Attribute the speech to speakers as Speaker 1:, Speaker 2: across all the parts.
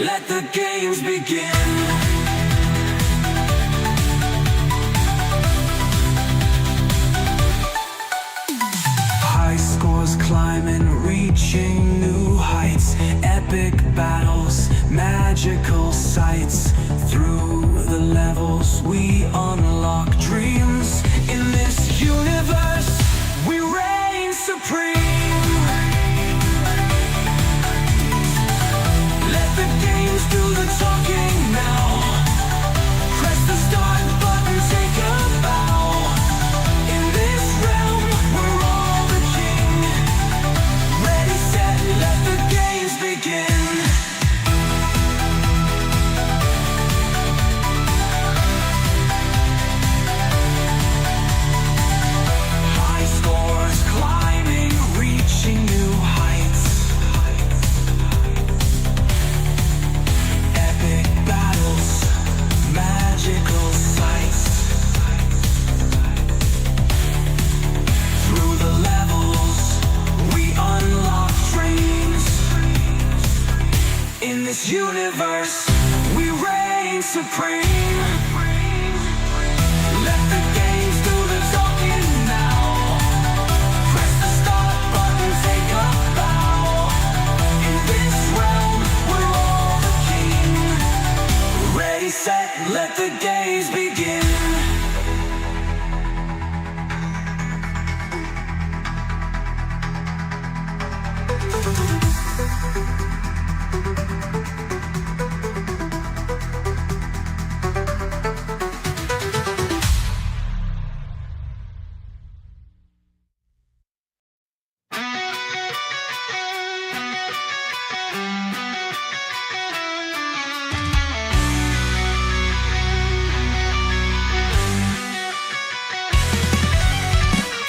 Speaker 1: let the games begin. High scores climbing, reaching new heights. Epic battles, magical sights. Through the levels we unlock dreams. In this universe we reign supreme. Let the games do the talking now. Press the start button, take a bow. In this realm we're all the king. Ready, set, let the games begin. High scores climbing, reaching new heights. Epic battles, magical sights. Through the levels we unlock dreams. In this universe we reign supreme. Let the games do the talking now. Press the start button, take a bow. In this realm we're all the king. Ready, set, let the games begin.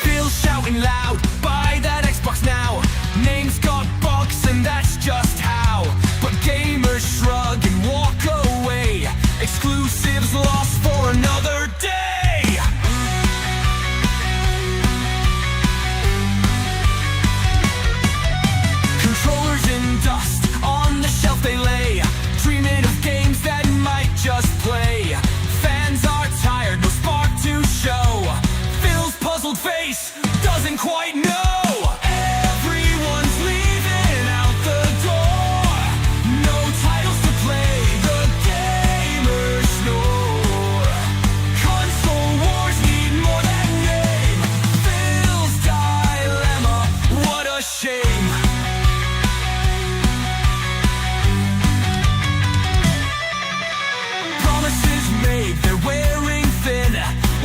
Speaker 1: Feel shouting loud, buy that Xbox now. Names got bugs and that's just how. But gamers shrug and walk away. Exclusives lost for another day. Controllers in dust, on the shelf they lay. Dreaming of games that might just play. Fans are tired, no spark to show. Phil's puzzled face doesn't quite know. Everyone's leaving out the door. No titles to play, the gamers snore. Console wars need more than name. Phil's dilemma, what a shame. Promises made, they're wearing thin.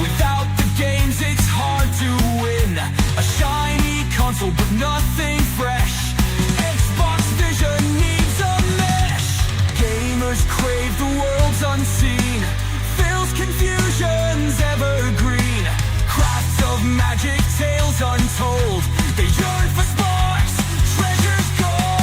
Speaker 1: Without the games it's hard to win. A shiny console but nothing fresh. Xbox vision needs a mesh. Gamers crave the worlds unseen. Phil's confusion's evergreen. Crafts of magic, tales untold. They yearn for sparks, treasures gold.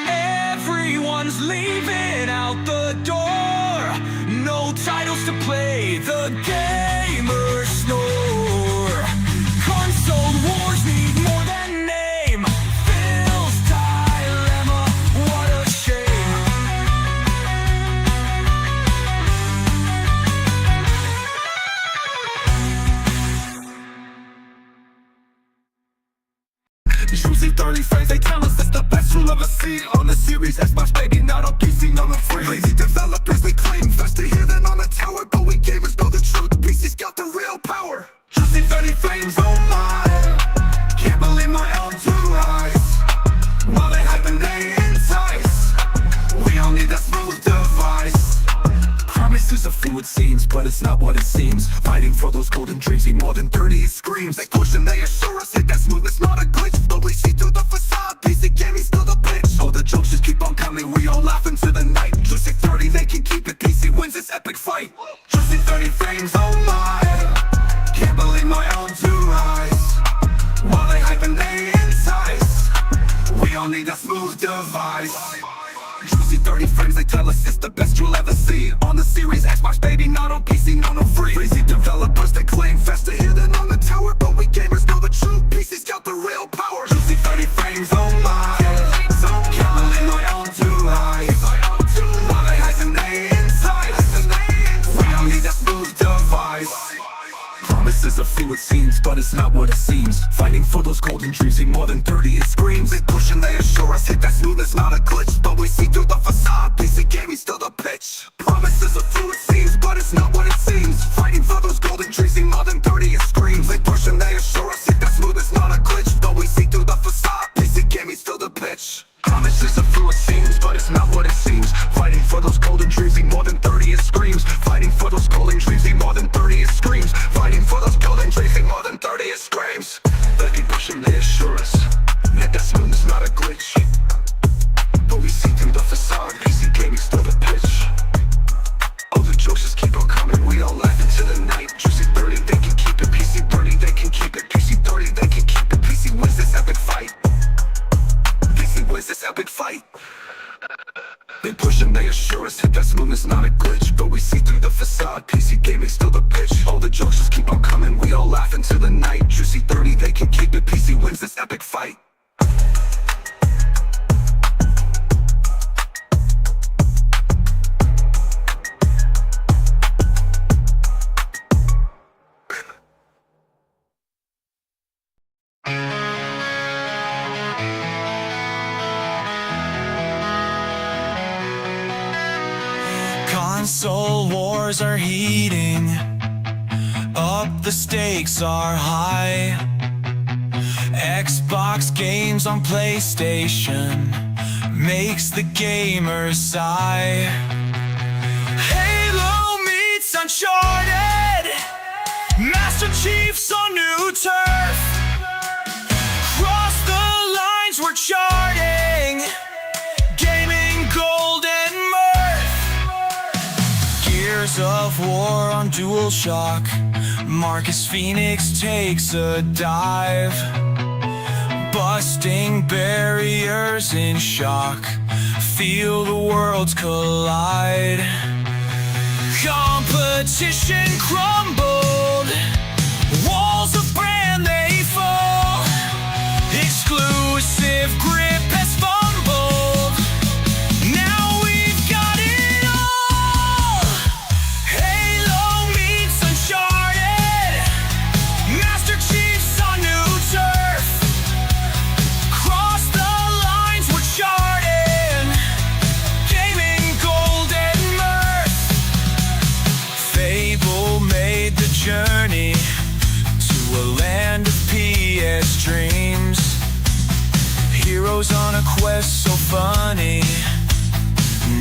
Speaker 1: Everyone's leaving out the door. No titles to play, the gamers snore. Console wars need more than name. Phil's dilemma, what a shame.
Speaker 2: Usually 30 frames, they tell us it's the best you'll ever see. On the series, Xbox baby, not on PC, number free. Lazy developers, we claim faster here than on a tower. But we gamers know the truth, PC's got the real power. Usually 30 frames, oh my. Can't believe my own two eyes. While they hype and they entice, we all need that smooth device. Promises are few it seems, but it's not what it seems. Fighting for those golden dreams, need more than 30 screams. They push and they assure us hit that smoothness, not a glitch. But we see through the facade, PC gaming's still the bitch. Oh, the jokes just keep on coming, we all laugh into the night. Juicy 30, they can keep it, PC wins this epic fight. Juicy 30 frames, oh my. Can't believe my own two eyes. While they hype and they entice, we all need a smooth device. Juicy 30 frames, they tell us it's the best you'll ever see. On the Series Xbox, baby, not on PC, not on free. Crazy developers, they claim faster here than on the tower, but we gamers know the truth. PC's got the real power. Juicy 30 frames, oh my. Can't believe my own too high. While they hide some they inside. We don't need that smooth device. Promises are few it seems, but it's not what it seems. Fighting for those golden dreams, see more than 30 it screams. They push and they assure us, hit that smoothness, not a glitch. But we see through the facade, PC gaming still the pitch. Promises are few it seems, but it's not what it seems. Fighting for those golden dreams, see more than 30 it screams. They push and they assure us, hit that smoothness, not a glitch. But we see through the facade, PC gaming still the pitch. Promises are few it seems, but it's not what it seems. Fighting for those golden dreams, see more than 30 it screams. Fighting for those golden dreams, see more than 30 it screams. Fighting for those golden dreams, see more than 30 it screams. They keep pushing, they assure us, that that smoothness not a glitch. But we see through the facade, PC gaming still the pitch. All the jokes just keep on coming, we all laugh into the night. Juicy 30, they can keep it. PC 30, they can keep it. PC 30, they can keep it. PC wins this epic fight. PC wins this epic fight. They push and they assure us, hit that smoothness, not a glitch. But we see through the facade, PC gaming still the pitch. All the jokes just keep on coming, we all laugh into the night. Juicy 30, they can keep it. PC wins this epic fight.
Speaker 1: Console wars are heating up, the stakes are high. Xbox games on PlayStation makes the gamers sigh. Halo meets Uncharted, Master Chief's on new turf. Cross the lines we're charting, gaming gold and mirth. Gears of War on DualShock, Marcus Phoenix takes a dive, busting barriers in shock, feel the worlds collide. Competition crumbled, walls of brand they fall. Exclusive grip has fumbled, now we've got it all. Halo meets Uncharted, Master Chief's on new turf. Cross the lines we're charting, gaming gold and mirth. Fable made the journey to a land of PS dreams. Heroes on a quest so funny,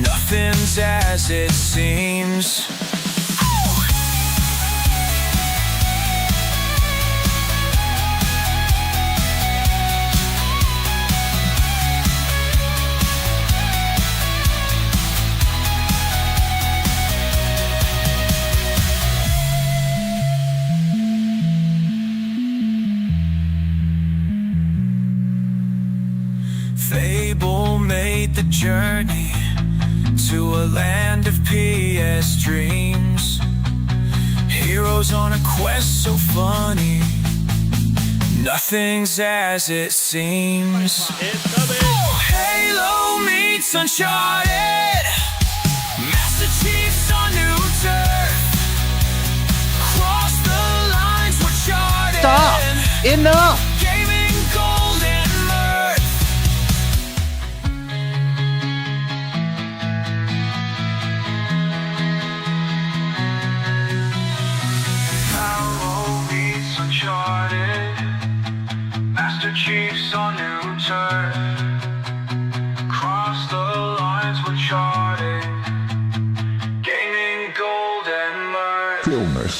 Speaker 1: nothing's as it seems. Fable made the journey to a land of PS dreams. Heroes on a quest so funny, nothing's as it seems. Halo meets Uncharted, Master Chief's on new turf. Cross the lines we're charted.
Speaker 3: Stop! Enough!
Speaker 1: Gaming gold and mirth. Halo meets Uncharted, Master Chief's on new turf. Cross the lines we're charted, gaining gold and mirth.
Speaker 3: Filmers.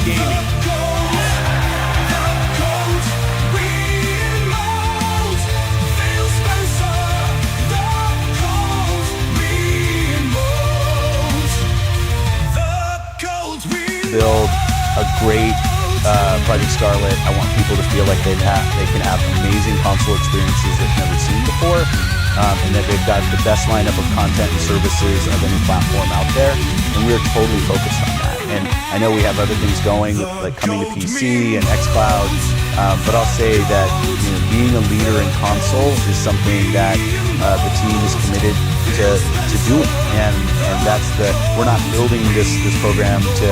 Speaker 3: gaming. Build a great Project Scarlet. I want people to feel like they can have amazing console experiences they've never seen before, and that they've got the best lineup of content and services of any platform out there. And we're totally focused on that. And I know we have other things going, like coming to PC and xCloud, but I'll say that being a leader in console is something that the team is committed to doing. And that's we're not building this program to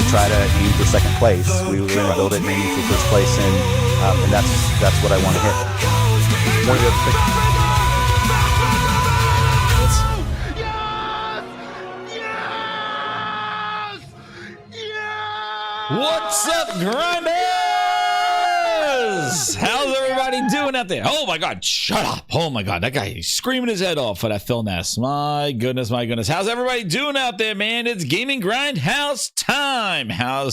Speaker 3: try to aim for second place. We were going to build it and aim for first place, and that's what I want to hit. One of the other things.
Speaker 4: What's up, grinders? How's everybody doing out there? Oh my God, shut up. Oh my God, that guy is screaming his head off for that Phil Ness. My goodness, my goodness. How's everybody doing out there, man? It's Gaming Grindhouse time. How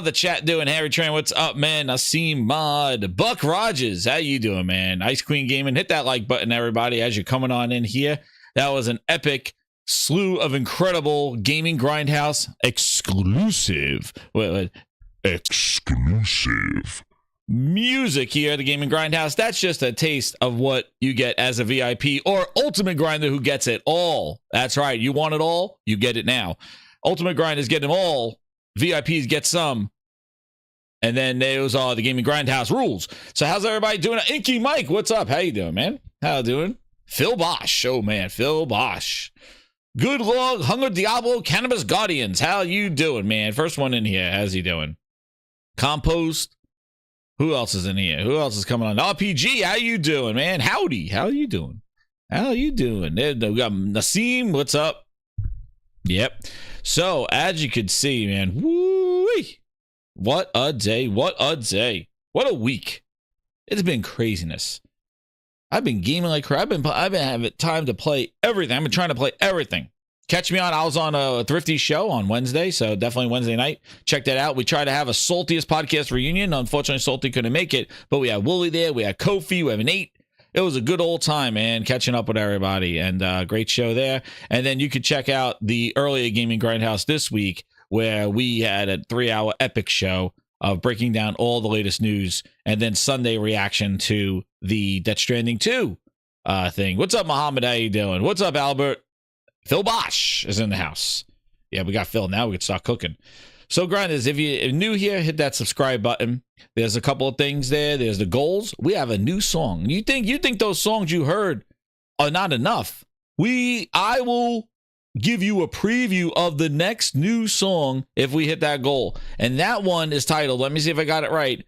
Speaker 4: the chat doing? Harry Train, what's up, man? Naseem Mod, Buck Rogers, how you doing, man? Ice Queen Gaming, hit that like button, everybody, as you're coming on in here. That was an epic slew of incredible Gaming Grindhouse exclusive. Exclusive music here at the Gaming Grindhouse. That's just a taste of what you get as a VIP or Ultimate Grinder who gets it all. That's right. You want it all? You get it now. Ultimate Grinders get them all. VIPs get some. And then those are the Gaming Grindhouse rules. So how's everybody doing? Inky Mike, what's up? How you doing, man? How you doing? Phil Bosch. Oh, man. Phil Bosch. Good Lord, Hunger Diablo, Cannabis Guardians. How you doing, man? First one in here. How's he doing? Compost. Who else is in here? Who else is coming on? RPG, how you doing, man? Howdy, how you doing? How you doing? There, we got Naseem, what's up? Yep. So, as you can see, man, woo-wee. What a day, what a day. What a week. It's been craziness. I've been gaming like crap. I've been having time to play everything. I've been trying to play everything. Catch me on. I was on a Thrifty show on Wednesday, so definitely Wednesday night. Check that out. We tried to have a Saltiest podcast reunion. Unfortunately, Salty couldn't make it, but we had Wooly there. We had Kofi. We have Nate. It was a good old time, man, catching up with everybody, and great show there. And then you could check out the earlier Gaming Grindhouse this week, where we had a 3-hour epic show of breaking down all the latest news, and then Sunday reaction to the Death Stranding 2 thing. What's up, Muhammad? How you doing? What's up, Albert? Phil Bosch is in the house. Yeah, we got Phil. Now we can start cooking. So, grinders, if you're new here, hit that subscribe button. There's a couple of things there. There's the goals. We have a new song. You think those songs you heard are not enough? I will give you a preview of the next new song if we hit that goal. And that one is titled, let me see if I got it right,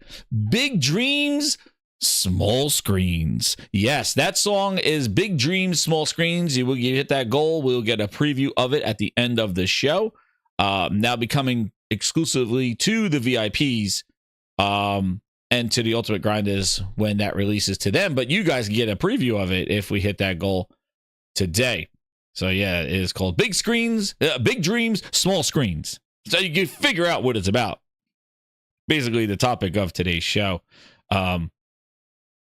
Speaker 4: Big Dreams, Small Screens. Yes, that song is Big Dreams, Small Screens. You hit that goal, we'll get a preview of it at the end of the show. Now becoming exclusively to the VIPs and to the Ultimate Grinders when that releases to them. But you guys get a preview of it if we hit that goal today. So yeah, it is called Big Dreams, Small Screens. So you can figure out what it's about. Basically the topic of today's show,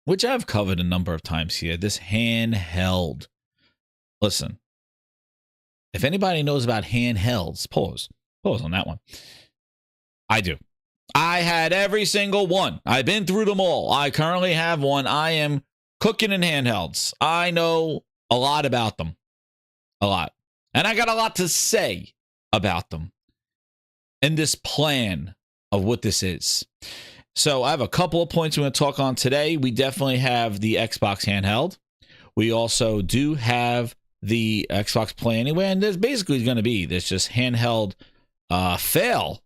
Speaker 4: which I've covered a number of times here, this handheld. Listen, if anybody knows about handhelds, pause on that one. I do. I had every single one. I've been through them all. I currently have one. I am cooking in handhelds. I know a lot about them. A lot. And I got a lot to say about them and this plan of what this is. So I have a couple of points we're going to talk on today. We definitely have the Xbox handheld. We also do have the Xbox Play Anywhere, and there's basically going to be this just handheld fail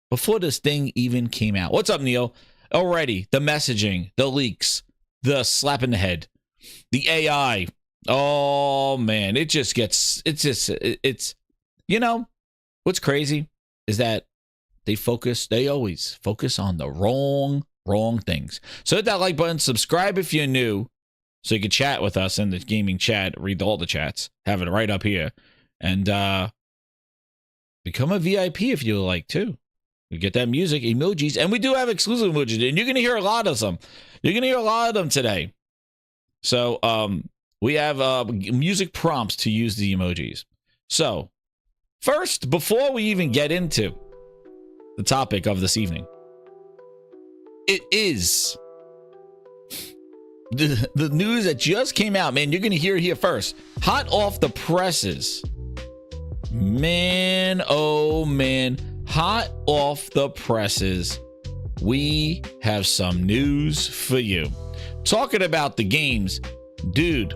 Speaker 4: before this thing even came out. What's up, Neil? Already, the messaging, the leaks, the slap in the head, the AI. Oh man, it's you know, what's crazy is that they always focus on the wrong things. So hit that like button, subscribe if you're new, so you can chat with us in the gaming chat, read all the chats, have it right up here, and become a VIP if you like too. We get that music, emojis, and we do have exclusive emojis, and you're going to hear a lot of them. You're going to hear a lot of them today. So we have music prompts to use the emojis. So first, before we even get into the topic of this evening, it is the news that just came out, man. You're going to hear it here first. Hot off the presses. Man, oh man. Hot off the presses. We have some news for you. Talking about the games, dude.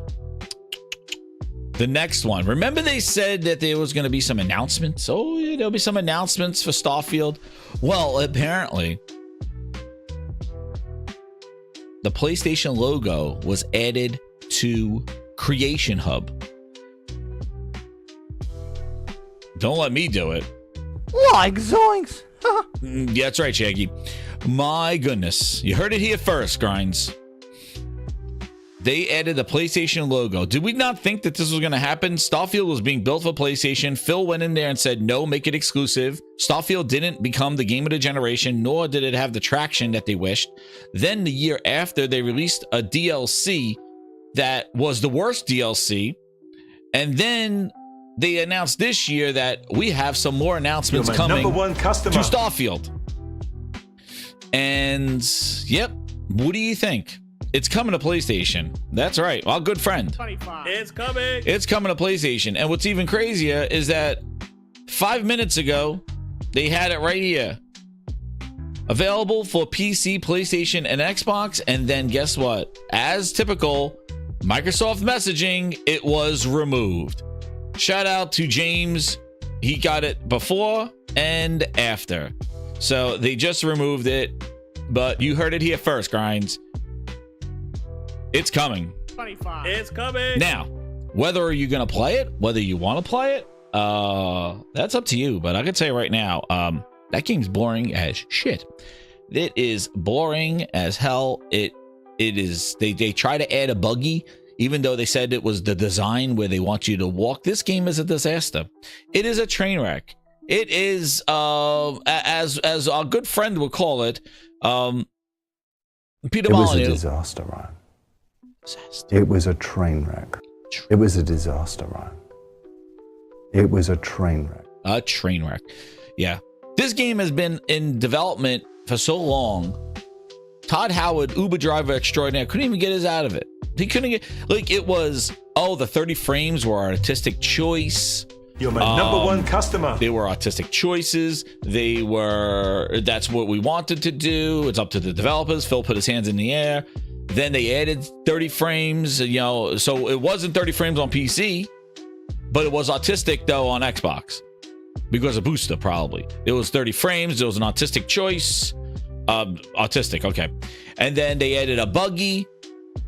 Speaker 4: The next one. Remember they said that there was going to be some announcements? Oh, yeah, there'll be some announcements for Starfield. Well, apparently, the PlayStation logo was added to Creation Hub. Don't let me do it.
Speaker 3: Like zoinks.
Speaker 4: Yeah, that's right, Shaggy. My goodness. You heard it here first, Grinds. They added the PlayStation logo. Did we not think that this was going to happen? Starfield was being built for PlayStation. Phil went in there and said, no, make it exclusive. Starfield didn't become the game of the generation, nor did it have the traction that they wished. Then the year after, they released a DLC that was the worst DLC. And then they announced this year that we have some more announcements coming
Speaker 2: number one customer
Speaker 4: to Starfield. And yep, what do you think? It's coming to PlayStation. That's right. Our good friend.
Speaker 5: 25. It's coming.
Speaker 4: It's coming to PlayStation. And what's even crazier is that 5 minutes ago, they had it right here. Available for PC, PlayStation, and Xbox. And then guess what? As typical, Microsoft messaging, it was removed. Shout out to James. He got it before and after. So they just removed it. But you heard it here first, Grinds. It's coming.
Speaker 5: 25. It's coming.
Speaker 4: Now, whether you're going to play it, whether you want to play it, that's up to you. But I can tell you right now, that game's boring as shit. It is boring as hell. It is. They try to add a buggy, even though they said it was the design where they want you to walk. This game is a disaster. It is a train wreck. It is, as our good friend would call it, Peter Molyneux.
Speaker 6: It was a disaster, Ryan. It was a train wreck. It was a disaster, Ryan. It was a train wreck.
Speaker 4: A train wreck. Yeah. This game has been in development for so long. Todd Howard, Uber driver extraordinaire, couldn't even get his out of it. He couldn't get, like, it was, the 30 frames were artistic choice.
Speaker 2: You're my number one customer.
Speaker 4: They were artistic choices. That's what we wanted to do. It's up to the developers. Phil put his hands in the air. Then they added 30 frames, so it wasn't 30 frames on PC, but it was artistic though on Xbox because of Booster, probably. It was 30 frames. There was an artistic choice. Artistic, okay. And then they added a buggy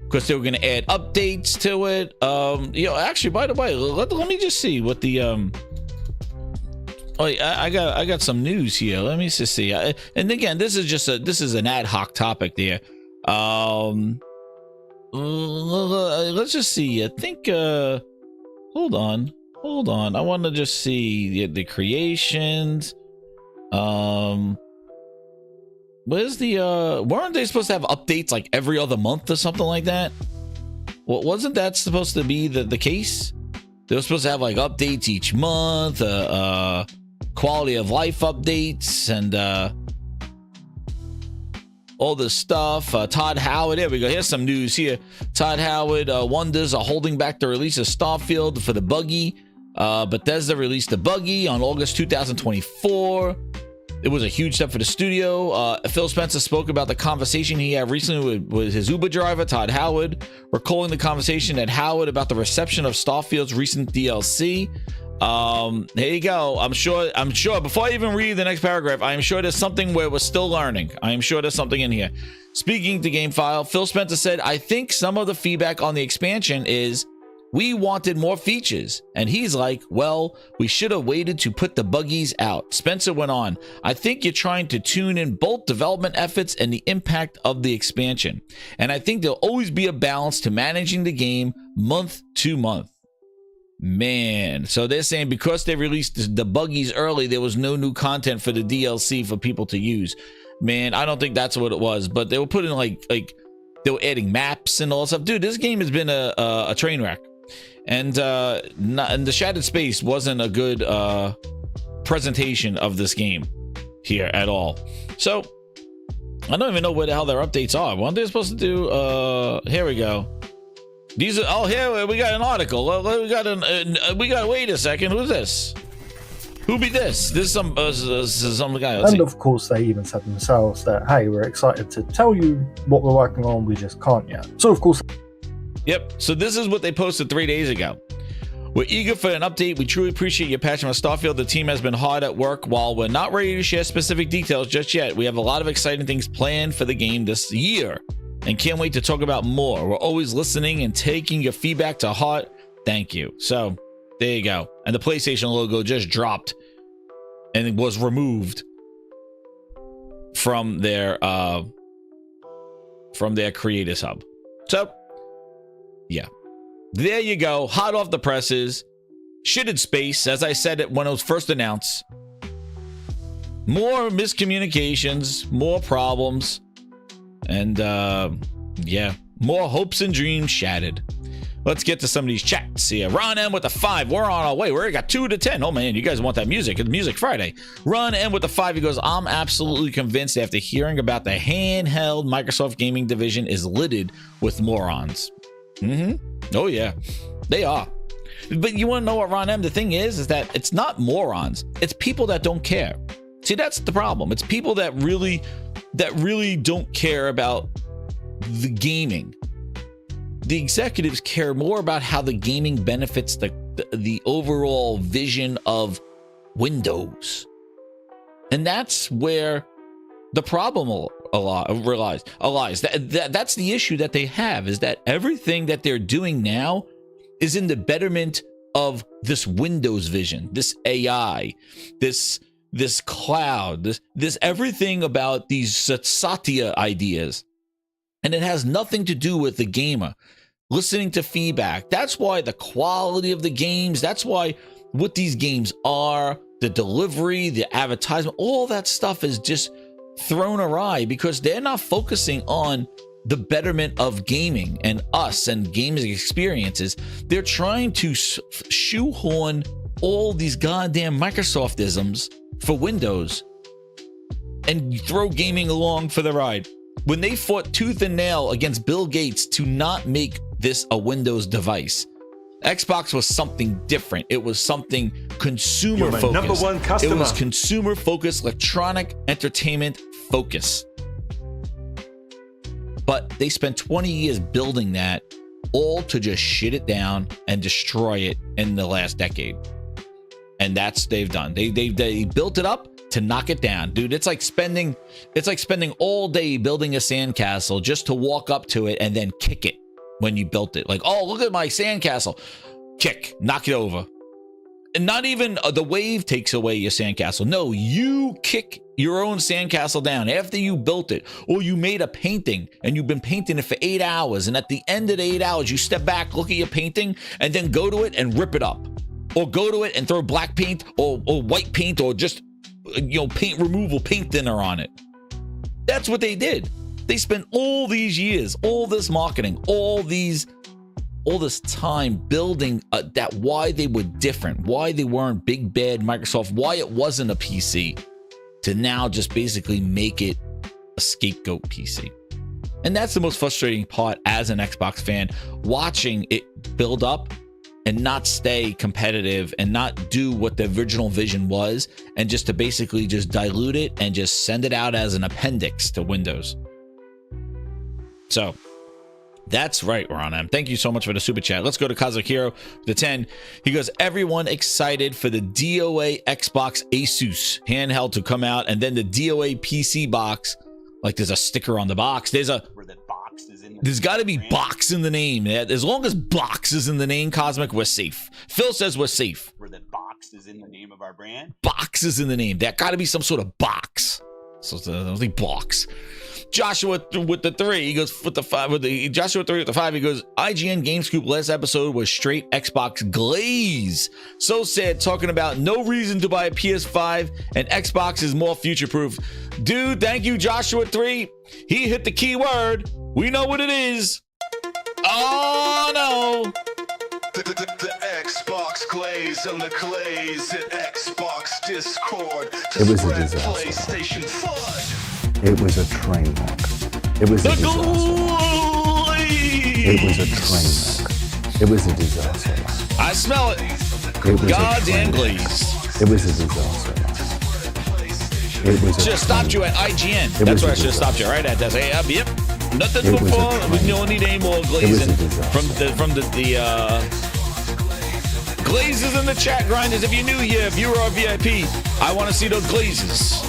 Speaker 4: because they were going to add updates to it. Actually, by the way, let me just see what the I got some news here. Let me just see. And again, this is an ad hoc topic there. Let's just see. I think hold on. I want to just see the creations. Where's the weren't they supposed to have updates like every other month or something like that? Well, wasn't that supposed to be the case? They were supposed to have like updates each month, quality of life updates, and all this stuff. Todd Howard, there we go. Here's some news here. Todd Howard wonders are holding back the release of Starfield for the buggy. Bethesda released the buggy on August 2024. It was a huge step for the studio. Phil Spencer spoke about the conversation he had recently with his Uber driver, Todd Howard, recalling the conversation at Howard about the reception of Starfield's recent DLC. Here you go. I'm sure before I even read the next paragraph, I am sure there's something where we're still learning. I am sure there's something in here. Speaking to GameFile, Phil Spencer said, I think some of the feedback on the expansion is we wanted more features. And he's like, well, we should have waited to put the buggies out. Spencer went on, I think you're trying to tune in both development efforts and the impact of the expansion. And I think there'll always be a balance to managing the game month to month. Man, so they're saying because they released the buggies early, there was no new content for the DLC for people to use. Man, I don't think that's what it was, but they were putting like they were adding maps and all that stuff. Dude, this game has been a train wreck, and the Shattered Space wasn't a good presentation of this game here at all. So I don't even know where the hell their updates are. What are they supposed to do? Here we go. These are here we got an article. We got wait a second. Who's this? Who be this? This is some guy. Let's
Speaker 7: And
Speaker 4: see.
Speaker 7: of course, they even said themselves that, hey, we're excited to tell you what we're working on, we just can't yet. So, of course,
Speaker 4: Yep. So this is what they posted 3 days ago. We're eager for an update. We truly appreciate your passion for Starfield. The team has been hard at work. While we're not ready to share specific details just yet, we have a lot of exciting things planned for the game this year and can't wait to talk about more. We're always listening and taking your feedback to heart. Thank you. So there you go. And the PlayStation logo just dropped and it was removed from their Creators Hub. So yeah, there you go. Hot off the presses. Shitted space, as I said it when it was first announced. More miscommunications, more problems, and yeah, more hopes and dreams shattered. Let's get to some of these chats here. Ron M with the 5. We're on our way. We already got 2 to 10. Oh man, you guys want that music. It's Music Friday. Ron M with the 5. He goes, I'm absolutely convinced after hearing about the handheld Microsoft gaming division is littered with morons. Oh yeah, they are. But you want to know what, Ron M? The thing is that it's not morons. It's people that don't care. See, that's the problem. It's people that really don't care about the gaming. The executives care more about how the gaming benefits the overall vision of Windows. And that's where the problem relies. That's the issue that they have, is that everything that they're doing now is in the betterment of this Windows vision, this AI, this cloud, this everything about these Satya ideas. And it has nothing to do with the gamer listening to feedback. That's why the quality of the games, that's why what these games are, the delivery, the advertisement, all that stuff is just thrown awry because they're not focusing on the betterment of gaming and us and gaming experiences. They're trying to shoehorn all these goddamn Microsoft-isms for Windows and throw gaming along for the ride. When they fought tooth and nail against Bill Gates to not make this a Windows device, Xbox was something different. It was something consumer focused.
Speaker 8: Number one customer.
Speaker 4: It was consumer focused, electronic entertainment focused. But they spent 20 years building that, all to just shit it down and destroy it in the last decade. And that's they've done. They built it up to knock it down, dude. It's like spending all day building a sandcastle just to walk up to it and then kick it when you built it. Like, oh, look at my sandcastle. Kick, knock it over. And not even the wave takes away your sandcastle. No, you kick your own sandcastle down after you built it, or you made a painting and you've been painting it for 8 hours. And at the end of the 8 hours, you step back, look at your painting, and then go to it and rip it up, or go to it and throw black paint or white paint, or just paint removal, paint thinner on it. That's what they did. They spent all these years, all this marketing, all this time building that, why they were different, why they weren't big bad Microsoft, why it wasn't a PC, to now just basically make it a scapegoat PC. And that's the most frustrating part as an Xbox fan, watching it build up and not stay competitive and not do what the original vision was, and just to basically just dilute it and just send it out as an appendix to Windows. So that's right, Ron M. Thank you so much for the super chat. Let's go to Cosmic Hero, the 10. He goes, everyone excited for the DOA Xbox Asus handheld to come out, and then the DOA PC box. Like, there's a sticker on the box. There's got to be box in the name. As long as box is in the name, Cosmic, we're safe. Phil says we're safe.
Speaker 9: Where that box is in the name of our brand.
Speaker 4: Box is in the name. That got to be some sort of box. So the blocks. Joshua with the 3, he goes with the 5. With the Joshua 3 with the 5, he goes. IGN Game Scoop last episode was straight Xbox glaze. So sad, talking about no reason to buy a PS5 and Xbox is more future proof. Dude, thank you, Joshua 3. He hit the key word. We know what it is. Oh no.
Speaker 2: The Xbox glaze and the glaze at Xbox Discord.
Speaker 6: It was a disaster.
Speaker 2: PlayStation FUD.
Speaker 6: It was a train wreck. It was a disaster. It was a train wreck. It was a disaster.
Speaker 4: I smell it.
Speaker 6: It was
Speaker 4: Goddamn
Speaker 6: a train wreck.
Speaker 4: glaze.
Speaker 6: It was a disaster. It was a
Speaker 4: Should have stopped you at IGN. That's where I should have stopped you right at that. Hey, yep. Nothing
Speaker 6: It was a
Speaker 4: before. We
Speaker 6: train.
Speaker 4: don't need any more
Speaker 6: It was
Speaker 4: glazing
Speaker 6: a disaster.
Speaker 4: from the glazes in the chat, grinders. If you're new here, if you're our VIP, I want to see those glazes.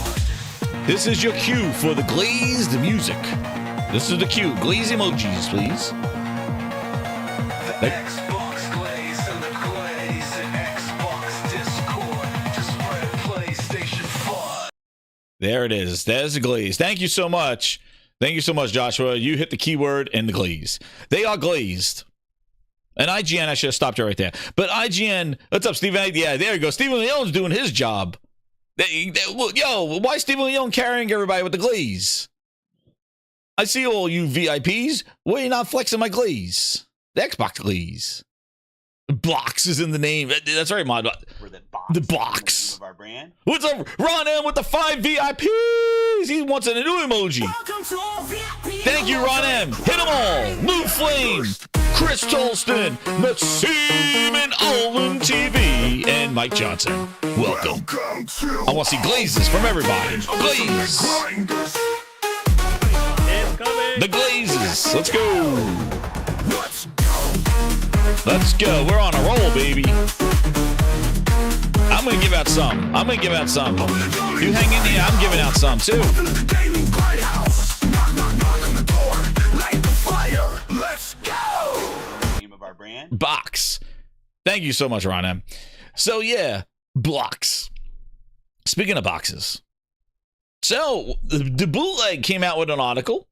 Speaker 4: This is your cue for the glazed music. This is the cue. Glaze emojis, please.
Speaker 2: The Xbox glaze and the glaze at Xbox Discord. Just spread PlayStation FUD.
Speaker 4: There it is. There's the glaze. Thank you so much. Thank you so much, Joshua. You hit the keyword and the glaze. They are glazed. And IGN, I should have stopped you right there. But IGN, what's up, Steven? Yeah, there you go. Steven Leone's doing his job. Yo, why is Steven Leone carrying everybody with the glaze? I see all you VIPs. Why are you not flexing my glaze? The Xbox glaze. Blocks is in the name. That's right, Mod. The box.
Speaker 3: Of our brand.
Speaker 4: What's up, Ron M with the 5 VIPs? He wants a new emoji. Thank you, Ron M. Hit them all. Blue Flame, Chris Tolston, Nassim and Olin TV, and Mike Johnson. Welcome. I want to see glazes from everybody. Glaze.
Speaker 5: It's coming.
Speaker 4: The glazes. Let's go. Let's go. We're on a roll, baby. I'm going to give out some. You hang in here. I'm giving out some, too.
Speaker 3: Name of our brand.
Speaker 4: Box. Thank you so much, Ron M. So, yeah, blocks. Speaking of boxes. So, the bootleg came out with an article.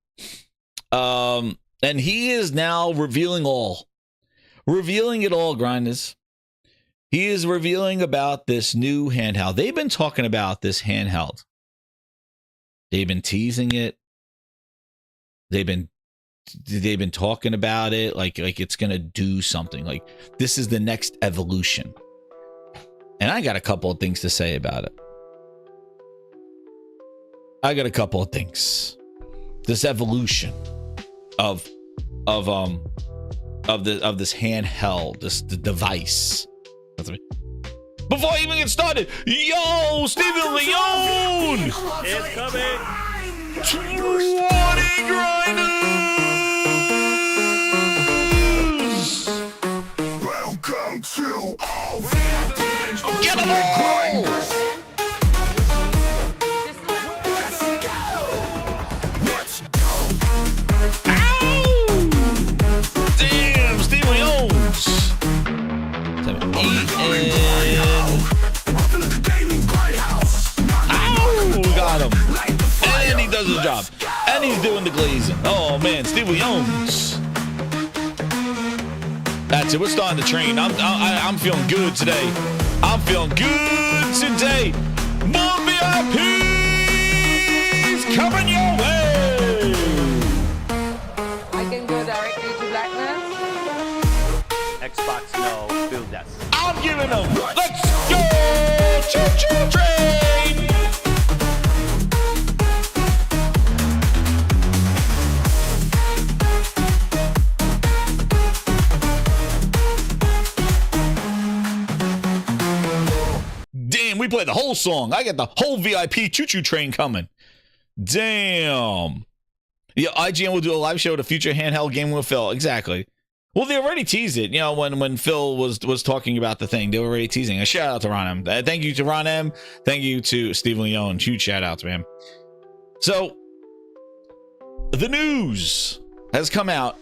Speaker 4: And he is now revealing it all, grinders. He is revealing about this new handheld. They've been talking about this handheld. They've been teasing it. They've been talking about it like it's gonna do something. Like this is the next evolution. And I got a couple of things to say about it. I got a couple of things. This evolution of this handheld, the device. Before I even get started, yo, Steven Leone!
Speaker 5: It's coming.
Speaker 4: 20 grinders!
Speaker 2: Welcome to all
Speaker 4: Get them all! Damn, Steve Leones. 7, 8, and... Ow! Got him. And he does his job. And he's doing the glazing. Oh, man, Steve Leones. That's it. We're starting the train. I'm feeling good today. I'm feeling good today. More VIPs coming your way.
Speaker 8: I can go directly to blackness.
Speaker 3: Xbox no, build that.
Speaker 4: I'm giving them. Let's go. Choo-choo train. Damn, we played the whole song. I got the whole VIP choo-choo train coming. Damn. Yeah, IGN will do a live show at a future handheld game with Phil. Exactly. Well, they already teased it. You know, when Phil was talking about the thing, they were already teasing. A shout out to Ron M. Thank you to Ron M. Thank you to Steven Leone. Huge shout out to him. So, the news has come out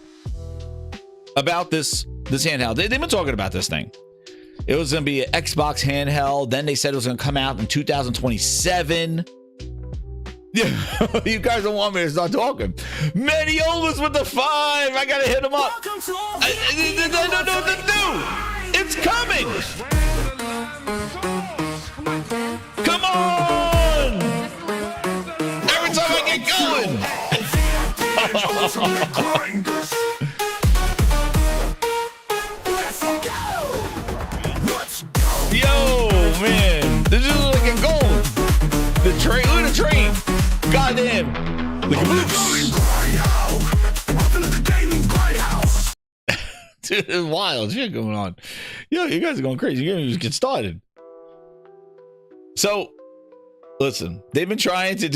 Speaker 4: about this handheld. They've been talking about this thing. It was going to be an Xbox handheld. Then they said it was going to come out in 2027. Yeah, you guys don't want me to start talking. Maniolas with the 5. I gotta hit him up. No. It's coming. Come on. Every time I get going. Yo, man. This is like a gold. The train. Look at the train. Goddamn. Look at Dude, there's wild shit going on. Yo, you guys are going crazy. You can't just get started. So, listen, they've been trying to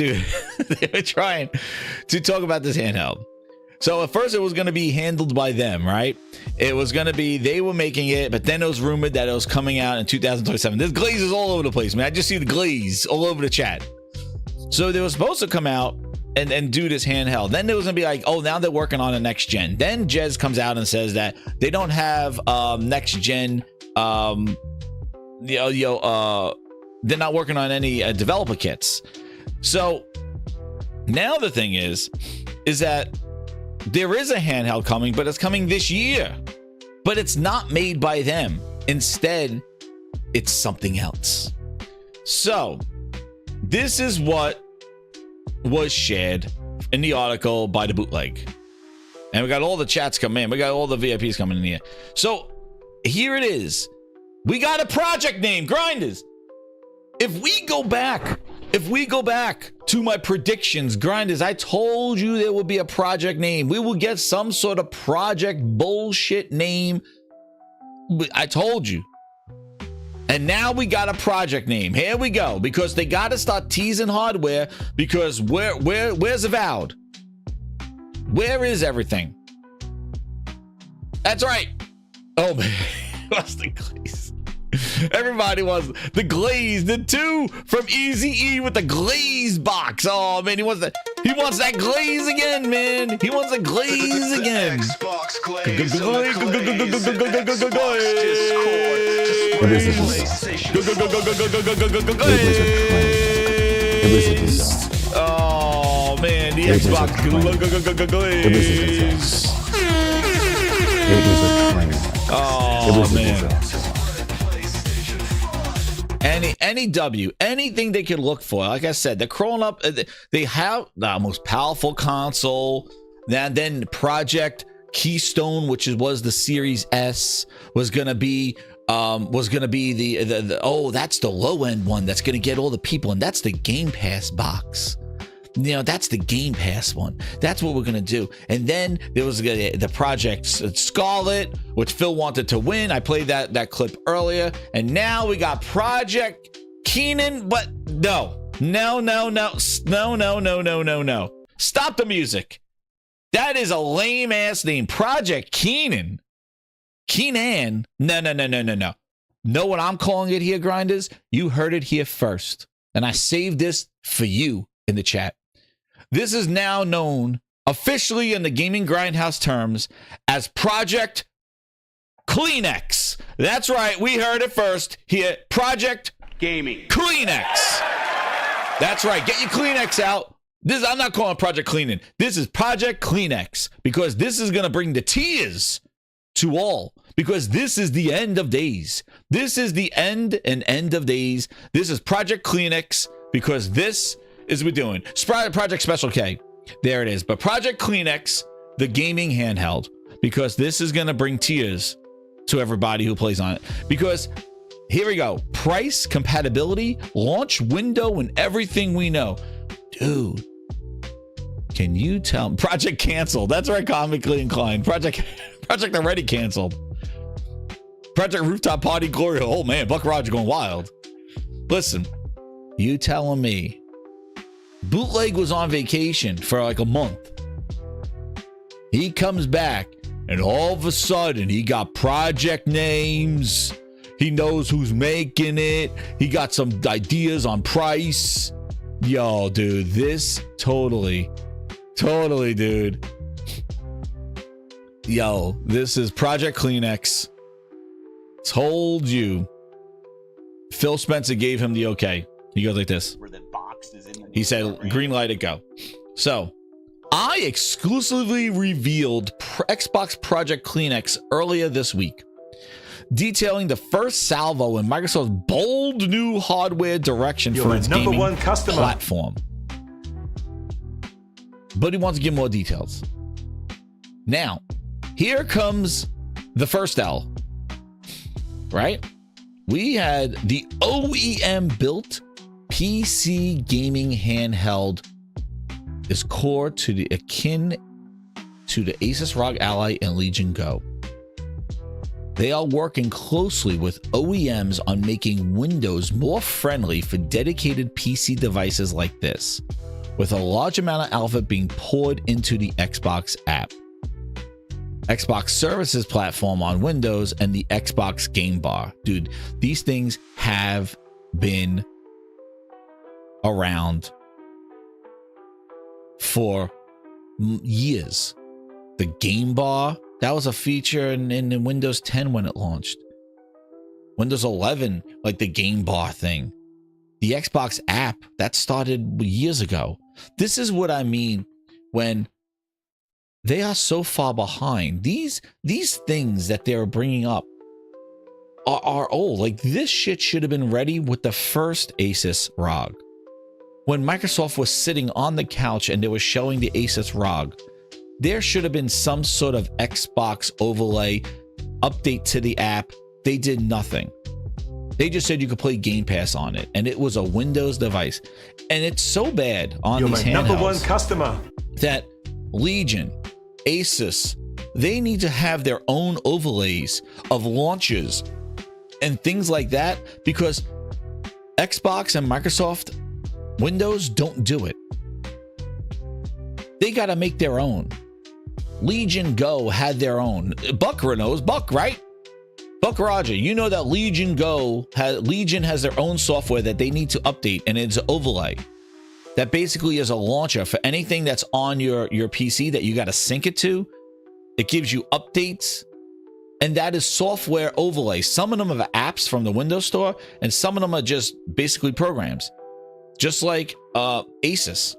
Speaker 4: talk about this handheld. So at first it was going to be handled by them, right? It was going to be, they were making it, but then it was rumored that it was coming out in 2027. There's glazes all over the place, man. I just see the glaze all over the chat. So they were supposed to come out and do this handheld. Then there was going to be like, oh, now they're working on a next gen. Then Jez comes out and says that they don't have next gen, they're not working on any developer kits. So now the thing is that there is a handheld coming, but it's coming this year. But it's not made by them. Instead, it's something else. So this is what was shared in the article by the bootleg. And we got all the chats coming in. We got all the VIPs coming in here. So here it is. We got a project name, Grinders. If we go back to my predictions, Grinders, I told you there would be a project name. We will get some sort of project bullshit name. I told you. And now we got a project name. Here we go. Because they got to start teasing hardware. Because where's Avowed? Where is everything? That's right. Oh man, what's the glaze? Everybody wants the glaze, the 2 from Easy E with the glaze box. Oh man, he wants that glaze again, man. He wants the glaze again. Oh man, the Xbox glaze.
Speaker 6: It was a train.
Speaker 4: Oh man. Anything they could look for. Like I said, they're crawling up. They have the most powerful console. Then Project Keystone, which was the Series S, was gonna be the that's the low end one. That's gonna get all the people, and that's the Game Pass box. You know, that's the Game Pass one. That's what we're gonna do. And then there was the Project Scarlet, which Phil wanted to win. I played that clip earlier. And now we got Project Keenan, but no. Stop the music. That is a lame ass name. Project Keenan. Keenan. No. Know what I'm calling it here, Grinders? You heard it here first. And I saved this for you in the chat. This is now known officially in the Gaming Grindhouse terms as Project Kleenex. That's right. We heard it first here. Project Gaming Kleenex. That's right. Get your Kleenex out. I'm not calling it Project Cleaning. This is Project Kleenex, because this is going to bring the tears to all, because this is the end of days. This is the end of days. This is Project Kleenex, because this is what we're doing. Project Special K. There it is. But Project Kleenex, the gaming handheld, because this is going to bring tears to everybody who plays on it. Because here we go. Price, compatibility, launch window, and everything we know. Dude, can you tell me? Project canceled. That's right, comically inclined. Project already canceled. Project Rooftop Party Glory. Oh man, Buck Roger going wild. Listen, you telling me Bootleg was on vacation for like a month. He comes back and all of a sudden he got project names. He knows who's making it. He got some ideas on price. Yo, dude, this totally, dude. Yo, this is Project Kleenex. Told you. Phil Spencer gave him the okay. He goes like this.
Speaker 9: Where the box
Speaker 4: He said, green light it, go. So I exclusively revealed Xbox Project Kleenex earlier this week, detailing the first salvo in Microsoft's bold new hardware direction for its gaming platform. But he wants to give more details. Now, here comes the first L, right? We had the OEM built PC gaming handheld is core to the akin to the Asus ROG Ally and Legion Go. They are working closely with OEMs on making Windows more friendly for dedicated PC devices like this, with a large amount of alpha being poured into the Xbox app, Xbox Services platform on Windows, and the Xbox Game Bar. Dude, these things have been around for years. The Game Bar, that was a feature in Windows 10 when it launched. Windows 11, like the Game Bar thing. The Xbox app, that started years ago. This is what I mean when they are so far behind. These things that they're bringing up are old. Like, this shit should have been ready with the first Asus ROG. When Microsoft was sitting on the couch and they were showing the Asus ROG, there should have been some sort of Xbox overlay update to the app. They did nothing. They just said you could play Game Pass on it, and it was a Windows device. And it's so bad on these handhelds. You're my #1 customer. That Legion, Asus, they need to have their own overlays of launches and things like that, because Xbox and Microsoft Windows don't do it. They got to make their own. Legion Go had their own. Buck knows, Buck, right? Buck Roger, you know that Legion has their own software that they need to update, and it's an overlay that basically is a launcher for anything that's on your PC that you got to sync it to. It gives you updates, and that is software overlay. Some of them are apps from the Windows Store, and some of them are just basically programs. Just like Asus,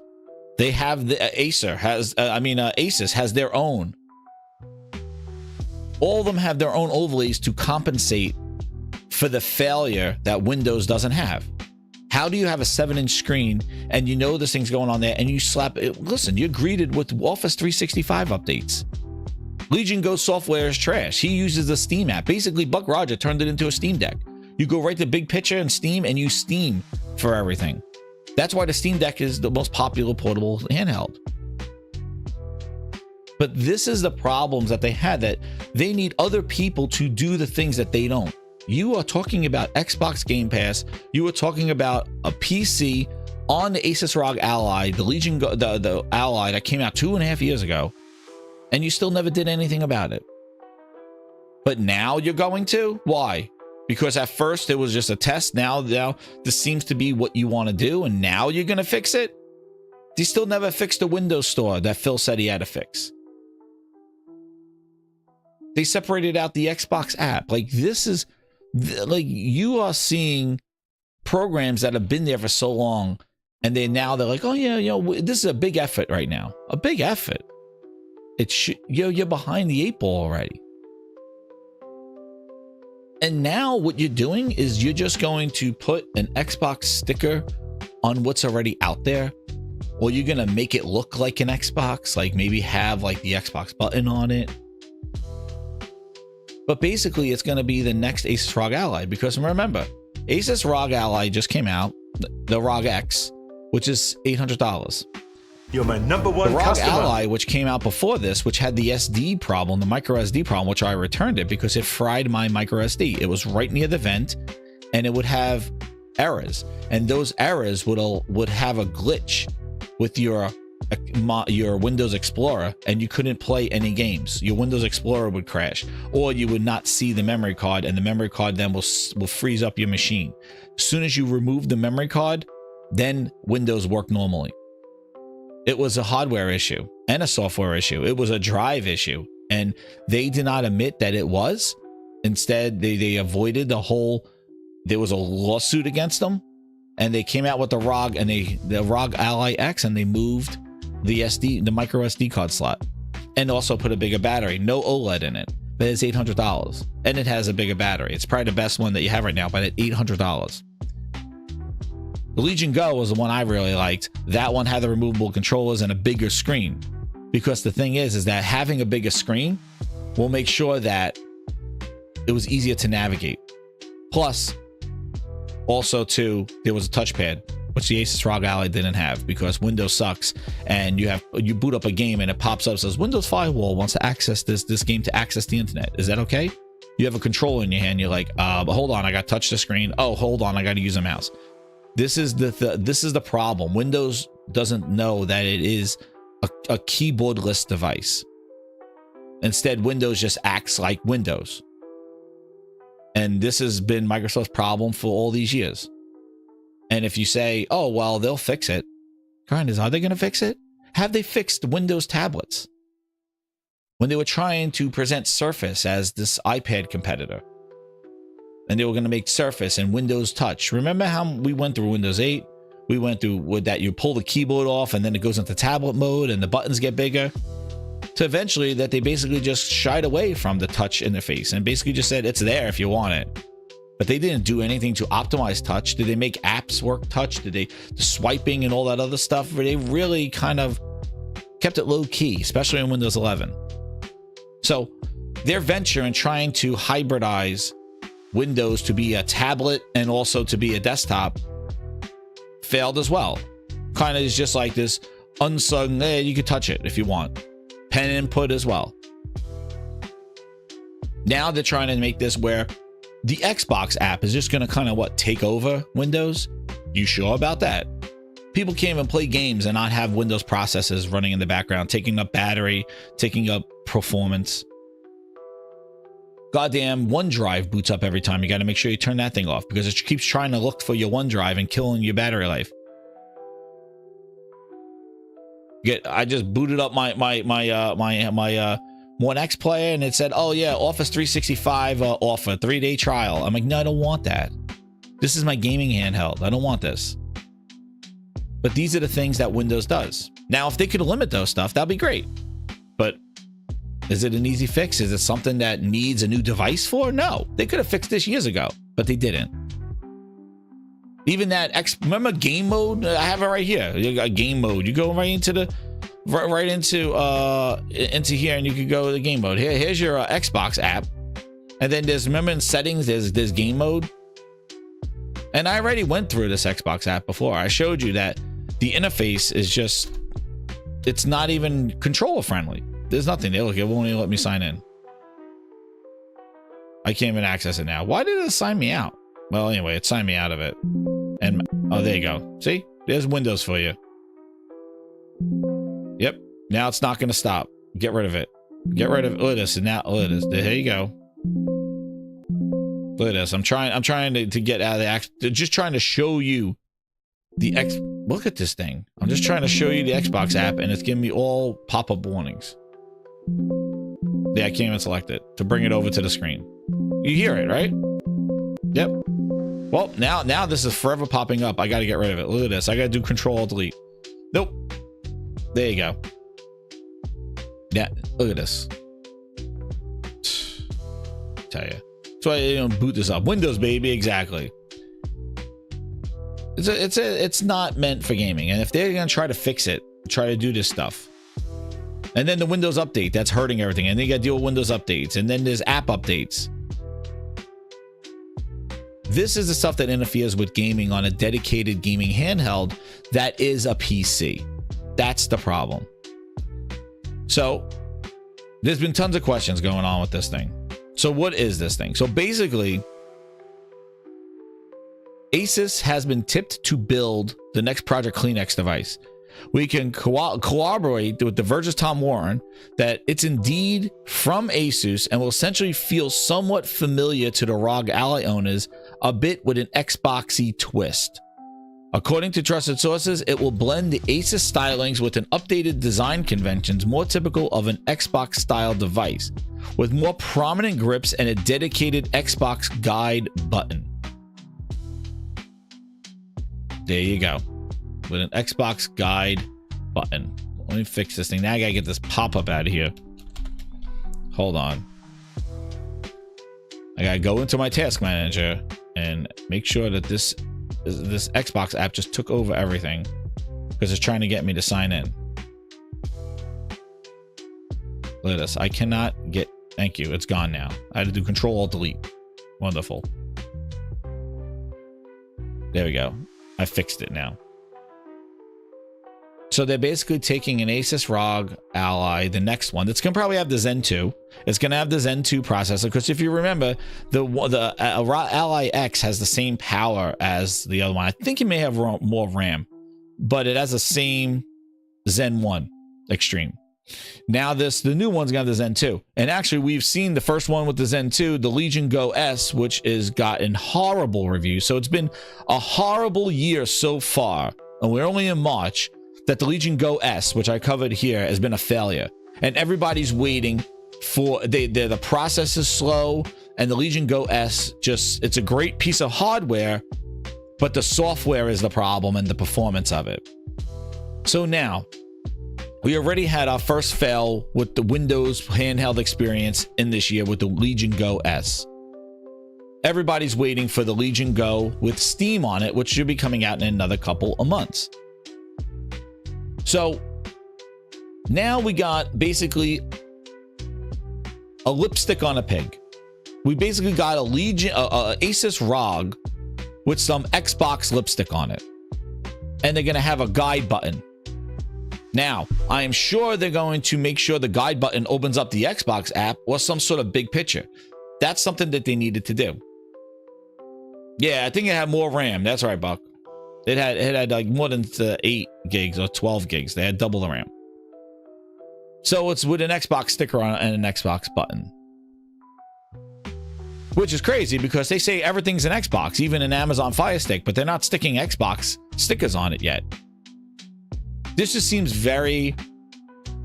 Speaker 4: they have the Asus has their own. All of them have their own overlays to compensate for the failure that Windows doesn't have. How do you have a 7-inch screen and you know this thing's going on there and you slap it? Listen, you're greeted with Office 365 updates. Legion Go software is trash. He uses the Steam app. Basically, Buck Roger turned it into a Steam Deck. You go right to big picture and Steam and use Steam for everything. That's why the Steam Deck is the most popular portable handheld. But this is the problems that they had, that they need other people to do the things that they don't. You are talking about Xbox Game Pass. You are talking about a PC on the Asus ROG Ally, the Legion, the Ally that came out 2.5 years ago, and you still never did anything about it. But now you're going to? Why? Because at first it was just a test. Now this seems to be what you want to do, and now you're going to fix it? They still never fixed the Windows Store that Phil said he had to fix. They separated out the Xbox app. Like, this is, like, you are seeing programs that have been there for so long, and they're like, oh yeah, this is a big effort right now. A big effort. You're behind the 8 ball already. And now what you're doing is you're just going to put an Xbox sticker on what's already out there, or you're going to make it look like an Xbox, like maybe have like the Xbox button on it. But basically, it's going to be the next Asus ROG Ally, because remember, Asus ROG Ally just came out, the ROG X, which is $800.
Speaker 2: You're my #1
Speaker 4: the ROG
Speaker 2: customer.
Speaker 4: Ally, which came out before this, which had the SD problem, the micro SD problem, which I returned it because it fried my micro SD. It was right near the vent, and it would have errors, and those errors would have a glitch with your Windows Explorer, and you couldn't play any games. Your Windows Explorer would crash, or you would not see the memory card, and the memory card then will freeze up your machine. As soon as you remove the memory card, then Windows worked normally. It was a hardware issue and a software issue. It was a drive issue, and they did not admit that it was. Instead, they avoided the whole, there was a lawsuit against them, and they came out with the ROG and the ROG Ally X, and they moved the micro SD card slot, and also put a bigger battery. No OLED in it, but it's $800, and it has a bigger battery. It's probably the best one that you have right now, but at $800. The Legion Go was the one I really liked. That one had the removable controllers and a bigger screen, because the thing is that having a bigger screen will make sure that it was easier to navigate. Plus, also too, there was a touchpad, which the Asus ROG Ally didn't have, because Windows sucks, and you boot up a game and it pops up, says Windows Firewall wants to access this game to access the internet. Is that okay? You have a controller in your hand, you're like, hold on, I got to touch the screen. Oh, hold on, I got to use a mouse. This is the problem. Windows doesn't know that it is a keyboardless device. Instead, Windows just acts like Windows. And this has been Microsoft's problem for all these years. And if you say, oh, well, they'll fix it. Grinders, are they going to fix it? Have they fixed Windows tablets? When they were trying to present Surface as this iPad competitor, and they were going to make Surface and Windows Touch. Remember how we went through Windows 8? We went through with that, you pull the keyboard off and then it goes into tablet mode and the buttons get bigger. To eventually that they basically just shied away from the touch interface and basically just said it's there if you want it. But they didn't do anything to optimize touch. Did they make apps work touch? Did they, the swiping and all that other stuff? They really kind of kept it low key, especially in Windows 11. So their venture in trying to hybridize Windows to be a tablet and also to be a desktop failed as well. Kind of is just like this unsung, you could touch it if you want. Pen input as well. Now they're trying to make this where the Xbox app is just going to kind of take over Windows. You sure about that? People can't even play games and not have Windows processes running in the background, taking up battery, taking up performance. Goddamn OneDrive boots up every time. You got to make sure you turn that thing off because it keeps trying to look for your OneDrive and killing your battery life. I just booted up my One X player and it said, oh yeah, Office 365 offer 3-day trial. I'm like, no, I don't want that. This is my gaming handheld. I don't want this. But these are the things that Windows does. Now, if they could limit those stuff, that'd be great. But is it an easy fix? Is it something that needs a new device for? No, they could have fixed this years ago, but they didn't. Even that remember game mode? I have it right here. You got game mode. You go right into into here, and you can go to the game mode. Here's your Xbox app, and then remember in settings there's game mode. And I already went through this Xbox app before. I showed you that the interface is it's not even controller friendly. There's nothing there. Look, it won't even let me sign in. I can't even access it now. Why did it sign me out? Well, anyway, it signed me out of it. And oh, there you go. See, there's Windows for you. Yep. Now it's not going to stop. Get rid of it. Get rid of this. And now look at this. There you go. Look at this. I'm trying to get out of the just trying to show you the look at this thing. I'm just trying to show you the Xbox app, and it's giving me all pop-up warnings. Yeah, I can't even select it to bring it over to the screen. You hear it, right? Yep. Well, now this is forever popping up. I got to get rid of it. Look at this. I got to do Control-Delete. Nope. There you go. Yeah, look at this. Tell you. That's why you don't boot this up. Windows, baby. Exactly. It's not meant for gaming. And if they're going to try to fix it, try to do this stuff. And then the Windows update, that's hurting everything. And then you got to deal with Windows updates. And then there's app updates. This is the stuff that interferes with gaming on a dedicated gaming handheld that is a PC. That's the problem. So there's been tons of questions going on with this thing. So what is this thing? So basically, Asus has been tipped to build the next Project Kleenex device. We can collaborate with The Verge's Tom Warren that it's indeed from Asus and will essentially feel somewhat familiar to the ROG Ally owners, a bit with an Xboxy twist. According to trusted sources, it will blend the Asus stylings with an updated design conventions more typical of an Xbox style device, with more prominent grips and a dedicated Xbox guide button. There you go. With an Xbox guide button. Let me fix this thing. Now I gotta get this pop-up out of here. Hold on. I gotta go into my task manager and make sure that this Xbox app just took over everything because it's trying to get me to sign in. Look at this. I cannot get. Thank you. It's gone now. I had to do Control-Alt-Delete. Wonderful. There we go. I fixed it now. So they're basically taking an Asus ROG Ally, the next one. That's going to probably have the Zen 2. It's going to have the Zen 2 processor. Because if you remember, the Ally X has the same power as the other one. I think it may have more RAM. But it has the same Zen 1 Extreme. Now the new one's got the Zen 2. And actually, we've seen the first one with the Zen 2, the Legion Go S, which is gotten horrible reviews. So it's been a horrible year so far. And we're only in March. That the Legion Go S, which I covered here, has been a failure. And everybody's waiting for, the process is slow, and the Legion Go S it's a great piece of hardware, but the software is the problem and the performance of it. So now, we already had our first fail with the Windows handheld experience in this year with the Legion Go S. Everybody's waiting for the Legion Go with Steam on it, which should be coming out in another couple of months. So now we got basically a lipstick on a pig. We basically got a Asus ROG with some Xbox lipstick on it. And they're going to have a guide button. Now, I am sure they're going to make sure the guide button opens up the Xbox app or some sort of big picture. That's something that they needed to do. Yeah, I think it had more RAM. That's right, Buck. It had like more than 8 gigs or 12 gigs. They had double the RAM. So it's with an Xbox sticker on it and an Xbox button. Which is crazy because they say everything's an Xbox, even an Amazon Fire Stick, but they're not sticking Xbox stickers on it yet. This just seems very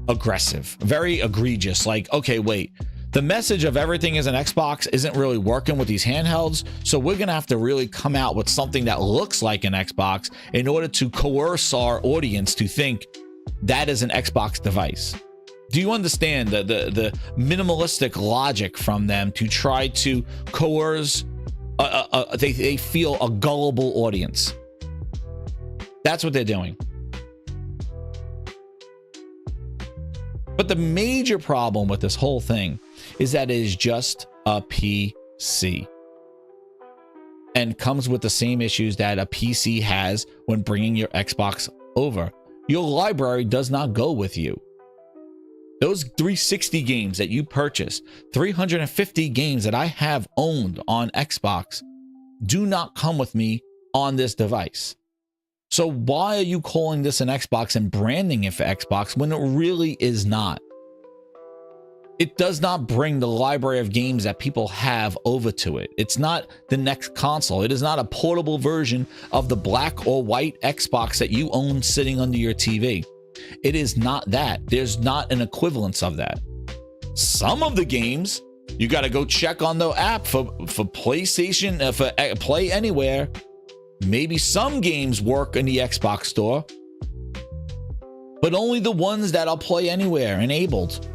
Speaker 4: aggressive, very egregious. Like, okay, wait. The message of everything is an Xbox isn't really working with these handhelds, so we're going to have to really come out with something that looks like an Xbox in order to coerce our audience to think that is an Xbox device. Do you understand the minimalistic logic from them to try to coerce, they feel a gullible audience? That's what they're doing. But the major problem with this whole thing is that it is just a PC and comes with the same issues that a PC has when bringing your Xbox over. Your library does not go with you. Those 360 games that you purchased, 350 games that I have owned on Xbox, do not come with me on this device. So why are you calling this an Xbox and branding it for Xbox when it really is not? It does not bring the library of games that people have over to it. It's not the next console. It is not a portable version of the black or white Xbox that you own sitting under your TV. It is not that. There's not an equivalence of that. Some of the games, you got to go check on the app for PlayStation, for Play Anywhere. Maybe some games work in the Xbox store, but only the ones that are Play Anywhere enabled.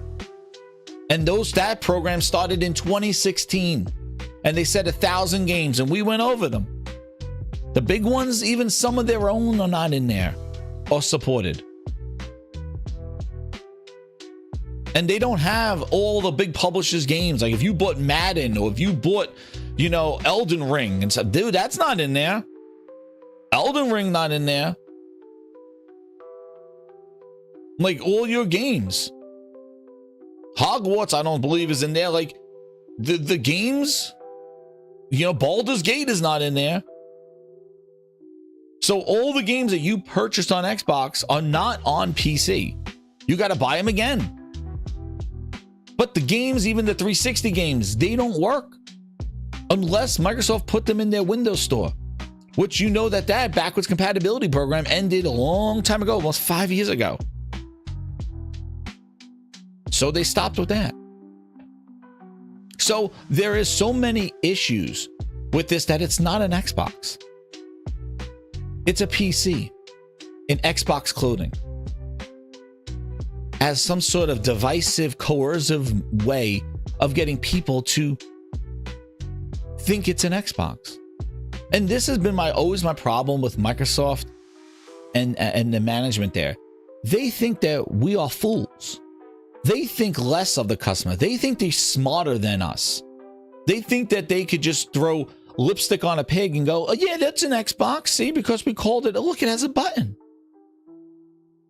Speaker 4: And that program started in 2016, and they said 1,000 games, and we went over them. The big ones, even some of their own are not in there or supported. And they don't have all the big publishers' games. Like if you bought Madden or if you bought, Elden Ring and stuff, dude, that's not in there. Elden Ring not in there. Like all your games. Hogwarts, I don't believe is in there. Like the games, Baldur's Gate is not in there. So all the games that you purchased on Xbox are not on PC. You got to buy them again. But the games, even the 360 games, they don't work unless Microsoft put them in their Windows Store. Which that backwards compatibility program ended a long time ago, almost 5 years ago. So they stopped with that. So there is so many issues with this that it's not an Xbox. It's a PC in Xbox clothing as some sort of divisive, coercive way of getting people to think it's an Xbox. And this has been always my problem with Microsoft and the management there. They think that we are fools. They think less of the customer. They think they're smarter than us. They think that they could just throw lipstick on a pig and go, oh, yeah, that's an Xbox. See, because we called it. Look, it has a button.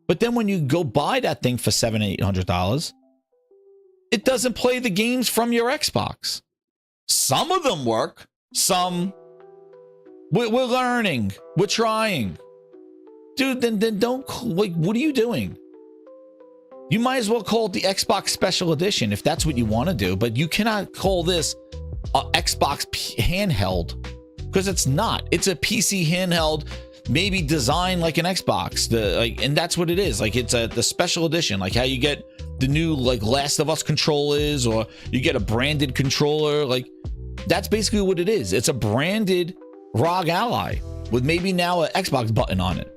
Speaker 4: But then when you go buy that thing for $700, $800, it doesn't play the games from your Xbox. Some of them work. Some we're learning. We're trying. Dude, then don't, like, what are you doing? You might as well call it the Xbox Special Edition if that's what you want to do, but you cannot call this Xbox handheld because it's not. It's a PC handheld, maybe designed like an Xbox. And that's what it is. Like it's the special edition, like how you get the new like Last of Us controllers, or you get a branded controller. Like that's basically what it is. It's a branded ROG Ally with maybe now an Xbox button on it.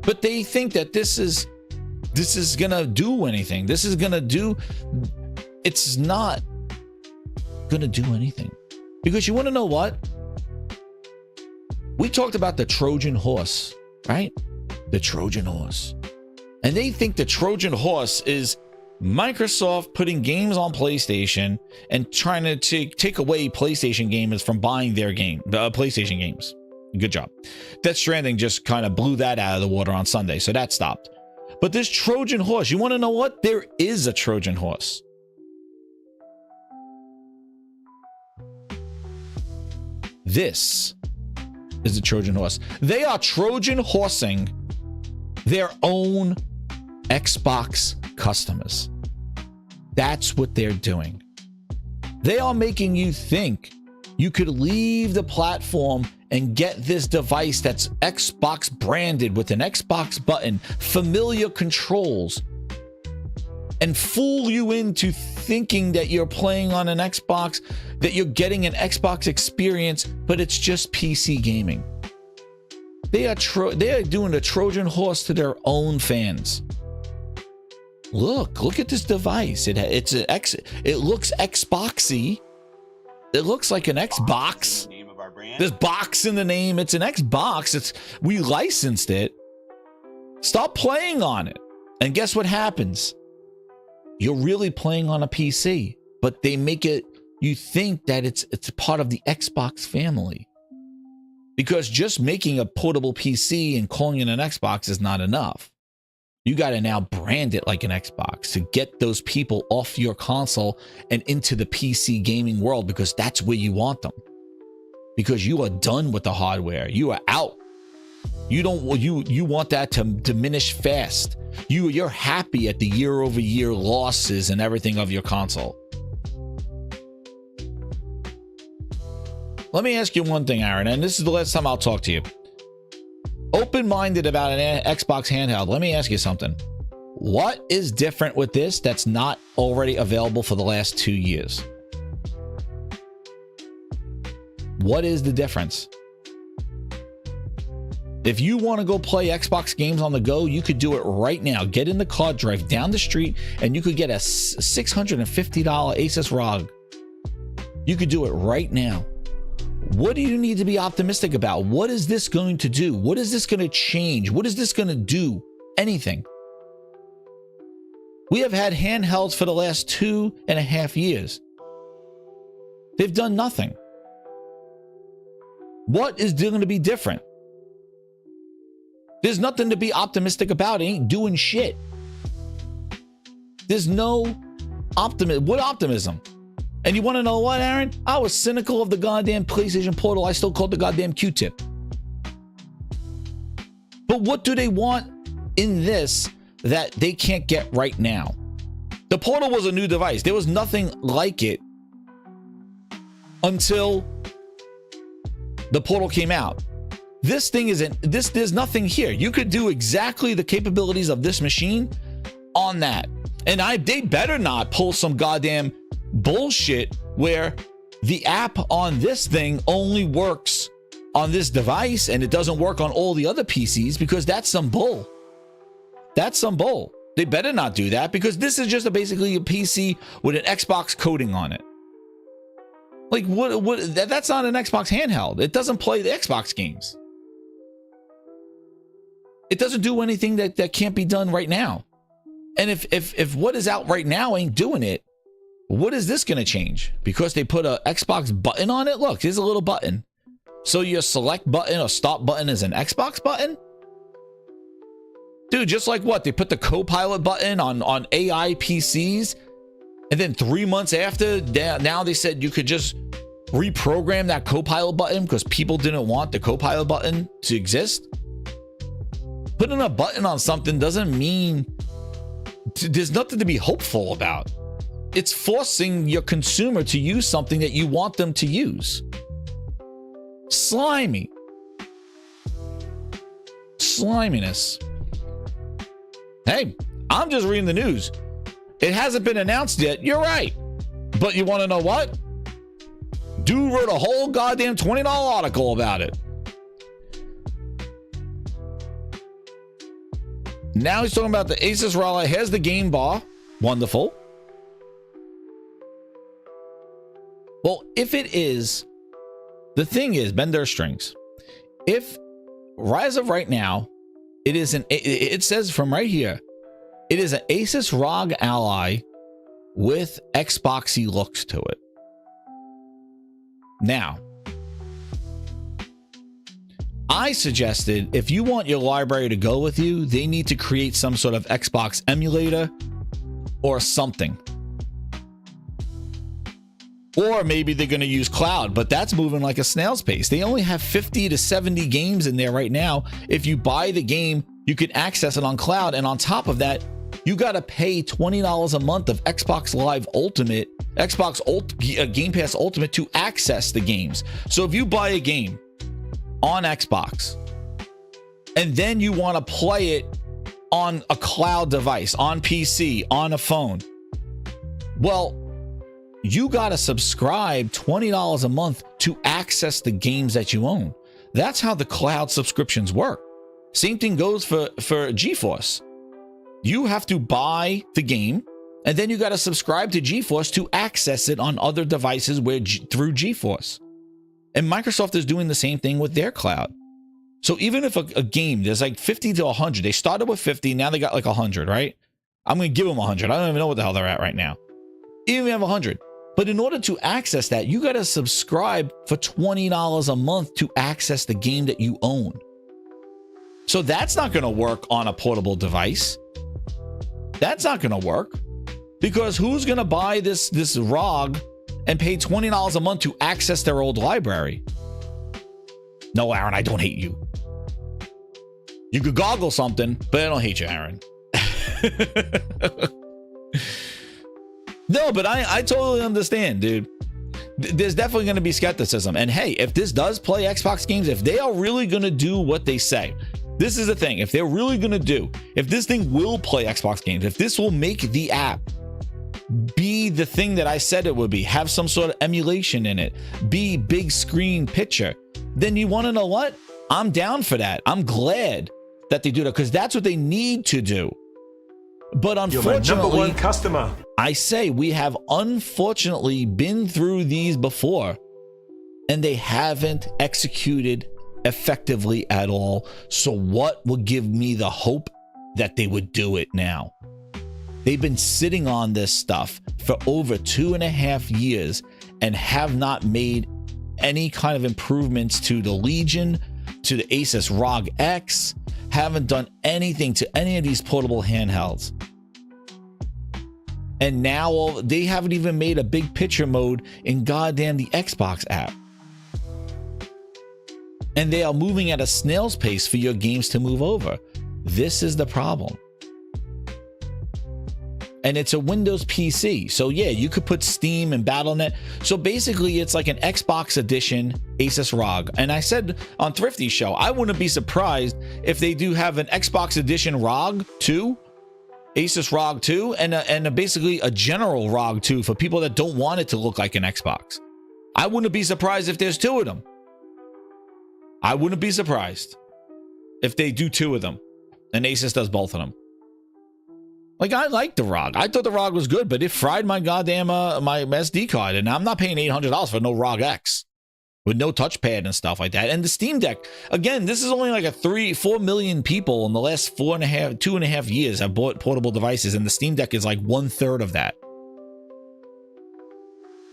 Speaker 4: But they think that this is gonna do anything. It's not gonna do anything. Because you want to know what? We talked about the Trojan horse, right? The Trojan horse. And they think the Trojan horse is Microsoft putting games on PlayStation and trying to take away PlayStation gamers from buying their PlayStation games. Good job. Death Stranding just kind of blew that out of the water on Sunday, so that stopped. But this Trojan horse, you want to know what? There is a Trojan horse. This is the Trojan horse. They are Trojan horsing their own Xbox customers. That's what they're doing. They are making you think you could leave the platform and get this device that's Xbox branded with an Xbox button, familiar controls, and fool you into thinking that you're playing on an Xbox, that you're getting an Xbox experience, but it's just PC gaming. They are doing the Trojan horse to their own fans. Look at this device. It looks Xboxy. It looks like an Xbox. There's box in the name. It's an Xbox. We licensed it. Stop playing on it. And guess what happens? You're really playing on a PC, but they make it, you think that it's part of the Xbox family. Because just making a portable PC and calling it an Xbox is not enough. You got to now brand it like an Xbox to get those people off your console and into the PC gaming world, because that's where you want them. Because you are done with the hardware. You are out. You want that to diminish fast. You're happy at the year-over-year losses and everything of your console. Let me ask you one thing, Aaron, and this is the last time I'll talk to you. Open-minded about an Xbox handheld. Let me ask you something. What is different with this that's not already available for the last 2 years? What is the difference? If you want to go play Xbox games on the go, you could do it right now. Get in the car, drive down the street, and you could get a $650 Asus ROG. You could do it right now. What do you need to be optimistic about? What is this going to do? What is this going to change? What is this going to do? Anything. We have had handhelds for the last 2.5 years. They've done nothing. What is going to be different? There's nothing to be optimistic about. It ain't doing shit. There's no optimism. What optimism? And you want to know what, Aaron? I was cynical of the goddamn PlayStation Portal. I still called the goddamn Q-tip. But what do they want in this that they can't get right now? The Portal was a new device. There was nothing like it until the Portal came out. This thing isn't, there's nothing here. You could do exactly the capabilities of this machine on that. And they better not pull some goddamn bullshit where the app on this thing only works on this device and it doesn't work on all the other PCs, because that's some bull. That's some bull. They better not do that, because this is just basically a PC with an Xbox coating on it. Like, that's not an Xbox handheld. It doesn't play the Xbox games. It doesn't do anything that can't be done right now. And if what is out right now ain't doing it, what is this going to change? Because they put a Xbox button on it? Look, here's a little button. So your select button or stop button is an Xbox button? Dude, just like what? They put the Copilot button on AI PCs, and then 3 months after, now they said you could just reprogram that Copilot button because people didn't want the Copilot button to exist. Putting a button on something doesn't mean there's nothing to be hopeful about. It's forcing your consumer to use something that you want them to use. Slimy. Sliminess. Hey, I'm just reading the news. It hasn't been announced yet. You're right. But you want to know what? Dude wrote a whole goddamn $20 article about it. Now he's talking about the Asus ROG. Here's the game bar. Wonderful. Well, if it is, the thing is, bend their strings. If Rise of right now, it is it says from right here, it is an Asus ROG Ally with Xboxy looks to it. Now, I suggested if you want your library to go with you, they need to create some sort of Xbox emulator or something. Or maybe they're going to use cloud, but that's moving like a snail's pace. They only have 50 to 70 games in there right now. If you buy the game, you can access it on cloud. And on top of that, you got to pay $20 a month of Xbox Live Ultimate, Game Pass Ultimate to access the games. So if you buy a game on Xbox and then you want to play it on a cloud device, on PC, on a phone, well, you got to subscribe $20 a month to access the games that you own. That's how the cloud subscriptions work. Same thing goes for GeForce. You have to buy the game, and then you got to subscribe to GeForce to access it on other devices through GeForce. And Microsoft is doing the same thing with their cloud. So even if a game, there's like 50 to 100, they started with 50, now they got like 100, right? I'm going to give them 100. I don't even know what the hell they're at right now. Even if you have 100. But in order to access that, you got to subscribe for $20 a month to access the game that you own. So that's not going to work on a portable device. That's not going to work, because who's going to buy this ROG and pay $20 a month to access their old library? No, Aaron, I don't hate you. You could goggle something, but I don't hate you, Aaron. No, but I totally understand, dude. There's definitely going to be skepticism. And hey, if this does play Xbox games, if they are really going to do what they say, this is the thing. If they're really going to do, if this thing will play Xbox games, if this will make the app be the thing that I said it would be, have some sort of emulation in it, be big screen picture, then you want to know what? I'm down for that. I'm glad that they do that, because that's what they need to do. But unfortunately,
Speaker 5: you're my number one customer.
Speaker 4: I say we have unfortunately been through these before, and they haven't executed effectively at all. So what would give me the hope that they would do it now? They've been sitting on this stuff for over 2.5 years and have not made any kind of improvements to the Legion, to the Asus ROG X, haven't done anything to any of these portable handhelds. And now they haven't even made a big picture mode in goddamn the Xbox app. And they are moving at a snail's pace for your games to move over. This is the problem. And it's a Windows PC. So yeah, you could put Steam and Battle.net. So basically it's like an Xbox edition Asus ROG. And I said on Thrifty's show, I wouldn't be surprised if they do have an Xbox edition ROG 2, Asus ROG 2, and basically a general ROG 2 for people that don't want it to look like an Xbox. I wouldn't be surprised if there's two of them. I wouldn't be surprised if they do 2 of them and Asus does both of them. Like, I like the ROG. I thought the ROG was good, but it fried my goddamn my SD card, and I'm not paying $800 for no ROG X with no touchpad and stuff like that. And the Steam Deck, again, this is only like 4 million people in the last 2.5 years have bought portable devices, and the Steam Deck is like 1/3 of that.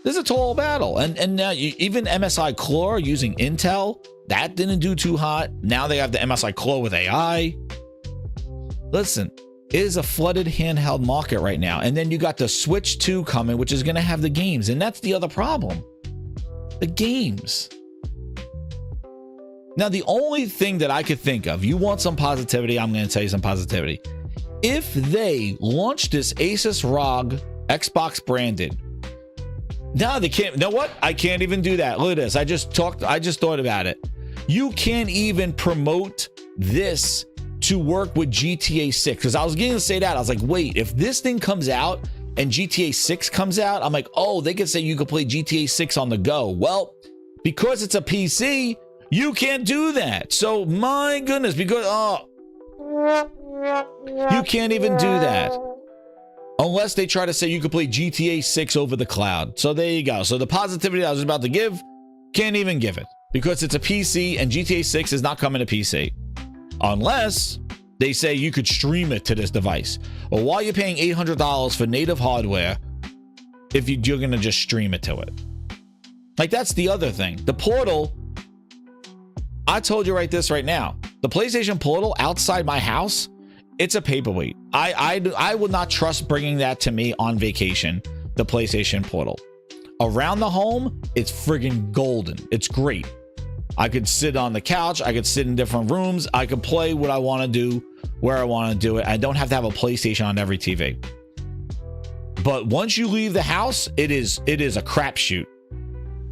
Speaker 4: This is a tall battle, and now even MSI Core using Intel, that didn't do too hot. Now they have the MSI Core with AI. Listen, it is a flooded handheld market right now, and then you got the Switch 2 coming, which is going to have the games, and that's the other problem. The games. Now, the only thing that I could think of, you want some positivity, I'm going to tell you some positivity. If they launch this Asus ROG Xbox branded, now they can't, you know what? I can't even do that. Look at this. I just thought about it. You can't even promote this to work with GTA 6. Because I was getting to say that. I was like, wait, if this thing comes out and GTA 6 comes out, I'm like, oh, they could say you could play GTA 6 on the go. Well, because it's a PC, you can't do that. So my goodness, because you can't even do that. Unless they try to say you could play GTA 6 over the cloud. So there you go. So the positivity I was about to give, can't even give it. Because it's a PC and GTA 6 is not coming to PC. Unless they say you could stream it to this device. Or why are you paying $800 for native hardware if you're going to just stream it to it? Like, that's the other thing. The Portal, I told you right now. The PlayStation Portal outside my house, it's a paperweight. I would not trust bringing that to me on vacation, the PlayStation Portal. Around the home, it's friggin' golden. It's great. I could sit on the couch. I could sit in different rooms. I could play what I want to do, where I want to do it. I don't have to have a PlayStation on every TV. But once you leave the house, it is a crapshoot.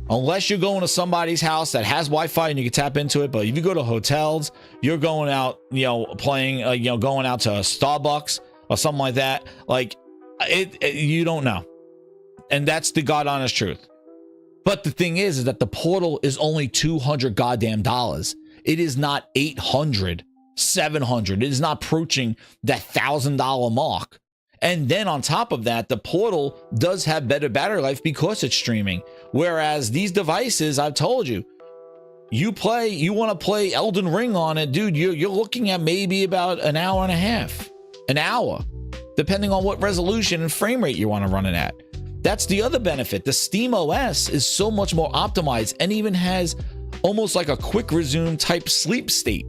Speaker 4: Unless you're going to somebody's house that has Wi-Fi and you can tap into it. But if you go to hotels, you're going out, playing, going out to a Starbucks or something like that. Like, you don't know. And that's the God honest truth. But the thing is that the Portal is only $200 goddamn dollars. It is not $800, $700. It is not approaching that $1,000 mark. And then on top of that, the Portal does have better battery life because it's streaming. Whereas these devices, I've told you, you want to play Elden Ring on it, dude, you're looking at maybe about an hour and a half, an hour, depending on what resolution and frame rate you want to run it at. That's the other benefit. The Steam OS is so much more optimized and even has almost like a quick resume type sleep state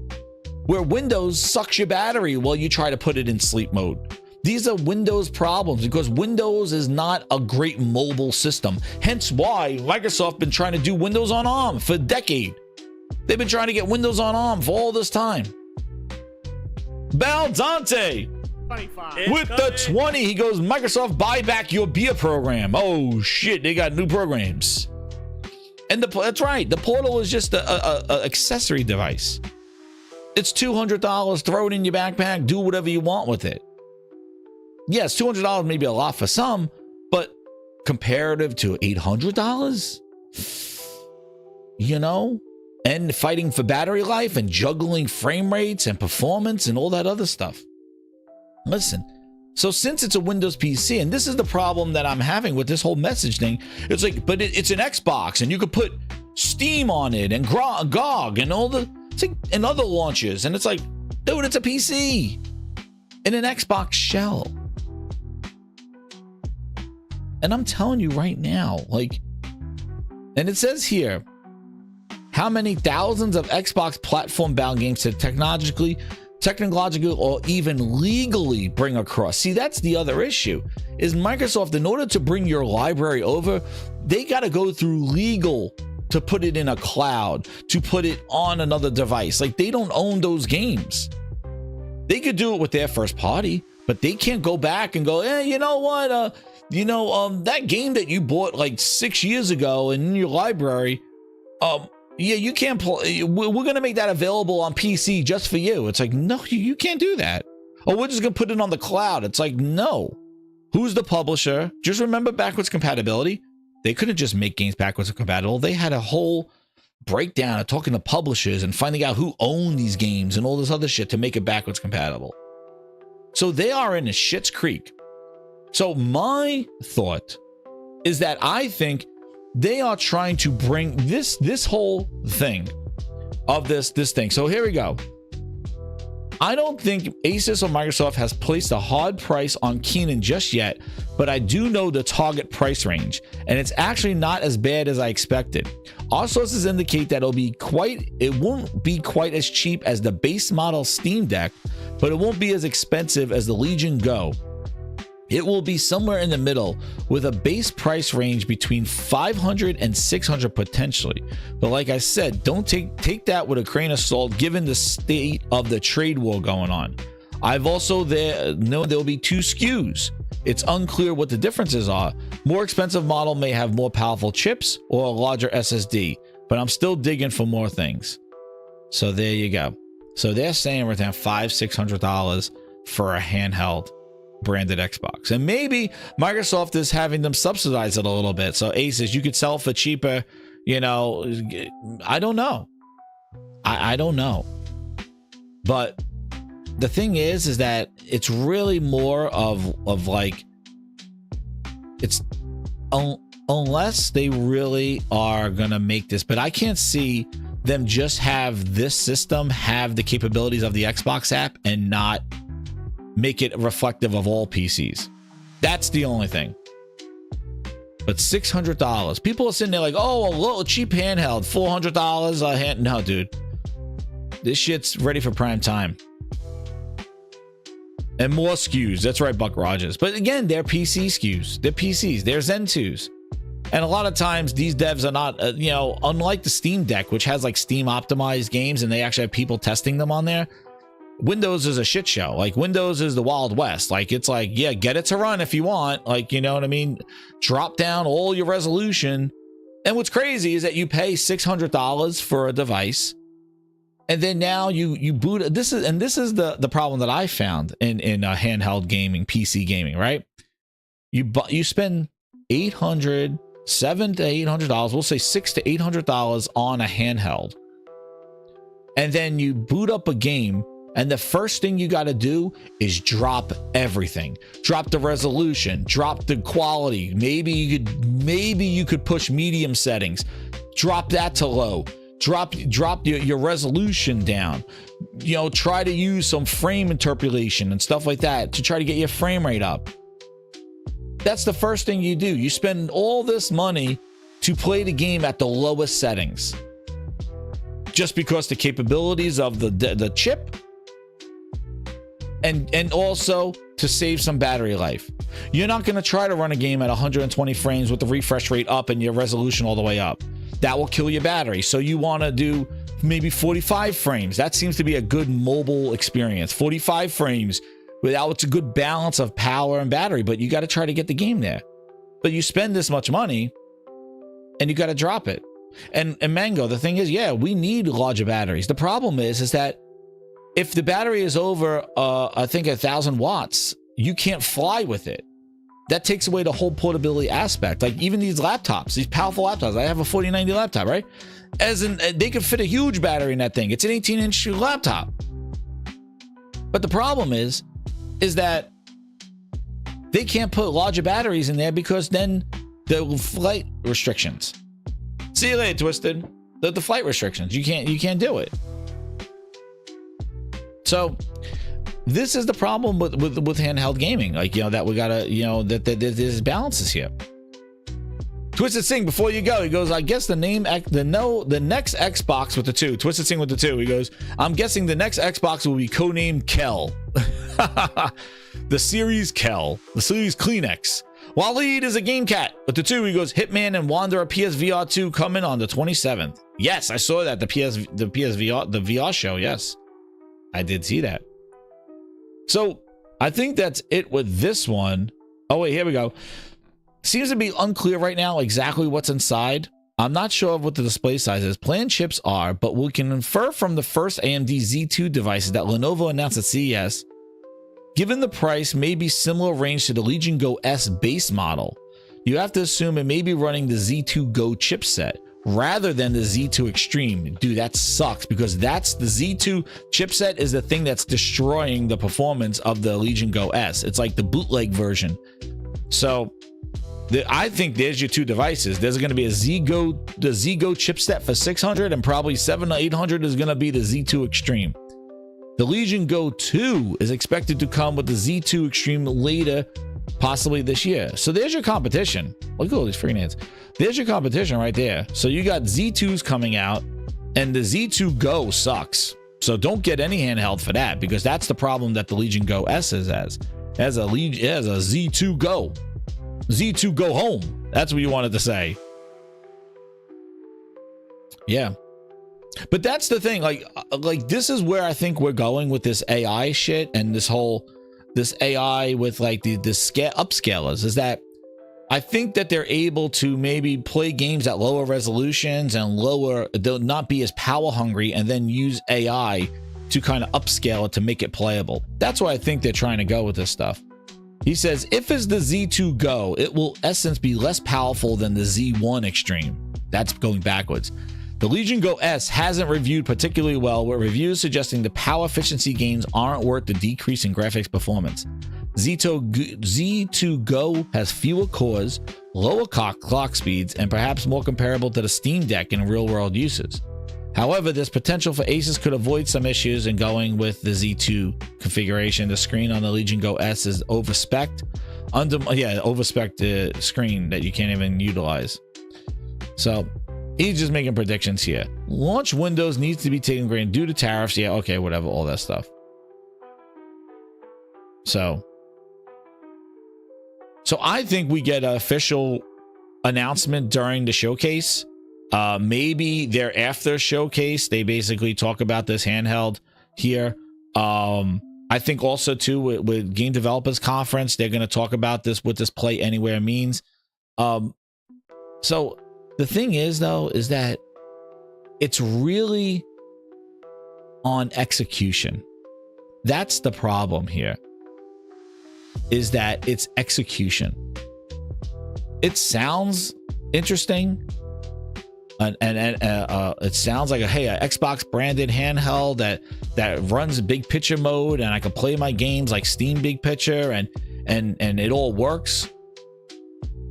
Speaker 4: where Windows sucks your battery while you try to put it in sleep mode. These are Windows problems because Windows is not a great mobile system. Hence why Microsoft been trying to do Windows on ARM for a decade. They've been trying to get Windows on ARM for all this time. Baldante with the 20, he goes, Microsoft, buy back your beer program. Oh shit, they got new programs. And that's right, the Portal is just a accessory device. It's $200, throw it in your backpack, do whatever you want with it. Yes, $200 may be a lot for some, but comparative to $800, and fighting for battery life and juggling frame rates and performance and all that other stuff. Listen, so since it's a Windows PC, and this is the problem that I'm having with this whole message thing, it's like, but it's an Xbox and you could put Steam on it and GOG and all the, and other launches. And it's like, dude, it's a PC in an Xbox shell. And I'm telling you right now, like, and it says here, how many thousands of Xbox platform-bound games to technologically, or even legally bring across. See, that's the other issue, is Microsoft, in order to bring your library over, they got to go through legal to put it in a cloud, to put it on another device. Like, they don't own those games. They could do it with their first party, but they can't go back and go, you know what, that game that you bought like 6 years ago in your library, yeah, you can't play. We're going to make that available on PC just for you. It's like, no, you can't do that. Or we're just going to put it on the cloud. It's like, no. Who's the publisher? Just remember backwards compatibility. They couldn't just make games backwards compatible. They had a whole breakdown and talking to publishers and finding out who owned these games and all this other shit to make it backwards compatible. So they are in a shit's creek. So my thought is that I think they are trying to bring this whole thing of this thing. So here we go. I don't think Asus or Microsoft has placed a hard price on Keenan just yet, but I do know the target price range, and it's actually not as bad as I expected. Our sources indicate that it won't be quite as cheap as the base model Steam Deck, but it won't be as expensive as the Legion Go. It will be somewhere in the middle with a base price range between $500 and $600 potentially. But like I said, don't take that with a grain of salt given the state of the trade war going on. I've also know there'll be 2 SKUs. It's unclear what the differences are. More expensive model may have more powerful chips or a larger SSD, but I'm still digging for more things. So there you go. So they're saying we're down $500-$600 for a handheld branded Xbox, and maybe Microsoft is having them subsidize it a little bit. So Asus, you could sell for cheaper, you know. I don't know. I don't know. But the thing is that it's really more of like, it's unless they really are gonna make this, but I can't see them just have this system have the capabilities of the Xbox app and not make it reflective of all PCs. That's the only thing. But $600, people are sitting there like, oh, a little cheap handheld, $400 a hand. No, dude, this shit's ready for prime time. And more SKUs. That's right, Buck Rogers. But again, they're PC SKUs. They're PCs. They're Zen 2s. And a lot of times these devs are not, unlike the Steam Deck, which has like Steam optimized games and they actually have people testing them on there. Windows is a shit show. Like, Windows is the Wild West. Like, it's like, yeah, get it to run if you want. Like, you know what I mean? Drop down all your resolution. And what's crazy is that you pay $600 for a device, and then now you boot it. This is the problem that I found in handheld gaming, PC gaming, right? You spend $700 to $800. We'll say $600 to $800 on a handheld, and then you boot up a game. And the first thing you got to do is drop everything. Drop the resolution, drop the quality. Maybe you could push medium settings. Drop that to low. Drop your resolution down. Try to use some frame interpolation and stuff like that to try to get your frame rate up. That's the first thing you do. You spend all this money to play the game at the lowest settings, just because the capabilities of the chip, and also to save some battery life. You're not going to try to run a game at 120 frames with the refresh rate up and your resolution all the way up. That will kill your battery. So you want to do maybe 45 frames. That seems to be a good mobile experience. 45 frames without, it's a good balance of power and battery, but you got to try to get the game there. But you spend this much money and you got to drop it. And Mango, the thing is, yeah, we need larger batteries. The problem is that if the battery is over, I think 1,000 watts, you can't fly with it. That takes away the whole portability aspect. Like, even these laptops, these powerful laptops. I have a 4090 laptop, right? They could fit a huge battery in that thing. It's an 18-inch laptop. But the problem is that they can't put larger batteries in there because then the flight restrictions. See you later, Twisted. The flight restrictions. You can't do it. So this is the problem with handheld gaming. Like, that we gotta, that there's balances here. Twisted Sing, before you go, he goes, I guess the next Xbox with the 2. Twisted Sing with the 2. He goes, I'm guessing the next Xbox will be codenamed Kel. The series Kel. The series Kleenex. Waleed is a game cat. With the 2, he goes, Hitman and Wanderer PSVR 2 coming on the 27th. Yes, I saw that. The VR show. Yes, I did see that. So I think that's it with this one. Oh wait, here we go. Seems to be unclear right now exactly what's inside. I'm not sure of what the display size is. Planned chips are, but we can infer from the first AMD Z2 devices that Lenovo announced at CES. Given the price may be similar range to the Legion Go S base model, you have to assume it may be running the Z2 Go chipset, rather than the Z2 Extreme. Dude, that sucks because that's the Z2 chipset is the thing that's destroying the performance of the Legion Go S. It's like the bootleg version. So I think there's your two devices. There's going to be the Z Go chipset for 600, and probably 700 to 800 is going to be the Z2 Extreme. The Legion Go 2 is expected to come with the Z2 Extreme later, possibly this year. So there's your competition. Look at all these freaking hands. There's your competition right there. So you got Z2s coming out, and the Z2 Go sucks. So don't get any handheld for that, because that's the problem that the Legion Go S has. It has a Z2 Go. Z2 Go home. That's what you wanted to say. Yeah. But that's the thing. Like this is where I think we're going with this AI shit and this AI with like the upscalers, is that I think that they're able to maybe play games at lower resolutions and they'll not be as power hungry, and then use AI to kind of upscale it to make it playable. That's why I think they're trying to go with this stuff. He says, if it's the Z2 Go, it will in essence be less powerful than the Z1 Extreme. That's going backwards. The Legion Go S hasn't reviewed particularly well, with reviews suggesting the power efficiency gains aren't worth the decrease in graphics performance. Z2 Go has fewer cores, lower clock speeds, and perhaps more comparable to the Steam Deck in real-world uses. However, there's potential for Asus could avoid some issues in going with the Z2 configuration. The screen on the Legion Go S is overspec'd. Overspec'd screen that you can't even utilize. So he's just making predictions here. Launch windows needs to be taken granted due to tariffs. Yeah, okay, whatever, all that stuff. So I think we get an official announcement during the showcase. Maybe their after showcase, they basically talk about this handheld here. I think also too with Game Developers Conference, they're going to talk about this, what this Play Anywhere means. So the thing is though, is that it's really on execution. That's the problem here, is that it's execution. It sounds interesting. And it sounds like a Xbox branded handheld that runs big picture mode, and I can play my games like Steam Big Picture, and it all works.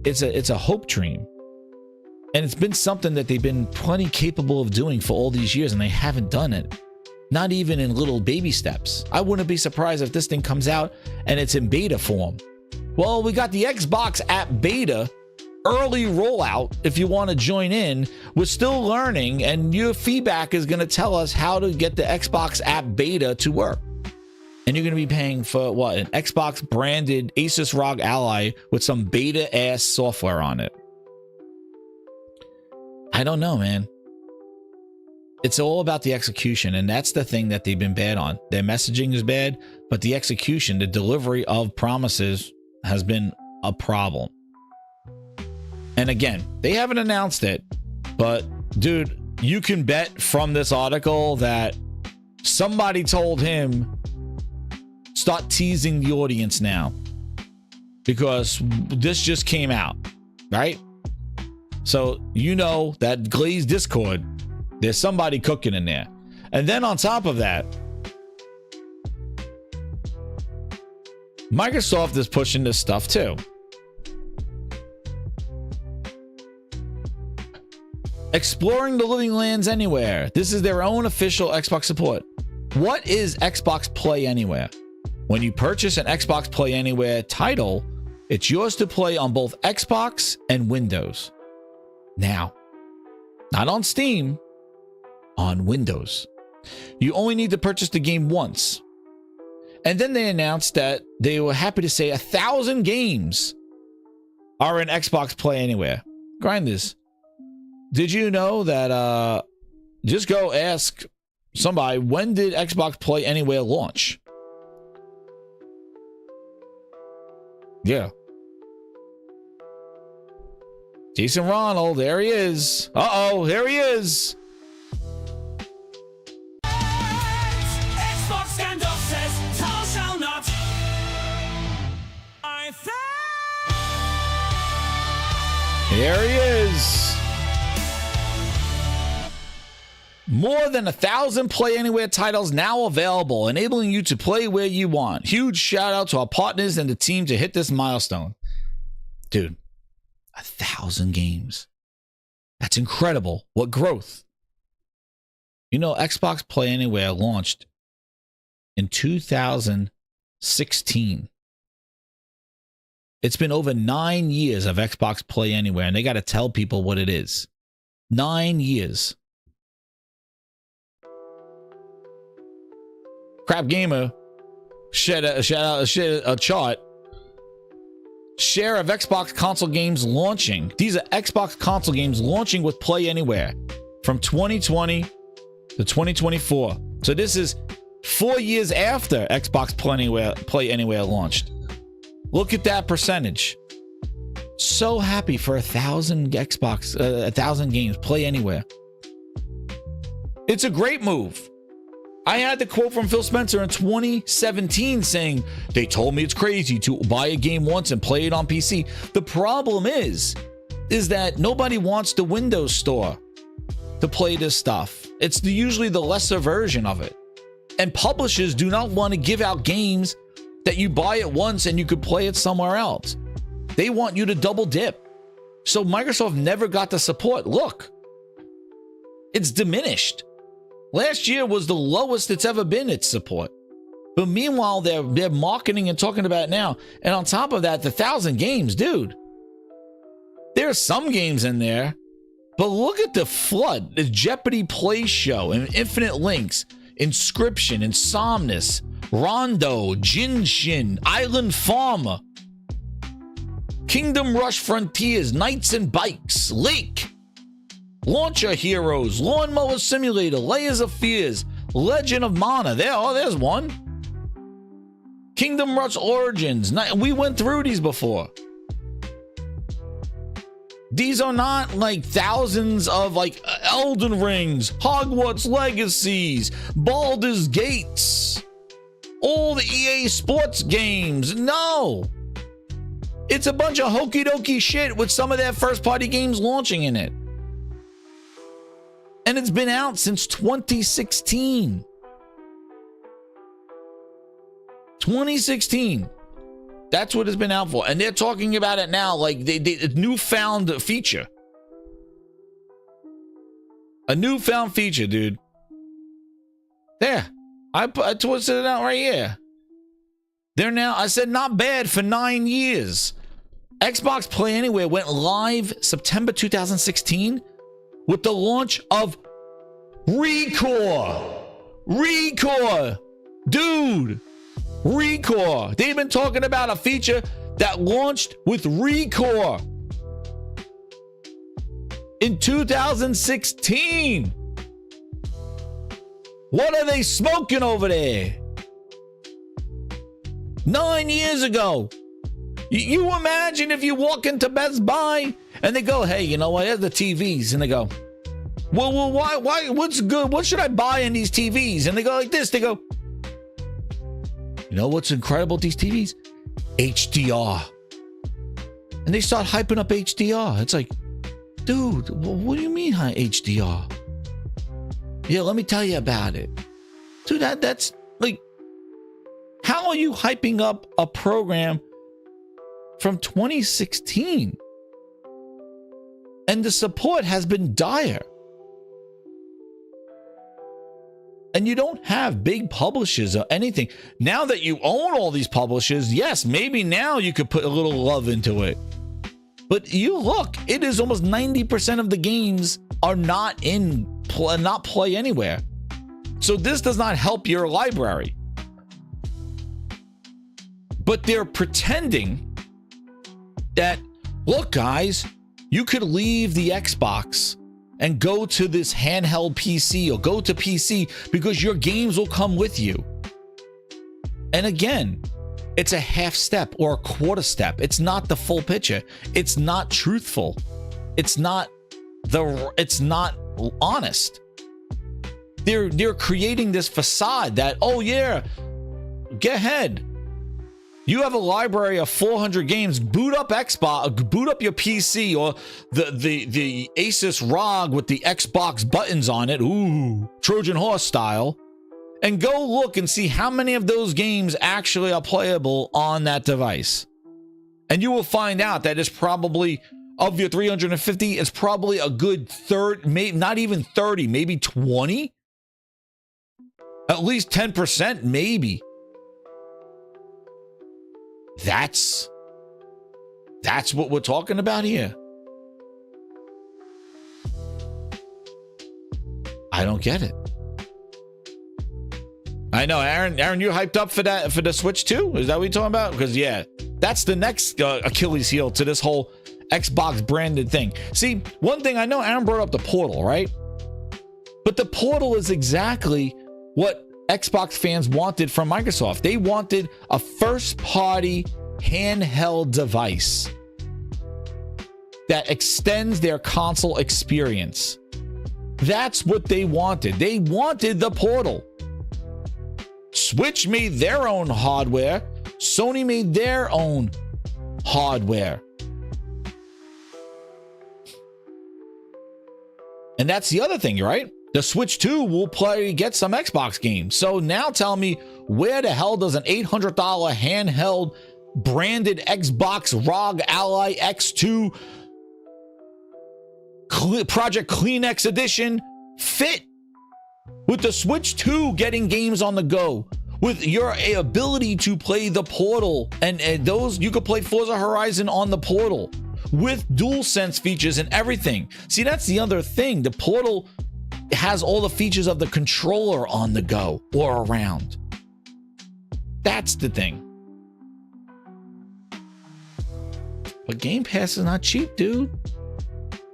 Speaker 4: It's a hope dream, and it's been something that they've been plenty capable of doing for all these years, and they haven't done it, not even in little baby steps. I wouldn't be surprised if this thing comes out and it's in beta form. Well, we got the Xbox app beta early rollout. If you want to join in, we're still learning, and your feedback is going to tell us how to get the Xbox app beta to work. And you're going to be paying for what? An Xbox branded Asus ROG Ally with some beta ass software on it. I don't know, man. It's all about the execution, and that's the thing that they've been bad on. Their messaging is bad, but the execution, the delivery of promises has been a problem. And again, they haven't announced it, but dude, you can bet from this article that somebody told him, start teasing the audience now, because this just came out, right? So you know that Glazed Discord, there's somebody cooking in there. And then on top of that, Microsoft is pushing this stuff too. Exploring the Living Lands Anywhere. This is their own official Xbox support. What is Xbox Play Anywhere? When you purchase an Xbox Play Anywhere title, it's yours to play on both Xbox and Windows. Now, not on Steam, on Windows. You only need to purchase the game once. And then they announced that they were happy to say 1,000 games are in Xbox Play Anywhere. Grinders, did you know that, just go ask somebody, when did Xbox Play Anywhere launch? Yeah. Jason Ronald, there he is. Uh-oh, here he is.
Speaker 1: Xbox scandal says thou shalt not. I
Speaker 4: Here he is. More than 1,000 Play Anywhere titles now available, enabling you to play where you want. Huge shout out to our partners and the team to hit this milestone. Dude, 1,000 games. That's incredible. What growth. You know, Xbox Play Anywhere launched in 2016. It's been over 9 years of Xbox Play Anywhere, and they got to tell people what it is. 9 years. Crap Gamer shared a chart. Share of Xbox console games launching. These are Xbox console games launching with Play Anywhere from 2020 to 2024. So this is 4 years after Xbox Play Anywhere launched. Look at that percentage. So happy for 1,000 Xbox, 1,000 games Play Anywhere. It's a great move. I had the quote from Phil Spencer in 2017 saying, they told me it's crazy to buy a game once and play it on PC. The problem is that nobody wants the Windows Store to play this stuff. It's usually the lesser version of it. And publishers do not want to give out games that you buy it once and you could play it somewhere else. They want you to double dip. So Microsoft never got the support. Look, it's diminished. Last year was the lowest it's ever been, its support. But meanwhile, they're marketing and talking about it now. And on top of that, the 1,000 games, dude. There are some games in there, but look at the flood. The Jeopardy Play Show and Infinite Links, Inscription, Insomnus, Rondo, Jinshin, Island Farmer, Kingdom Rush Frontiers, Knights and Bikes, Lake, Launcher Heroes, Lawnmower Simulator, Layers of Fears, Legend of Mana. There's one. Kingdom Rush Origins. We went through these before. These are not like thousands of like Elden Rings, Hogwarts Legacies, Baldur's Gates, all the EA Sports games. No. It's a bunch of hokey dokey shit with some of their first party games launching in it. And it's been out since 2016. 2016. That's what it's been out for. And they're talking about it now like a newfound feature. A newfound feature, dude. There. I twisted it out right here. They're now, I said not bad for 9 years. Xbox Play Anywhere went live September 2016 with the launch of Recore. Dude. Recore. They've been talking about a feature that launched with Recore in 2016. What are they smoking over there? 9 years ago. You imagine if you walk into Best Buy and they go, hey, you know what? Here's the TVs. And they go, well, why? What's good? What should I buy in these TVs? And they go like this. They go, you know what's incredible with these TVs? HDR. And they start hyping up HDR. It's like, dude, what do you mean HDR? Yeah, let me tell you about it. Dude, that's like, how are you hyping up a program from 2016? And the support has been dire. And you don't have big publishers or anything. Now that you own all these publishers, yes, maybe now you could put a little love into it. But you look, it is almost 90% of the games are not Play Anywhere. So this does not help your library. But they're pretending that, look, guys, you could leave the Xbox and go to this handheld PC or go to PC because your games will come with you. And again, it's a half step or a quarter step. It's not the full picture. It's not truthful. It's not honest. They're creating this facade that, oh yeah, get ahead. You have a library of 400 games. Boot up Xbox, boot up your PC or the Asus ROG with the Xbox buttons on it. Ooh, Trojan horse style. And go look and see how many of those games actually are playable on that device. And you will find out that it's probably, of your 350, it's probably a good third, maybe not even 30, maybe 20. At least 10%, maybe. That's what we're talking about here. I don't get it. I know, Aaron, you hyped up for that, for the Switch too? Is that what you're talking about? Because yeah, that's the next Achilles heel to this whole Xbox branded thing. See, one thing I know, Aaron brought up the Portal, right? But the Portal is exactly what Xbox fans wanted from Microsoft. They wanted a first-party handheld device that extends their console experience. That's what they wanted. They wanted the Portal. Switch made their own hardware. Sony made their own hardware. And that's the other thing, right? The Switch 2 will get some Xbox games. So now tell me, where the hell does an $800 handheld branded Xbox ROG Ally X2 Project Kleenex Edition fit? With the Switch 2 getting games on the go, with your ability to play the Portal, and those, you could play Forza Horizon on the Portal with DualSense features and everything. See, that's the other thing. The Portal has all the features of the controller on the go or around. That's the thing. But Game Pass is not cheap, dude.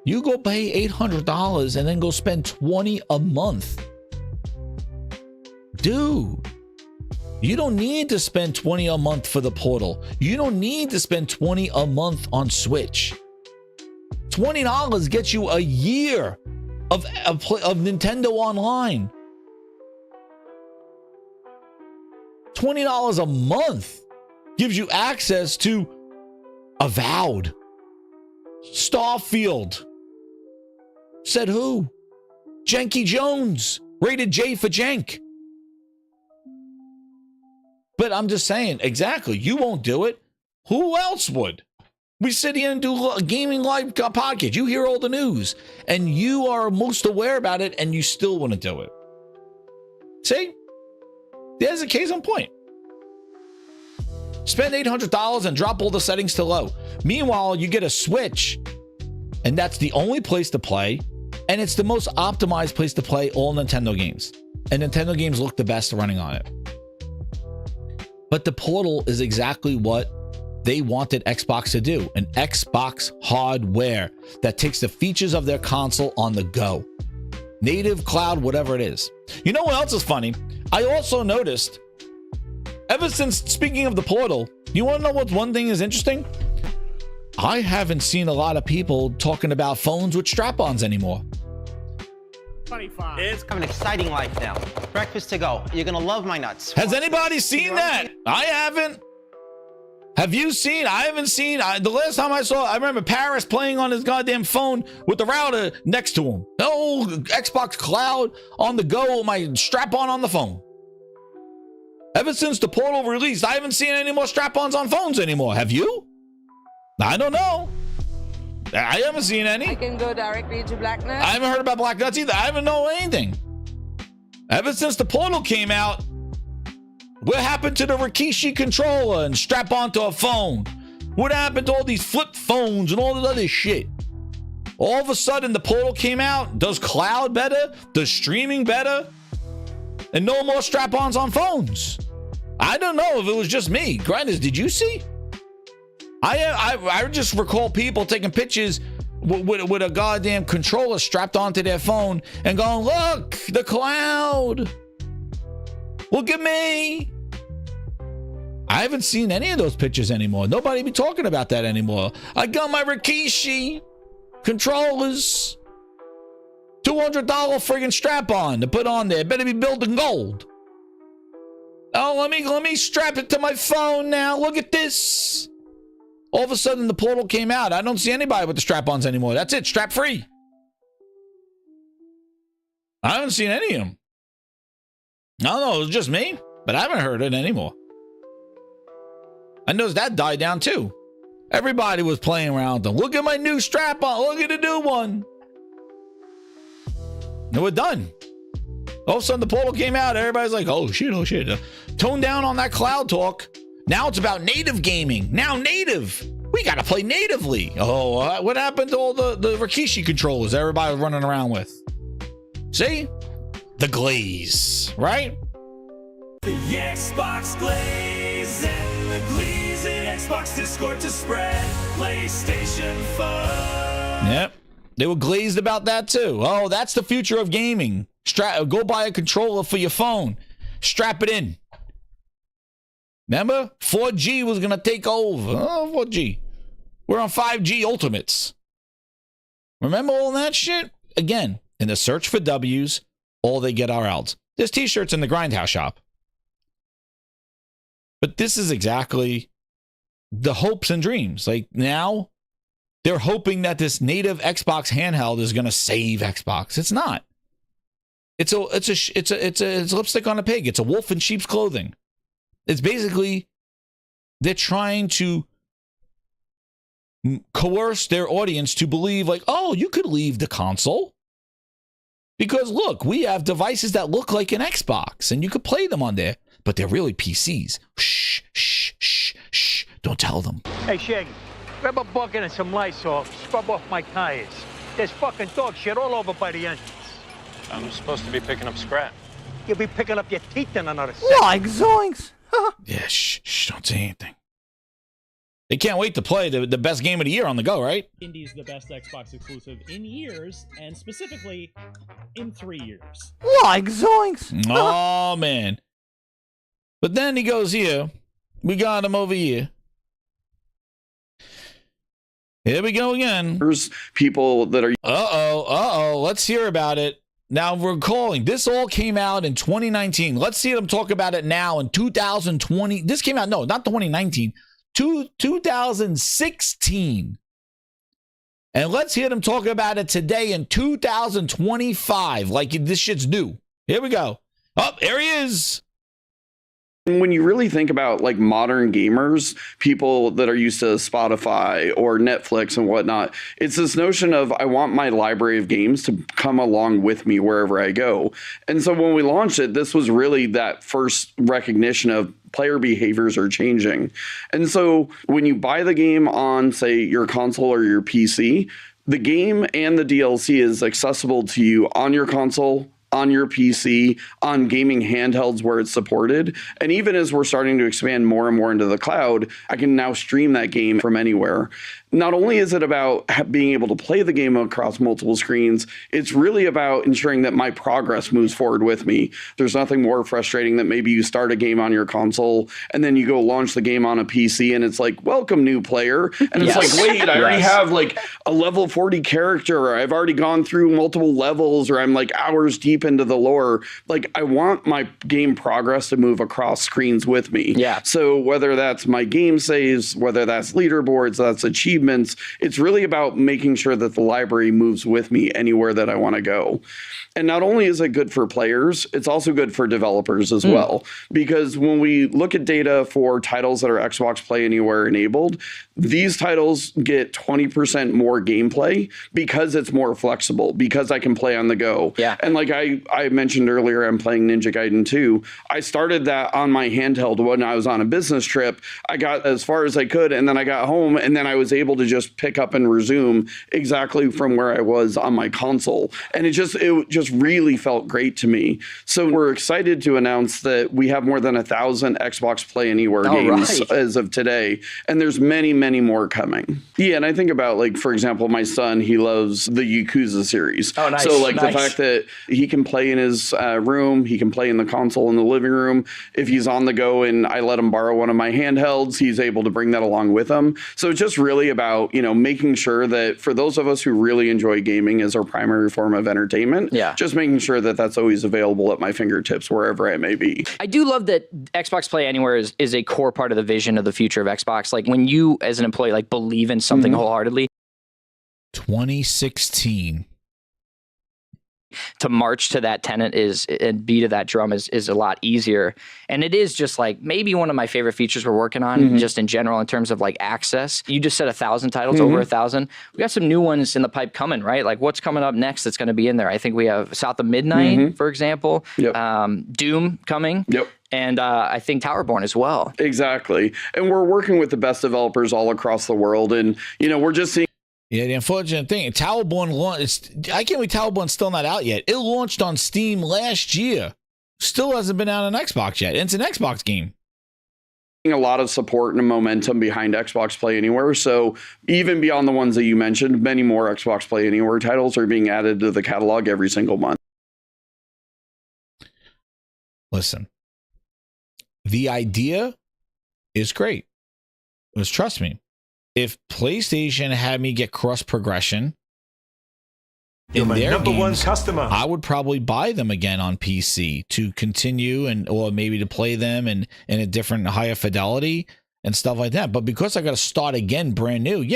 Speaker 4: You go pay $800 and then go spend $20 a month. Dude, you don't need to spend $20 a month for the Portal. You don't need to spend $20 a month on Switch. $20 gets you a year of Nintendo Online. $20 a month gives you access to Avowed, Starfield. Said who? Janky Jones, rated J for Jank. But I'm just saying, exactly, you won't do it. Who else would? We sit here and do a gaming live podcast. You hear all the news, and you are most aware about it, and you still want to do it. See? There's a case in point. Spend $800 and drop all the settings to low. Meanwhile, you get a Switch, and that's the only place to play, and it's the most optimized place to play all Nintendo games. And Nintendo games look the best running on it. But the Portal is exactly what they wanted Xbox to do. An Xbox hardware that takes the features of their console on the go. Native, cloud, whatever it is. You know what else is funny? I also noticed, ever since, speaking of the Portal, you want to know what one thing is interesting? I haven't seen a lot of people talking about phones with strap-ons anymore.
Speaker 5: 25. It's
Speaker 9: I have an exciting life now. Breakfast to go. You're gonna love my nuts.
Speaker 4: Has anybody seen that? I haven't. Have you seen? I haven't seen. The last time I saw, I remember Paris playing on his goddamn phone with the router next to him. No Xbox Cloud on the go, my strap-on on the phone. Ever since the Portal released, I haven't seen any more strap-ons on phones anymore. Have you? I don't know. I haven't seen any.
Speaker 8: I can go directly to Black Nut.
Speaker 4: I haven't heard about Black Nuts either. I haven't known anything. Ever since the Portal came out, what happened to the Rikishi controller and strap onto a phone? What happened to all these flip phones and all this other shit? All of a sudden, the Portal came out. Does cloud better? Does streaming better? And no more strap-ons on phones. I don't know if it was just me. Grinders, did you see? I just recall people taking pictures with a goddamn controller strapped onto their phone and going, look, the cloud. Look at me. I haven't seen any of those pictures anymore. Nobody be talking about that anymore. I got my Rikishi controllers. $200 friggin' strap on to put on there. Better be built in gold. Oh, let me strap it to my phone now. Look at this. All of a sudden, the portal came out. I don't see anybody with the strap-ons anymore. That's it, strap-free. I haven't seen any of them. I don't know, it was just me, but I haven't heard it anymore. I noticed that died down too. Everybody was playing around with them. Look at my new strap-on. Look at the new one. And we're done. All of a sudden, the portal came out. Everybody's like, oh, shit, oh, shit. Tone down on that cloud talk. Now it's about native gaming. Now native. We got to play natively. Oh, what happened to all the Rikishi controllers everybody was running around with? See? The glaze, right?
Speaker 1: The Xbox glaze and the glaze in Xbox Discord to spread PlayStation fun.
Speaker 4: Yep. They were glazed about that too. Oh, that's the future of gaming. Go buy a controller for your phone. Strap it in. Remember? 4G was going to take over. Oh, 4G. We're on 5G Ultimates. Remember all that shit? Again, in the search for W's, all they get are L's. There's t-shirts in the Grindhouse shop. But this is exactly the hopes and dreams. Like now, they're hoping that this native Xbox handheld is going to save Xbox. It's not. It's lipstick on a pig. It's a wolf in sheep's clothing. It's basically they're trying to coerce their audience to believe like, oh, you could leave the console because look, we have devices that look like an Xbox and you could play them on there, but they're really PCs. Shh, shh, shh, shh. Don't tell them.
Speaker 5: Hey, Shaggy, grab a bucket and some Lysol. Scrub off my tires. There's fucking dog shit all over by the entrance.
Speaker 10: I'm supposed to be picking up scrap.
Speaker 5: You'll be picking up your teeth in another second.
Speaker 7: Like zoinks.
Speaker 4: Yeah, shh, don't say anything. They can't wait to play the best game of the year on the go, right?
Speaker 11: Indy's the best Xbox exclusive in years, and specifically in 3 years.
Speaker 7: Like zoinks.
Speaker 4: Oh, man. But then he goes here. We got him over here. Here we go again.
Speaker 12: There's people that are...
Speaker 4: Uh-oh. Let's hear about it. Now, we're calling. This all came out in 2019. Let's see them talk about it now in 2020. This came out, no, not 2019. 2016. And let's hear them talk about it today in 2025. Like this shit's new. Here we go. Oh, there he is.
Speaker 12: When you really think about like modern gamers, people that are used to Spotify or Netflix and whatnot, it's this notion of I want my library of games to come along with me wherever I go. And so when we launched it, this was really that first recognition of player behaviors are changing. And so when you buy the game on, say, your console or your PC, the game and the DLC is accessible to you on your console, on your PC, on gaming handhelds where it's supported. And even as we're starting to expand more and more into the cloud, I can now stream that game from anywhere. Not only is it about being able to play the game across multiple screens, it's really about ensuring that my progress moves forward with me. There's nothing more frustrating than maybe you start a game on your console and then you go launch the game on a PC and it's like, welcome, new player. And it's like, wait, I already have like a level 40 character, or I've already gone through multiple levels, or I'm like hours deep into the lore. Like, I want my game progress to move across screens with me.
Speaker 9: Yeah.
Speaker 12: So whether that's my game saves, whether that's leaderboards, that's achievements, it's really about making sure that the library moves with me anywhere that I want to go. And not only is it good for players, it's also good for developers as well. Because when we look at data for titles that are Xbox Play Anywhere enabled, these titles get 20% more gameplay because it's more flexible, because I can play on the go.
Speaker 9: Yeah.
Speaker 12: And like I mentioned earlier, I'm playing Ninja Gaiden 2. I started that on my handheld when I was on a business trip. I got as far as I could, and then I got home, and then I was able to just pick up and resume exactly from where I was on my console. And it just really felt great to me. So we're excited to announce that we have more than 1,000 Xbox Play Anywhere games as of today. And there's many many more coming. Yeah, and I think about, like, for example, my son, he loves the Yakuza series.
Speaker 13: Oh, nice.
Speaker 12: So, like,
Speaker 13: Nice.
Speaker 12: the fact that he can play in his room, he can play in the console in the living room. If he's on the go and I let him borrow one of my handhelds, he's able to bring that along with him. So it's just really about, you know, making sure that for those of us who really enjoy gaming as our primary form of entertainment, just making sure that that's always available at my fingertips wherever I may be.
Speaker 13: I do love that Xbox Play Anywhere is a core part of the vision of the future of Xbox. Like when you as an employee like believe in something wholeheartedly.
Speaker 4: 2016.
Speaker 13: To march to that tenet and beat of that drum is a lot easier. And it is just like maybe one of my favorite features we're working on just in general in terms of like access. You just said 1,000 titles, over 1,000. We got some new ones in the pipe coming, right? Like what's coming up next that's going to be in there? I think we have South of Midnight, for example, Doom coming. And I think Towerborn as well.
Speaker 12: Exactly. And we're working with the best developers all across the world. And, you know, we're just seeing.
Speaker 4: Yeah, the unfortunate thing, Towerborn launched. I can't believe Towerborn's still not out yet. It launched on Steam last year. Still hasn't been out on Xbox yet. It's an Xbox game.
Speaker 12: A lot of support and momentum behind Xbox Play Anywhere. So even beyond the ones that you mentioned, many more Xbox Play Anywhere titles are being added to the catalog every single month.
Speaker 4: Listen, the idea is great. Because trust me, if PlayStation had me get cross progression in their
Speaker 14: number
Speaker 4: games,
Speaker 14: one customer,
Speaker 4: I would probably buy them again on PC to continue or maybe to play them in a different higher fidelity and stuff like that. But because I got to start again brand new,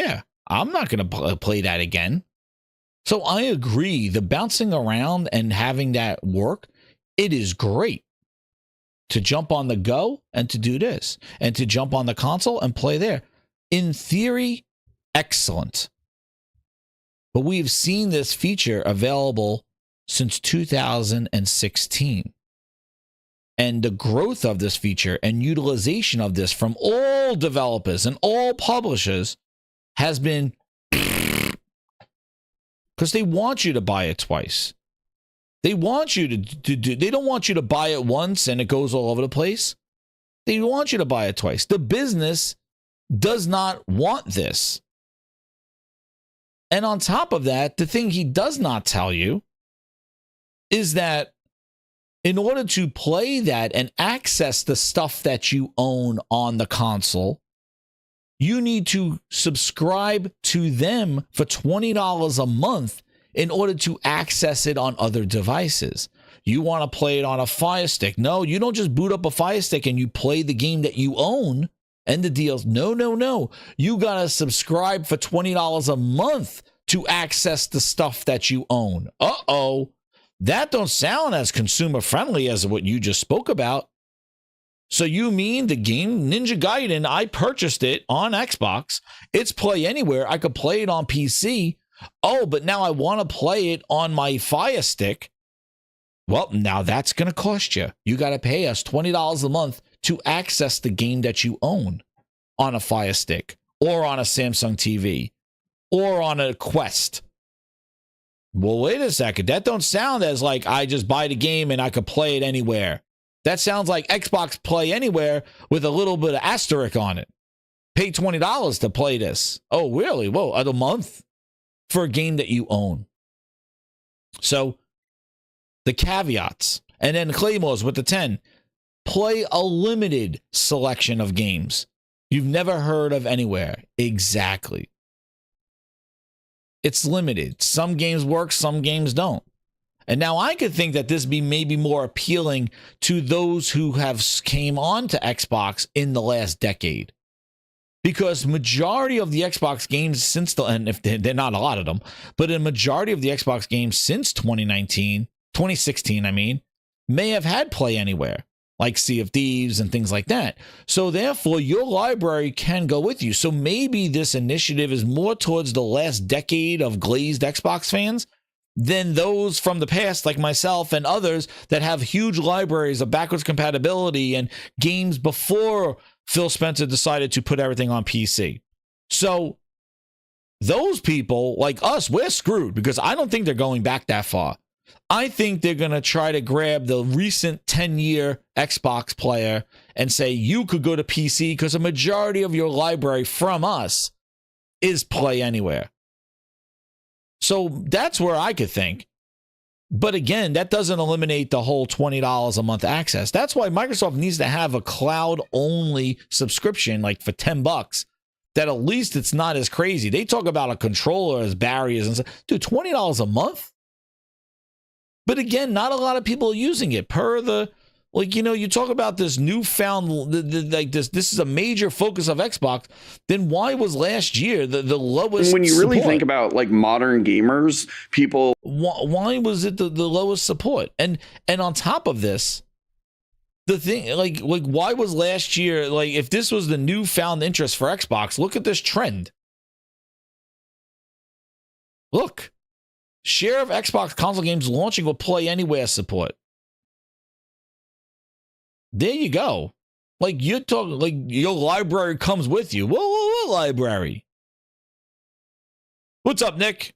Speaker 4: I'm not going to play that again. So I agree. The bouncing around and having that work, it is great to jump on the go and to do this and to jump on the console and play there. In theory, excellent. But we've seen this feature available since 2016. And the growth of this feature and utilization of this from all developers and all publishers has been because they want you to buy it twice. They want you to do, they don't want you to buy it once and it goes all over the place. They want you to buy it twice. The business does not want this. And on top of that, the thing he does not tell you is that in order to play that and access the stuff that you own on the console, you need to subscribe to them for $20 a month in order to access it on other devices. You want to play it on a Fire Stick. No, you don't just boot up a Fire Stick and you play the game that you own. And the deals. No. You got to subscribe for $20 a month to access the stuff that you own. Uh-oh. That don't sound as consumer friendly as what you just spoke about. So you mean the game Ninja Gaiden, I purchased it on Xbox. It's Play Anywhere. I could play it on PC. Oh, but now I want to play it on my Fire Stick. Well, now that's going to cost you. You got to pay us $20 a month to access the game that you own on a Fire Stick or on a Samsung TV or on a Quest. Well, wait a second. That don't sound as like I just buy the game and I could play it anywhere. That sounds like Xbox Play Anywhere with a little bit of asterisk on it. Pay $20 to play this. Oh, really? Whoa, a month for a game that you own. So the caveats and then Claymores with the 10. Play a limited selection of games you've never heard of anywhere. Exactly. It's limited. Some games work, some games don't. And now I could think that this be maybe more appealing to those who have came on to Xbox in the last decade. Because majority of the Xbox games since and if they're not a lot of them, but a majority of the Xbox games since 2016, I mean, may have had Play Anywhere, like Sea of Thieves and things like that. So therefore, your library can go with you. So maybe this initiative is more towards the last decade of glazed Xbox fans than those from the past, like myself and others that have huge libraries of backwards compatibility and games before Phil Spencer decided to put everything on PC. So those people like us, we're screwed because I don't think they're going back that far. I think they're going to try to grab the recent 10-year Xbox player and say, you could go to PC because a majority of your library from us is Play Anywhere. So that's where I could think. But again, that doesn't eliminate the whole $20 a month access. That's why Microsoft needs to have a cloud-only subscription, like for $10, that at least it's not as crazy. They talk about a controller as barriers and stuff. Dude, $20 a month? But again, not a lot of people are using it. Per the, like, you know, you talk about this newfound, like this is a major focus of Xbox. Then why was last year the lowest?
Speaker 12: When you really
Speaker 4: support?
Speaker 12: think about like modern gamers, people,
Speaker 4: why was it the lowest support? And on top of this, the thing, like why was last year, like if this was the newfound interest for Xbox, look at this trend. Look. Share of Xbox console games launching with Play Anywhere support. There you go. Like you're talking, like your library comes with you. What library? What's up, Nick?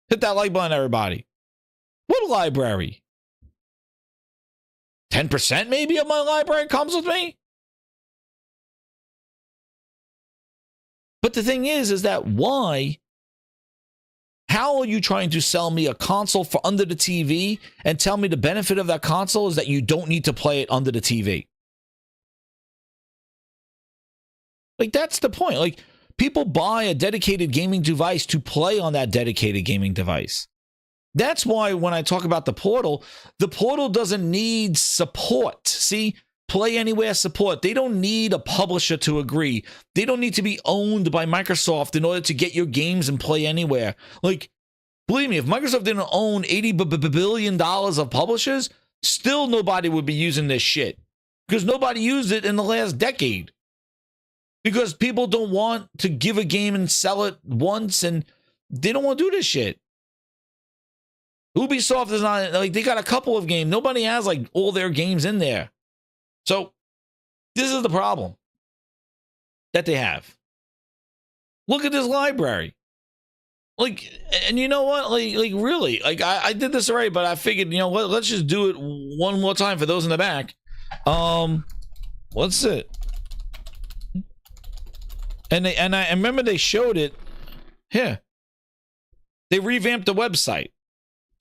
Speaker 4: Hit that like button, everybody. What library? 10% maybe of my library comes with me? But the thing is that why? How are you trying to sell me a console for under the TV and tell me the benefit of that console is that you don't need to play it under the TV? Like, that's the point. Like, people buy a dedicated gaming device to play on that dedicated gaming device. That's why when I talk about the portal doesn't need support. See? Play Anywhere support. They don't need a publisher to agree. They don't need to be owned by Microsoft in order to get your games and Play Anywhere. Like, believe me, if Microsoft didn't own $80 billion of publishers, still nobody would be using this shit. Because nobody used it in the last decade. Because people don't want to give a game and sell it once, and they don't want to do this shit. Ubisoft is not, like, they got a couple of games. Nobody has, like, all their games in there. So, this is the problem that they have. Look at this library. Like, and you know what? Like really, like I did this already, but I figured, you know what? Let's just do it one more time for those in the back. What's it? And I remember they showed it here. They revamped the website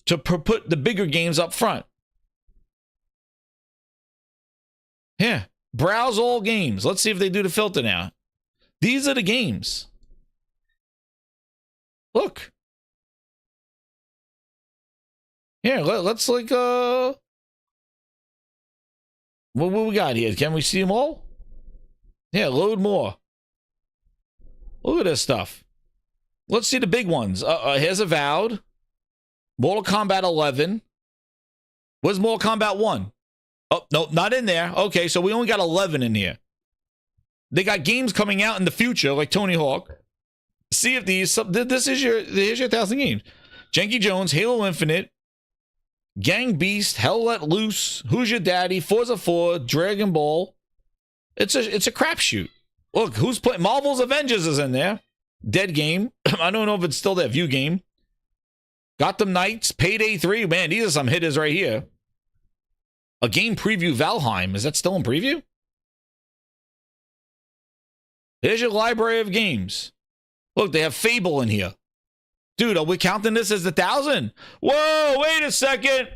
Speaker 4: to put the bigger games up front. Yeah, browse all games. Let's see if they do the filter now. These are the games. Look. Here, let's like what we got here? Can we see them all? Yeah, load more. Look at this stuff. Let's see the big ones. Here's Avowed. Mortal Kombat 11. Where's Mortal Kombat 1? Oh, no, not in there. Okay, so we only got 11 in here. They got games coming out in the future, like Tony Hawk. See if these, here's your 1,000 games. Janky Jones, Halo Infinite, Gang Beast, Hell Let Loose, Who's Your Daddy, Forza 4, Dragon Ball. It's a crapshoot. Look, who's playing? Marvel's Avengers is in there. Dead Game. I don't know if it's still there. View Game. Gotham Knights, Payday 3. Man, these are some hitters right here. A game preview, Valheim. Is that still in preview? Here's your library of games. Look, they have Fable in here. Dude, are we counting this as 1,000? Whoa, wait a second.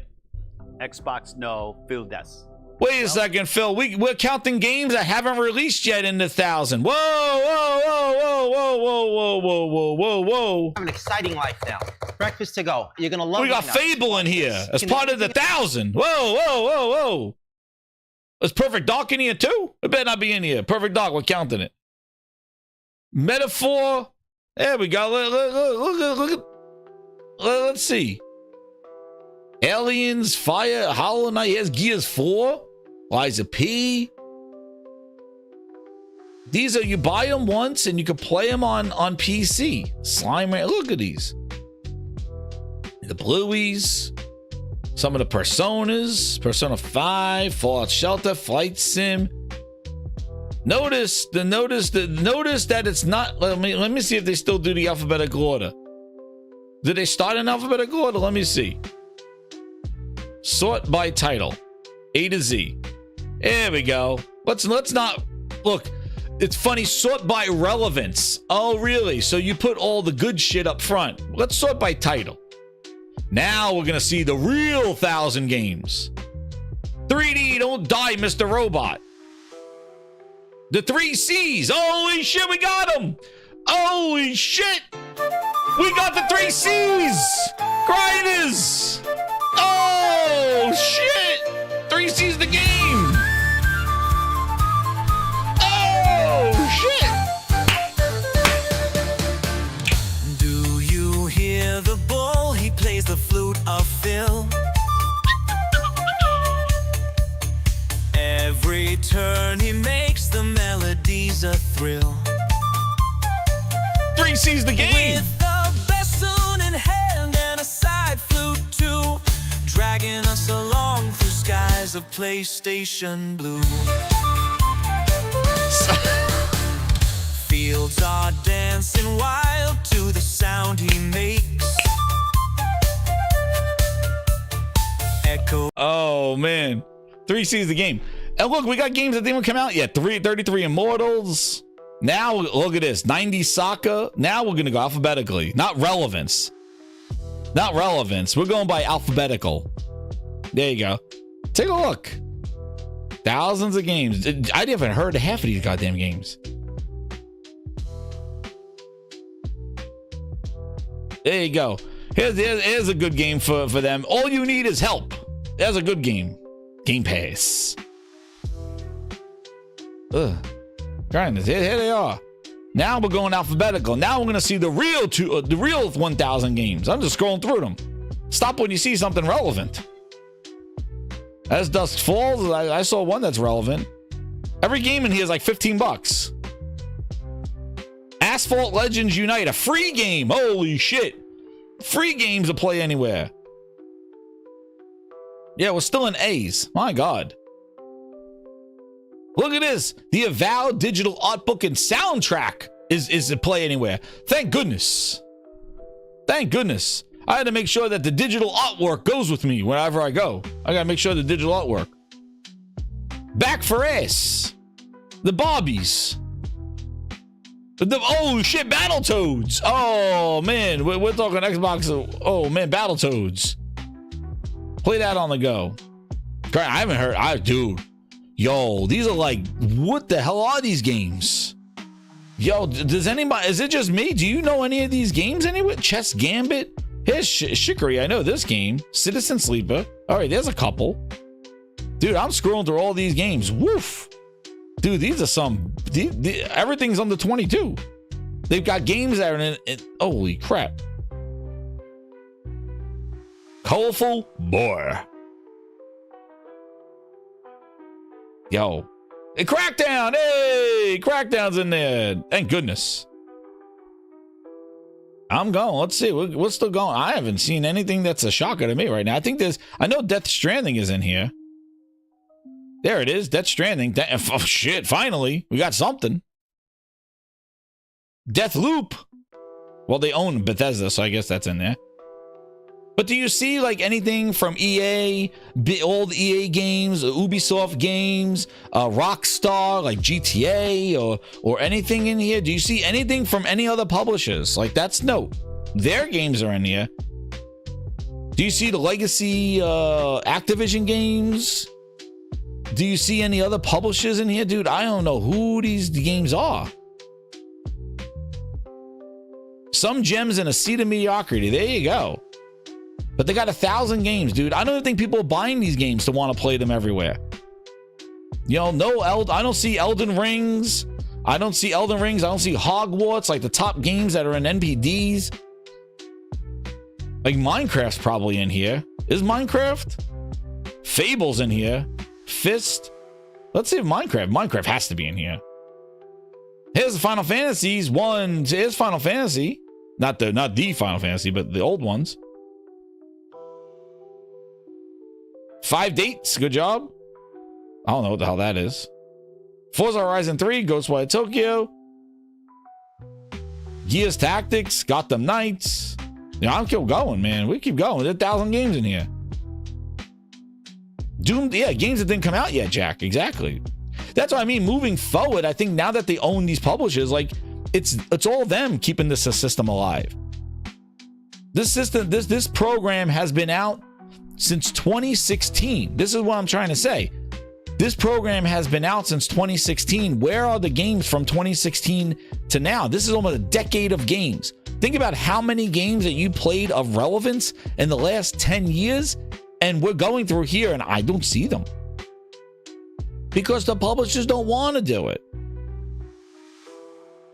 Speaker 14: Xbox, no. Phil does.
Speaker 4: Wait a second, Phil. We're counting games that haven't released yet in the 1,000. Whoa, whoa, whoa, whoa, whoa, whoa, whoa, whoa, whoa, whoa.
Speaker 9: I have an exciting life now. Breakfast to go. You're going to love it.
Speaker 4: We got Fable in here as part of the 1,000. Whoa, whoa, whoa, whoa. Is Perfect Dark in here too? It better not be in here. Perfect Dark, we're counting it. Metaphor. There we go. Look. Let's see. Aliens, Fire, Hollow Knight. Here's Gears 4. Liza P. These are, you buy them once and you can play them on PC. Slime. Look at these. The Blueies. Some of the Personas. Persona 5. Fallout Shelter. Flight Sim. Notice that it's not. Let me see if they still do the alphabetical order. Did they start in alphabetical order? Let me see. Sort by title, A to Z. There we go. Let's not look. It's funny. Sort by relevance. Oh, really? So you put all the good shit up front. Let's sort by title. Now we're gonna see the real 1,000 games. 3D, don't die, Mr. Robot. The 3 C's. Holy shit, we got them. Holy shit. We got the 3 C's. Grinders. Oh, shit. 3 C's the game. Oh, shit.
Speaker 1: Do you hear the bull? He plays the flute of Phil. Every turn he makes, the melody's a thrill.
Speaker 4: 3 C's the game.
Speaker 1: With the bassoon in hand and a side flute too, dragging us along through skies of PlayStation blue. Fields are dancing wild to the sound he makes. Echo.
Speaker 4: Oh man, 3 C's the game. And look, we got games that didn't even come out yet. 33 Immortals. Now look at this, 90 Soccer. Now we're gonna go alphabetically, not relevance. Not relevance. We're going by alphabetical. There you go. Take a look. Thousands of games. I haven't heard of half of these goddamn games. There you go. Here's a good game for them. All you need is help. There's a good game. Game Pass. Ugh. Grinders. Here they are. Now we're going alphabetical. Now we're gonna see the real 1,000 games. I'm just scrolling through them. Stop when you see something relevant. As dusk falls, I saw one that's relevant. Every game in here is like $15. Asphalt Legends Unite, a free game. Holy shit. Free games to play anywhere. Yeah, we're still in A's. My God. Look at this. The Avowed digital art book and soundtrack is to play anywhere. Thank goodness. Thank goodness. I had to make sure that the digital artwork goes with me wherever I go. I gotta make sure the digital artwork. Back for Ass. The Barbies. Oh shit, Battletoads. Oh man, we're talking Xbox. Oh man, Battletoads. Play that on the go. I haven't heard. Dude. Yo, these are like, what the hell are these games? Yo, does anybody, is it just me? Do you know any of these games anyway? Chess Gambit? Here's Shikari. I know this game. Citizen Sleeper. All right, there's a couple. Dude, I'm scrolling through all these games. Woof. Dude, these are some, everything's under 22. They've got games that are in it. Holy crap. Colorful Boy. Yo. Hey, Crackdown. Hey, Crackdown's in there. Thank goodness. I'm going. Let's see. We're still going. I haven't seen anything that's a shocker to me right now. I know Death Stranding is in here. There it is. Death Stranding. Oh, shit. Finally. We got something. Death Loop. Well, they own Bethesda, so I guess that's in there. But do you see like anything from EA, old EA games, Ubisoft games, Rockstar, like GTA or anything in here? Do you see anything from any other publishers? Like that's their games are in here. Do you see the legacy Activision games? Do you see any other publishers in here? Dude, I don't know who these games are. Some gems in a sea of mediocrity. There you go. But they got 1,000 games, dude. I don't think people are buying these games to want to play them everywhere. You know, I don't see Elden Rings. I don't see Hogwarts, like the top games that are in NPDs. Like Minecraft's probably in here. Is Minecraft? Fable's in here. Fist. Let's see if Minecraft has to be in here. Here's the Final Fantasies. Here's Final Fantasy. Not the Final Fantasy, but the old ones. 5 dates, good job. I don't know what the hell that is. Forza Horizon 3, Ghostwire Tokyo. Gears Tactics, Gotham Knights. Yeah, I'll keep going, man. We keep going. There's 1,000 games in here. Doom, yeah, games that didn't come out yet, Jack. Exactly. That's what I mean. Moving forward, I think now that they own these publishers, like it's all them keeping this system alive. This system, this program has been out since 2016. This is what I'm trying to say. This program has been out since 2016. Where are the games from 2016 to now? This is almost a decade of games. Think about how many games that you played of relevance in the last 10 years, and we're going through here and I don't see them. Because the publishers don't want to do it.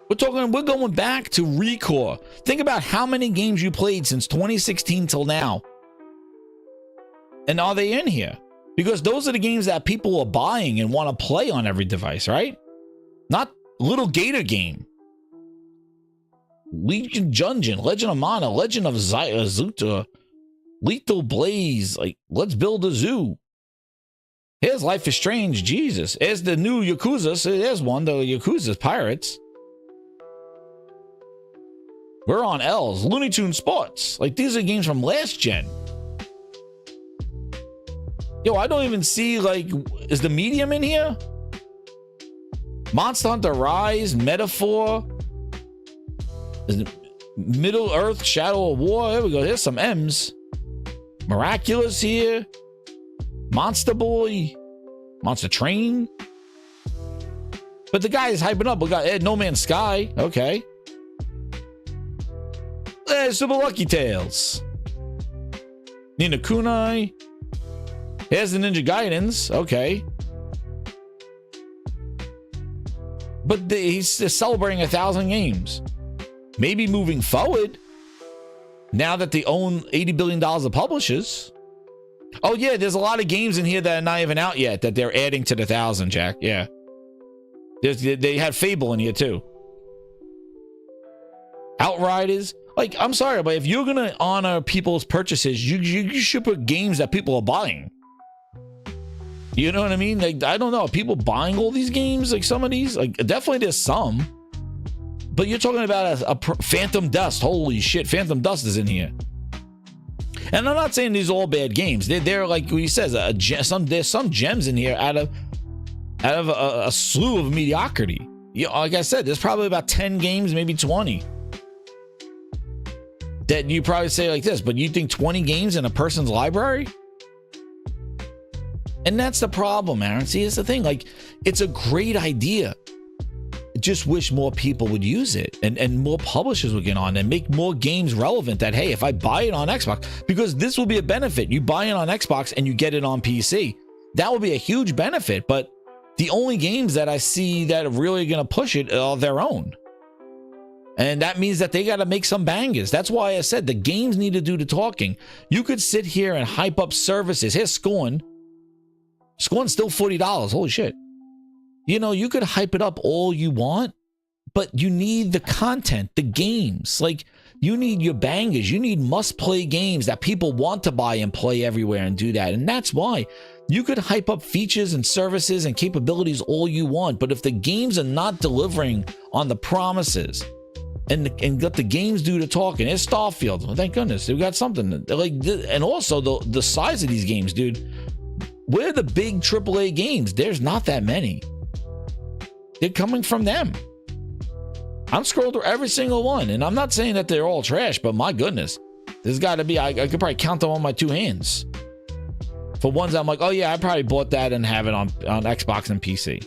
Speaker 4: We're going back to Recore. Think about how many games you played since 2016 till now. And are they in here? Because those are the games that people are buying and want to play on every device, right? Not Little Gator Game. Legion Dungeon, Legend of Mana, Legend of Zuta, Lethal Blaze, like, let's build a zoo. Here's Life is Strange, Jesus. Here's the new Yakuza, so there's one, the Yakuza's Pirates. We're on L's, Looney Tunes Sports. Like, these are games from last gen. Yo, I don't even see, like, is the Medium in here? Monster Hunter Rise, Metaphor, Middle Earth, Shadow of War. There we go. There's some M's. Miraculous here. Monster Boy. Monster Train. But the guy is hyping up. We got No Man's Sky. Okay. There's Super Lucky Tales. Nina Kunai. Here's the Ninja Gaidens. Okay. But he's celebrating 1,000 games. Maybe moving forward, now that they own $80 billion of publishers. Oh, yeah, there's a lot of games in here that are not even out yet that they're adding to the 1,000, Jack. Yeah. They had Fable in here, too. Outriders. Like, I'm sorry, but if you're going to honor people's purchases, you should put games that people are buying. You know what I mean? Like, I don't know. Are people buying all these games? Like, some of these? Like, definitely there's some. But you're talking about a Phantom Dust. Holy shit, Phantom Dust is in here. And I'm not saying these are all bad games. They're like he says, there's some gems in here out of a slew of mediocrity. Like I said, there's probably about 10 games, maybe 20. That you probably say like this, but you think 20 games in a person's library? And that's the problem, Aaron. See, it's the thing. Like, it's a great idea. Just wish more people would use it and more publishers would get on and make more games relevant that, hey, if I buy it on Xbox, because this will be a benefit. You buy it on Xbox and you get it on PC. That will be a huge benefit. But the only games that I see that are really going to push it are their own. And that means that they got to make some bangers. That's why I said the games need to do the talking. You could sit here and hype up services. Here's Scorn. Scorn's still $40. Holy shit. You know, you could hype it up all you want, but you need the content, the games. Like, you need your bangers. You need must-play games that people want to buy and play everywhere and do that. And that's why you could hype up features and services and capabilities all you want, but if the games are not delivering on the promises and let the games do the talking, it's Starfield. Well, thank goodness we got something like, and also the size of these games, dude. Where are the big AAA games? There's not that many. They're coming from them. I'm scrolling through every single one, and I'm not saying that they're all trash, but my goodness, there's got to be, I could probably count them on my two hands. For ones I'm like, oh yeah, I probably bought that and have it on Xbox and PC.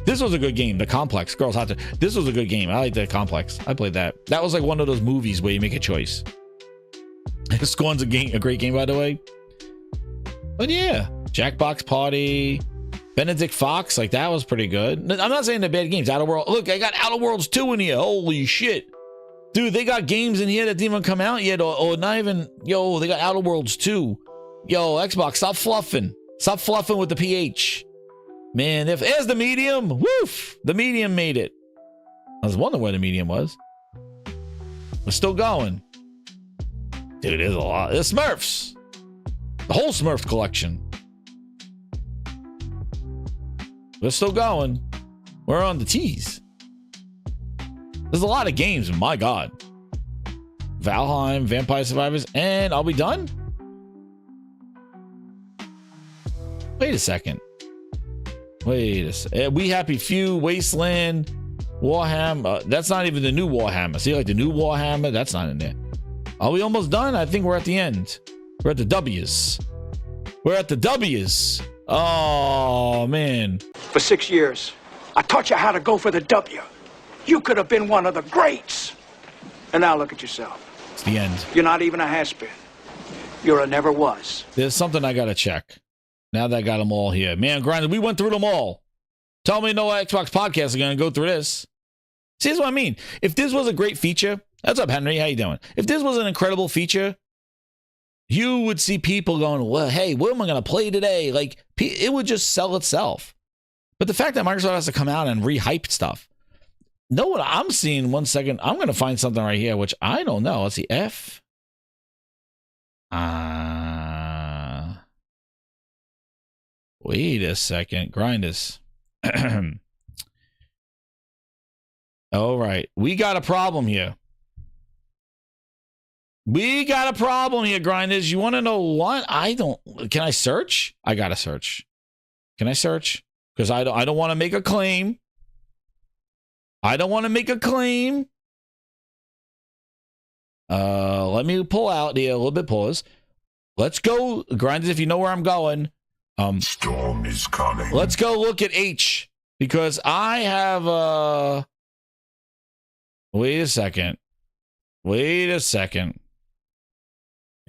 Speaker 4: This was a good game, The Complex. Girls Hot. This was a good game. I like The Complex. I played that. That was like one of those movies where you make a choice. Scorn's a great game, by the way. But yeah, Jackbox Party, Benedict Fox, like that was pretty good. I'm not saying they're bad games. Outer World, look, I got Outer Worlds 2 in here. Holy shit. Dude, they got games in here that didn't even come out yet, or not even, yo, they got Outer Worlds 2. Yo, Xbox, stop fluffing. Stop fluffing with the PH. Man, there's the Medium. Woof! The Medium made it. I was wondering where the Medium was. We're still going. Dude, there's a lot. There's Smurfs. The whole Smurf collection. We're still going. We're on the T's. There's a lot of games, my God. Valheim, Vampire Survivors, and are we done? Wait a second. We Happy Few, Wasteland, Warhammer. That's not even the new Warhammer. See, like the new Warhammer, that's not in there. Are we almost done? I think we're at the end. We're at the W's. We're at the W's. Oh, man.
Speaker 5: For 6 years, I taught you how to go for the W. You could have been one of the greats. And now look at yourself.
Speaker 4: It's the end.
Speaker 5: You're not even a has-been. You're a never was.
Speaker 4: There's something I got to check. Now that I got them all here. Man, Grinder, we went through them all. Tell me no Xbox podcast is going to go through this. See, that's what I mean. If this was a great feature, what's up, Henry? How you doing? If this was an incredible feature, you would see people going, well, hey, what am I going to play today? Like, it would just sell itself. But the fact that Microsoft has to come out and re-hype stuff. Know what I'm seeing? 1 second. I'm going to find something right here, which I don't know. Let's see. Wait a second. Grind this. All right. We got a problem here. We got a problem here, Grinders. You want to know what? Can I search? I got to search. Can I search? Because I don't want to make a claim. I don't want to make a claim. Let me pull out here a little bit. Pause. Let's go, Grinders, if you know where I'm going.
Speaker 2: Storm is coming.
Speaker 4: Let's go look at H. Because I have wait a second.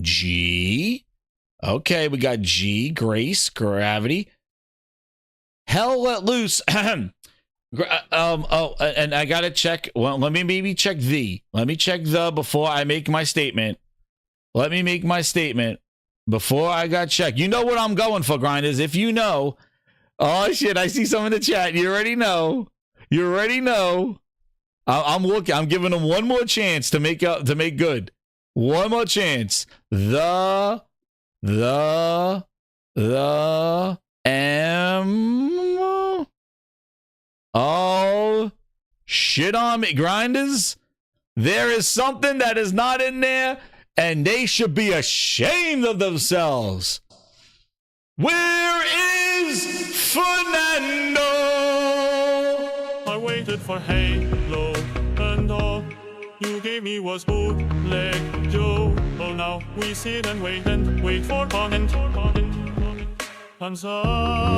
Speaker 4: G. Okay, we got G, Grace, Gravity. Hell let loose. And I gotta check. Well, let me maybe check the. Let me check the before I make my statement. Let me make my statement before I got checked. You know what I'm going for, Grinders. If you know. Oh shit, I see some in the chat. You already know. I'm looking. I'm giving them one more chance to make good. One more chance. The M. Oh, shit on me, Grinders. There is something that is not in there, and they should be ashamed of themselves. Where is Fernando?
Speaker 15: I waited for Halo, and all you gave me was bootleg Joe. Oh, now we sit and wait for content.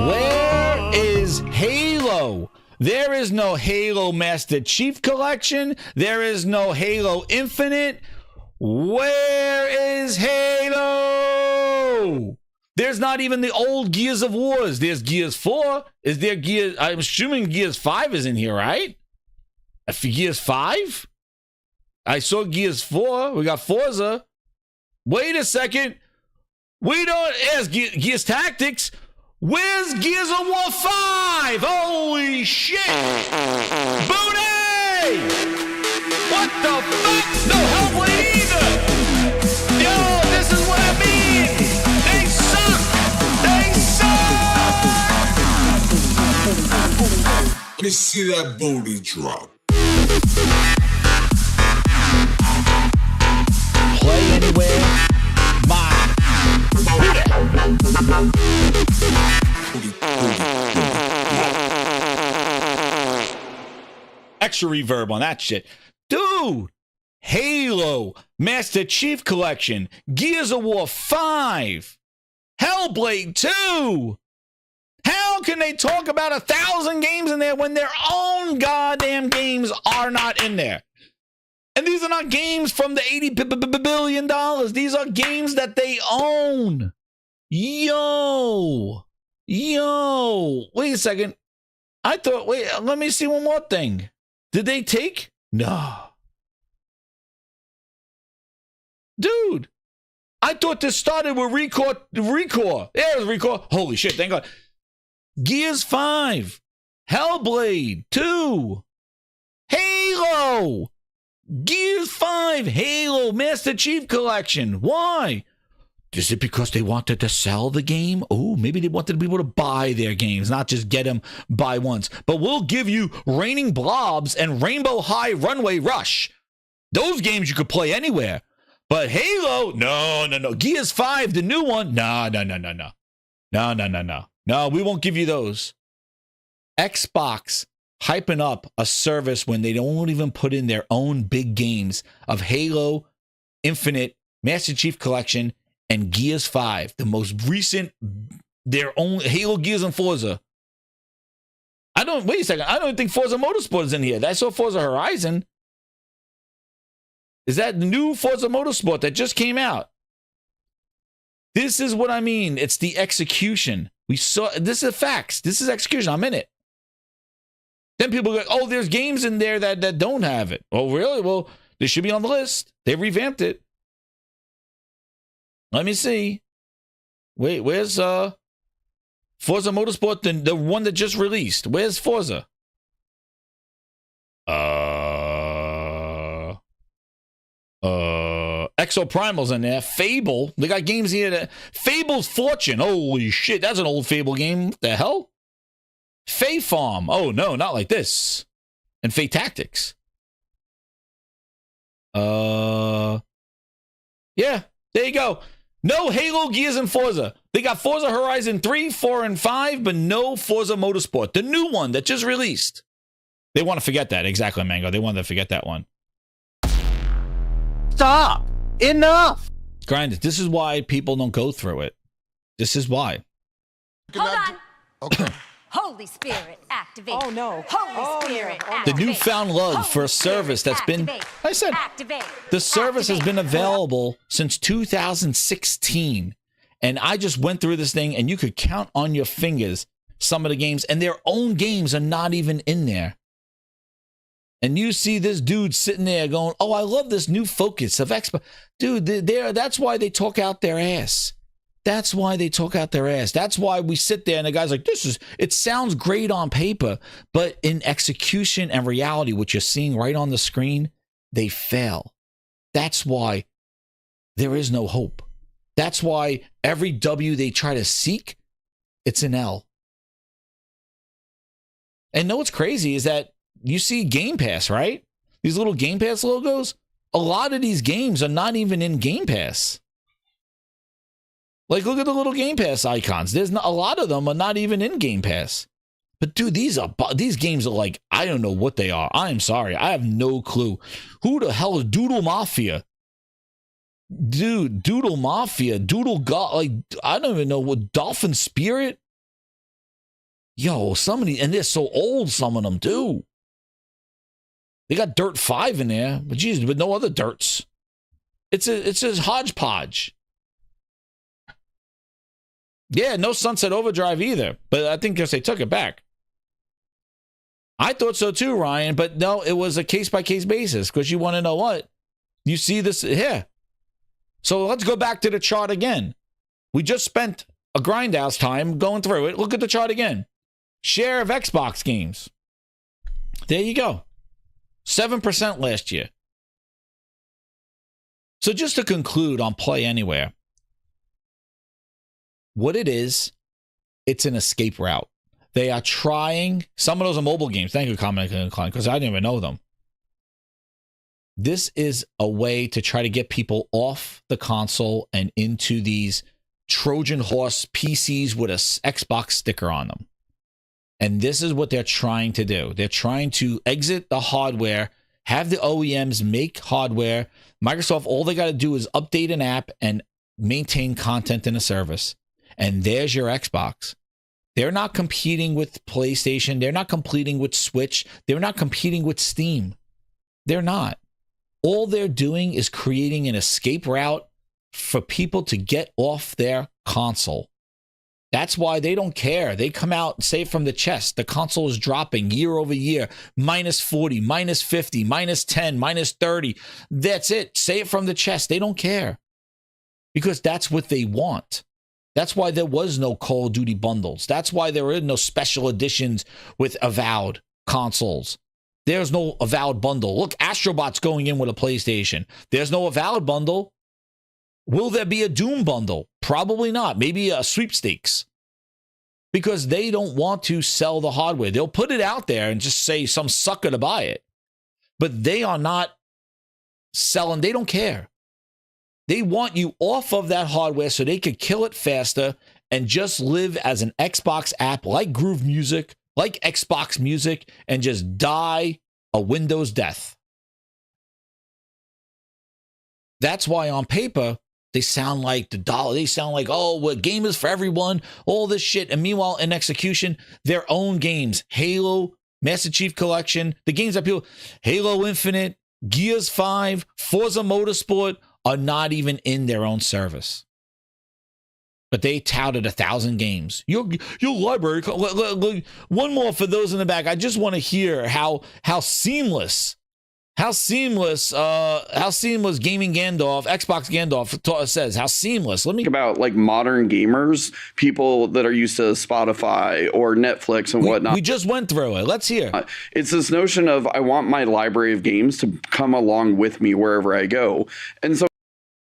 Speaker 4: Where is Halo? There is no Halo Master Chief Collection. There is no Halo Infinite. Where is Halo? There's not even the old Gears of Wars. There's Gears 4. Is there Gears? I'm assuming Gears 5 is in here, right? Gears 5? I saw Gears 4. We got Forza. Wait a second. We don't ask Gears Tactics. Where's Gears of War 5? Holy shit! Booty! What the fuck? No Hellblade either! Yo, this is what I mean! They suck!
Speaker 2: Let me see that booty drop.
Speaker 4: Play anywhere. Extra reverb on that shit. Dude, Halo, Master Chief Collection, Gears of War 5, Hellblade 2. How can they talk about 1,000 games in there when their own goddamn games are not in there? And these are not games from the $80 billion. These are games that they own. Yo. Wait a second. Let me see one more thing. Did they take? No. Dude, I thought this started with Recore. Yeah, it was Recore. Holy shit, thank God. Gears 5, Hellblade 2, Halo, Gears 5, Halo, Master Chief Collection. Why? Is it because they wanted to sell the game? Oh, maybe they wanted people to buy their games, not just get them by once. But we'll give you Raining Blobs and Rainbow High Runway Rush. Those games you could play anywhere. But Halo, no. Gears 5, the new one, no. No, we won't give you those. Xbox hyping up a service when they don't even put in their own big games of Halo, Infinite, Master Chief Collection, and Gears 5. The most recent, their own Halo, Gears, and Forza. Wait a second. I don't think Forza Motorsport is in here. I saw Forza Horizon. Is that the new Forza Motorsport that just came out? This is what I mean. It's the execution. We saw, this is facts. This is execution. I'm in it. Then people go, oh, there's games in there that don't have it. Oh, really? Well, they should be on the list. They revamped it. Let me see. Wait, where's Forza Motorsport, the one that just released? Where's Forza? Exoprimal's in there. Fable. They got games here that Fable's Fortune. Holy shit, that's an old Fable game. What the hell? Fae Farm. Oh no, not like this. And Fae Tactics. Yeah, there you go. No Halo, Gears, and Forza. They got Forza Horizon 3, 4, and 5, but no Forza Motorsport. The new one that just released. They want to forget that. Exactly, Mango. They want to forget that one.
Speaker 9: Stop! Enough!
Speaker 4: Grind, this is why people don't go through it. This is why.
Speaker 8: Hold on.
Speaker 6: Okay.
Speaker 8: Holy Spirit, activate. Oh no. Holy Spirit,
Speaker 4: The
Speaker 8: activate.
Speaker 4: newfound love for a service that's been, I said, the service has been available since 2016. And I just went through this thing and you could count on your fingers some of the games, and their own games are not even in there. And you see this dude sitting there going, oh, I love this new focus of Xbox. Dude, that's why they talk out their ass. That's why they talk out their ass. That's why we sit there and the guy's like, it sounds great on paper, but in execution and reality, what you're seeing right on the screen, they fail. That's why there is no hope. That's why every W they try to seek, it's an L. And know what's crazy is that you see Game Pass, right? These little Game Pass logos, a lot of these games are not even in Game Pass. Like, look at the little Game Pass icons. There's not, a lot of them are not even in Game Pass. But dude, these games are like, I don't know what they are. I'm sorry, I have no clue. Who the hell is Doodle Mafia? Dude, Doodle Mafia, Doodle God, like I don't even know what Dolphin Spirit. Yo, and they're so old. Some of them too. They got Dirt 5 in there, but geez, but no other dirts. It's a hodgepodge. Yeah, no Sunset Overdrive either, but I think they took it back. I thought so too, Ryan, but no, it was a case-by-case basis, because you want to know what? You see this here. So let's go back to the chart again. We just spent a grindhouse time going through it. Look at the chart again. Share of Xbox games. There you go. 7% last year. So just to conclude on Play Anywhere, what it is, it's an escape route. They are trying, some of those are mobile games. Thank you, Comment Incline, because I didn't even know them. This is a way to try to get people off the console and into these Trojan horse PCs with a Xbox sticker on them. And this is what they're trying to do. They're trying to exit the hardware, have the OEMs make hardware. Microsoft, all they got to do is update an app and maintain content in a service. And there's your Xbox. They're not competing with PlayStation. They're not competing with Switch. They're not competing with Steam. They're not. All they're doing is creating an escape route for people to get off their console. That's why they don't care. They come out and say from the chest, the console is dropping year over year, minus 40, minus 50, minus 10, minus 30. That's it. Say it from the chest. They don't care because that's what they want. That's why there was no Call of Duty bundles. That's why there are no special editions with Avowed consoles. There's no Avowed bundle. Look, Astrobot's going in with a PlayStation. There's no Avowed bundle. Will there be a Doom bundle? Probably not. Maybe a sweepstakes. Because they don't want to sell the hardware. They'll put it out there and just say some sucker to buy it. But they are not selling. They don't care. They want you off of that hardware so they could kill it faster and just live as an Xbox app like Groove Music, like Xbox Music, and just die a Windows death. That's why on paper, they sound like the dollar. They sound like, oh, well, game is for everyone, all this shit. And meanwhile, in execution, their own games, Halo, Master Chief Collection, the games that people, Halo Infinite, Gears 5, Forza Motorsport, are not even in their own service. But they touted 1,000 games. Your library. One more for those in the back. I just want to hear how seamless gaming Gandalf, Xbox Gandalf says. How seamless. Let me
Speaker 12: think about like modern gamers, people that are used to Spotify or Netflix and whatnot.
Speaker 4: We just went through it. Let's hear.
Speaker 12: It's this notion of I want my library of games to come along with me wherever I go, and so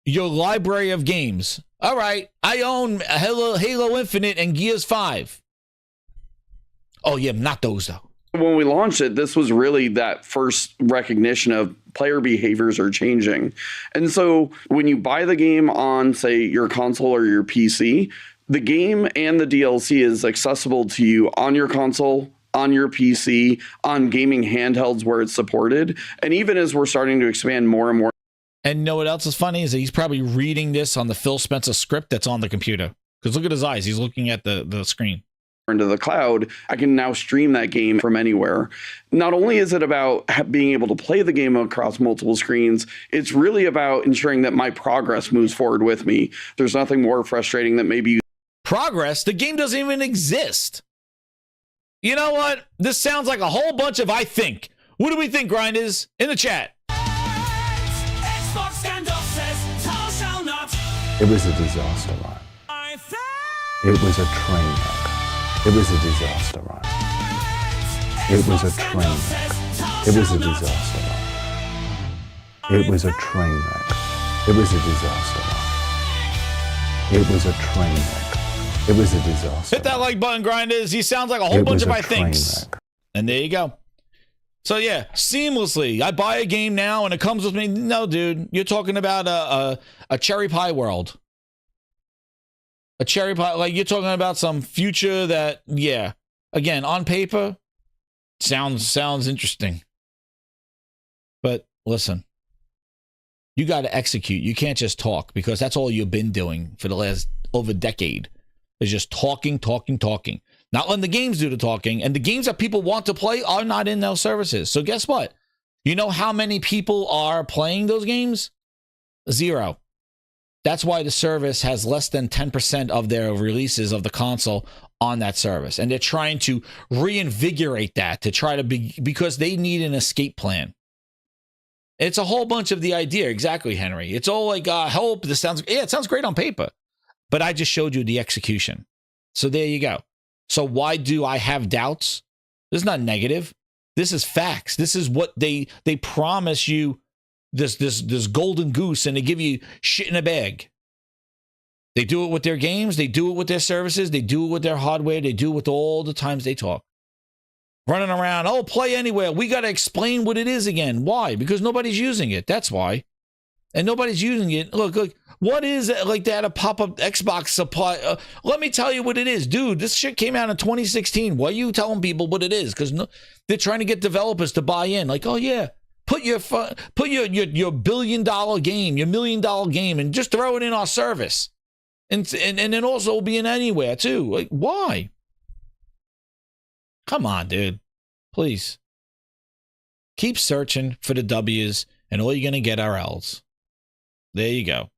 Speaker 4: your library of games. All right, I own Halo Infinite and Gears 5. Oh yeah, not those though.
Speaker 12: When we launched it, this was really that first recognition of player behaviors are changing. And so when you buy the game on, say, your console or your PC, the game and the DLC is accessible to you on your console, on your PC, on gaming handhelds where it's supported. And even as we're starting to expand more and more.
Speaker 4: And know what else is funny is that he's probably reading this on the Phil Spencer script that's on the computer. Because look at his eyes. He's looking at the screen.
Speaker 12: Into the cloud, I can now stream that game from anywhere. Not only is it about being able to play the game across multiple screens, it's really about ensuring that my progress moves forward with me. There's nothing more frustrating than maybe
Speaker 4: progress. The game doesn't even exist. You know what? This sounds like a whole bunch of I think. What do we think, Grinders? In the chat.
Speaker 6: It was a disaster, Ryan. It was a train wreck. It was a disaster, Ryan. It was a train wreck. It was a disaster, Ryan. It was a train wreck. It was a disaster, Ryan. It was a train wreck. It was a disaster.
Speaker 4: Hit that like button, Grinders. He sounds like a whole bunch of I thinks. And there you go. So yeah, seamlessly. I buy a game now and it comes with me. No, dude, you're talking about a cherry pie world. A cherry pie, like you're talking about some future that, yeah, again, on paper, sounds interesting. But listen, you got to execute. You can't just talk, because that's all you've been doing for the last over a decade, is just talking. Not letting the games do the talking. And the games that people want to play are not in those services. So guess what? You know how many people are playing those games? 0. That's why the service has less than 10% of their releases of the console on that service. And they're trying to reinvigorate that to try to be, because they need an escape plan. It's a whole bunch of the idea. Exactly, Henry. It's all like, hope. This sounds, yeah, it sounds great on paper. But I just showed you the execution. So there you go. So why do I have doubts? This is not negative. This is facts. This is what they promise you. This golden goose, and they give you shit in a bag. They do it with their games. They do it with their services. They do it with their hardware. They do it with all the times they talk. Running around, oh, play anywhere. We got to explain what it is again. Why? Because nobody's using it. That's why. And nobody's using it. Look, what is it like that? A pop-up Xbox supply? Let me tell you what it is. Dude, this shit came out in 2016. Why are you telling people what it is? Because they're trying to get developers to buy in. Like, oh, yeah. Put your $1 billion game, your $1 million game, and just throw it in our service, and then also it'll be in anywhere too. Like, why? Come on, dude. Please keep searching for the W's, and all you're gonna get are L's. There you go.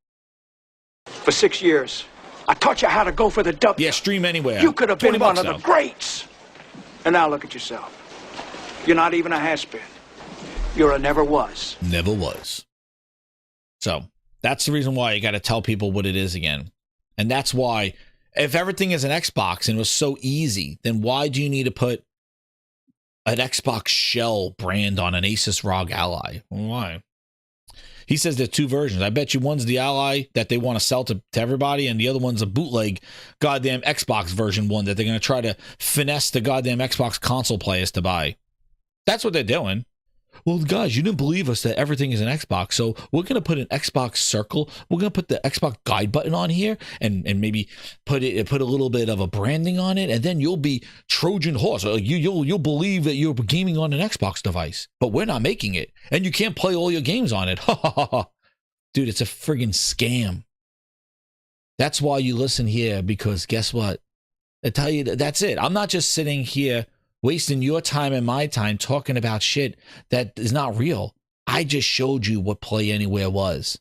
Speaker 5: For 6 years, I taught you how to go for the W.
Speaker 4: Yeah, stream anywhere.
Speaker 5: You could have been one of
Speaker 4: though.
Speaker 5: the greats. And now look at yourself. You're not even a has-been. You're a never was.
Speaker 4: Never was. So that's the reason why you got to tell people what it is again. And that's why, if everything is an Xbox and it was so easy, then why do you need to put an Xbox shell brand on an Asus ROG Ally? Why? He says there's 2 versions. I bet you one's the Ally that they want to sell to everybody, and the other one's a bootleg goddamn Xbox version one that they're going to try to finesse the goddamn Xbox console players to buy. That's what they're doing. well, guys, you didn't believe us that everything is an Xbox, so we're going to put an Xbox circle. We're going to put the Xbox guide button on here and maybe put a little bit of a branding on it, and then you'll be Trojan horse. You'll believe that you're gaming on an Xbox device, but we're not making it, and you can't play all your games on it. Dude, it's a friggin' scam. That's why you listen here, because guess what? I tell you, that's it. I'm not just sitting here wasting your time and my time talking about shit that is not real. I just showed you what Play Anywhere was.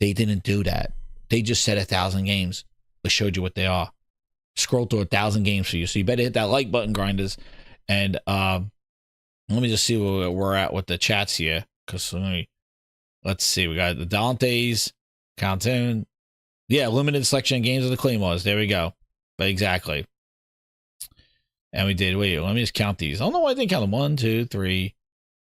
Speaker 4: They didn't do that. They just said 1,000 games. They showed you what they are. Scroll through 1,000 games for you. So you better hit that like button, grinders. And let me just see where we're at with the chats here. Because let's see. We got the Dante's, Countdown. Yeah, limited selection of games of the Claymores. There we go. But exactly. And we did. Wait, let me just count these. I don't know why I didn't count them. 1, 2, 3,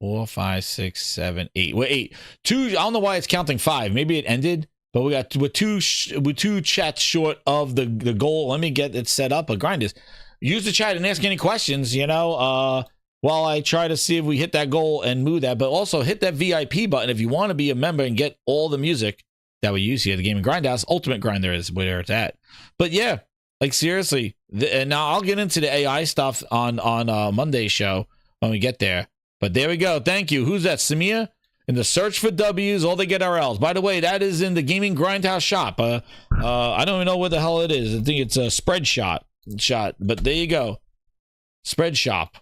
Speaker 4: 4, 5, 6, 7, 8. Wait, 8. 2. I don't know why it's counting 5. Maybe it ended, but we're two chats short of the goal. Let me get it set up. But grinders, use the chat and ask any questions. While I try to see if we hit that goal and move that. But also hit that VIP button if you want to be a member and get all the music that we use here at the Gaming Grindhouse. Ultimate Grinder is where it's at. But yeah. Like, seriously, and now I'll get into the AI stuff on Monday's show when we get there. But there we go. Thank you. Who's that? Samia? In the search for W's, all they get are L's. By the way, that is in the Gaming Grindhouse shop. I don't even know what the hell it is. I think it's a spread shot. But there you go. Spread shop.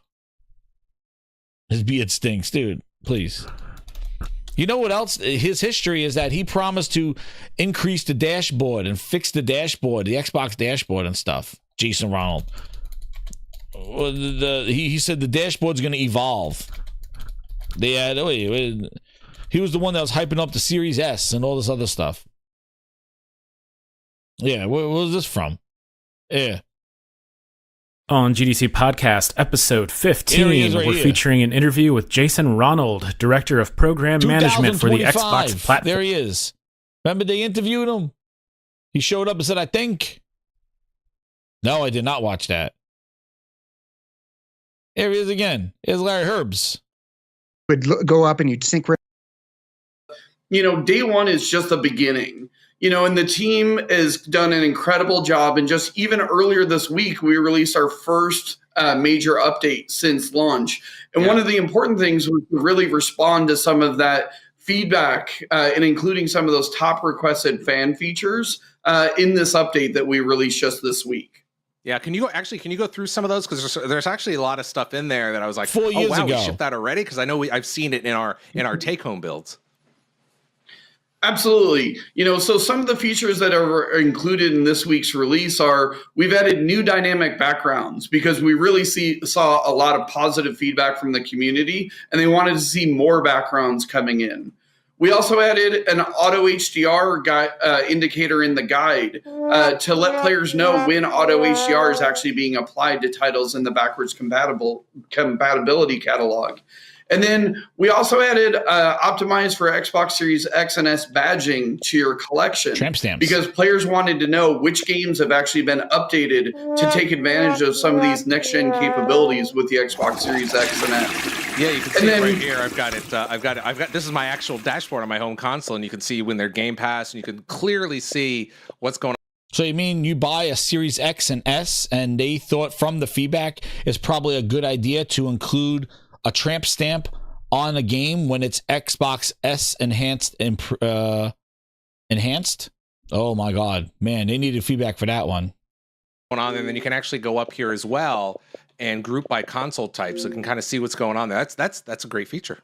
Speaker 4: His beard stinks, dude. Please. You know what else? His history is that he promised to increase the dashboard and fix the dashboard, the Xbox dashboard and stuff. Jason Ronald. He said the dashboard's going to evolve. He was the one that was hyping up the Series S and all this other stuff. Yeah, where was this from? Yeah.
Speaker 16: On GDC Podcast, episode 15, we're featuring an interview with Jason Ronald, Director of Program Management for the Xbox platform.
Speaker 4: There he is. Remember they interviewed him? He showed up and said, I think. No, I did not watch that. There he is again. Here's Larry Herbs.
Speaker 17: Would go up and you'd sync.
Speaker 12: Day one is just the beginning. And the team has done an incredible job. And just even earlier this week, we released our first major update since launch. And one of the important things was to really respond to some of that feedback and including some of those top requested fan features in this update that we released just this week.
Speaker 18: Yeah, can you go through some of those? Because there's actually a lot of stuff in there that I was like,
Speaker 4: 4 years ago.
Speaker 18: We shipped that already? Because I know I've seen it in our take-home builds.
Speaker 12: Absolutely. So some of the features that are included in this week's release are we've added new dynamic backgrounds because we really saw a lot of positive feedback from the community and they wanted to see more backgrounds coming in. We also added an auto HDR indicator in the guide to let players know when auto HDR is actually being applied to titles in the backwards compatibility catalog. And then we also added optimized for Xbox Series X and S badging to your collection.
Speaker 4: Tramp stamps.
Speaker 12: Because players wanted to know which games have actually been updated to take advantage of some of these next-gen capabilities with the Xbox Series X and S.
Speaker 18: Yeah, you can see it right here. I've got it. This is my actual dashboard on my home console, and you can see when they're Game Pass, and you can clearly see what's going on.
Speaker 4: So you mean you buy a Series X and S, and they thought from the feedback it's probably a good idea to include a tramp stamp on a game when it's Xbox S enhanced. Oh my God, man, they needed feedback for that one.
Speaker 18: Going on, and then you can actually go up here as well and group by console type, so you can kind of see what's going on there. That's a great feature.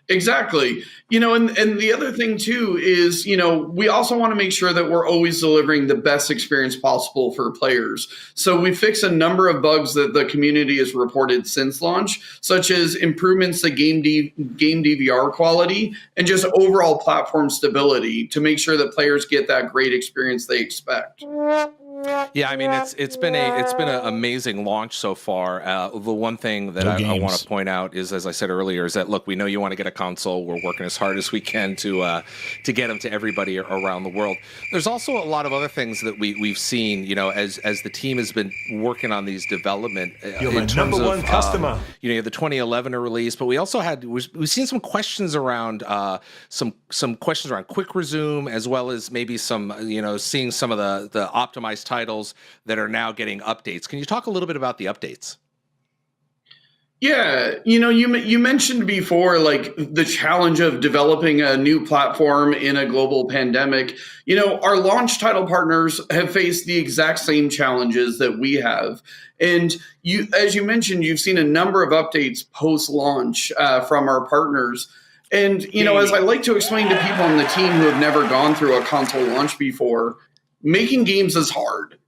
Speaker 12: Exactly. And the other thing too is, we also want to make sure that we're always delivering the best experience possible for players. So we fixed a number of bugs that the community has reported since launch, such as improvements to game DVR quality and just overall platform stability to make sure that players get that great experience they expect.
Speaker 18: Yeah, I mean it's been an amazing launch so far. The one thing that I want to point out is, as I said earlier, is that look, we know you want to get a console. We're working as hard as we can to get them to everybody around the world. There's also a lot of other things that we've seen, you know, as the team has been working on these development.
Speaker 19: You're my number one customer.
Speaker 18: You know, the 2011 release, but we also had we've seen some questions around some questions around quick resume, as well as maybe some, you know, seeing some of the optimized titles that are now getting updates. Can you talk a little bit about the updates?
Speaker 12: Yeah, you know, you mentioned before, like, the challenge of developing a new platform in a global pandemic. You know, our launch title partners have faced the exact same challenges that we have. And as you mentioned, you've seen a number of updates post-launch from our partners. And, you know, as I like to explain to people on the team who have never gone through a console launch before, making games is hard.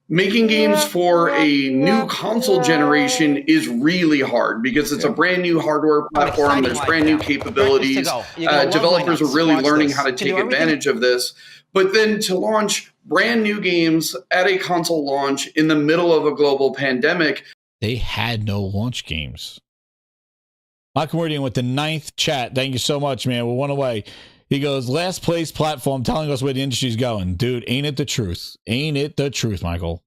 Speaker 12: Making games for a new console generation is really hard because it's a brand new hardware platform. There's brand new capabilities. Developers are really learning how to take advantage of this. But then to launch brand new games at a console launch in the middle of a global pandemic.
Speaker 4: They had no launch games. Michael Meridian with the 9th chat. Thank you so much, man. We're one away. He goes, last place platform telling us where the industry's going. Dude, ain't it the truth? Ain't it the truth, Michael?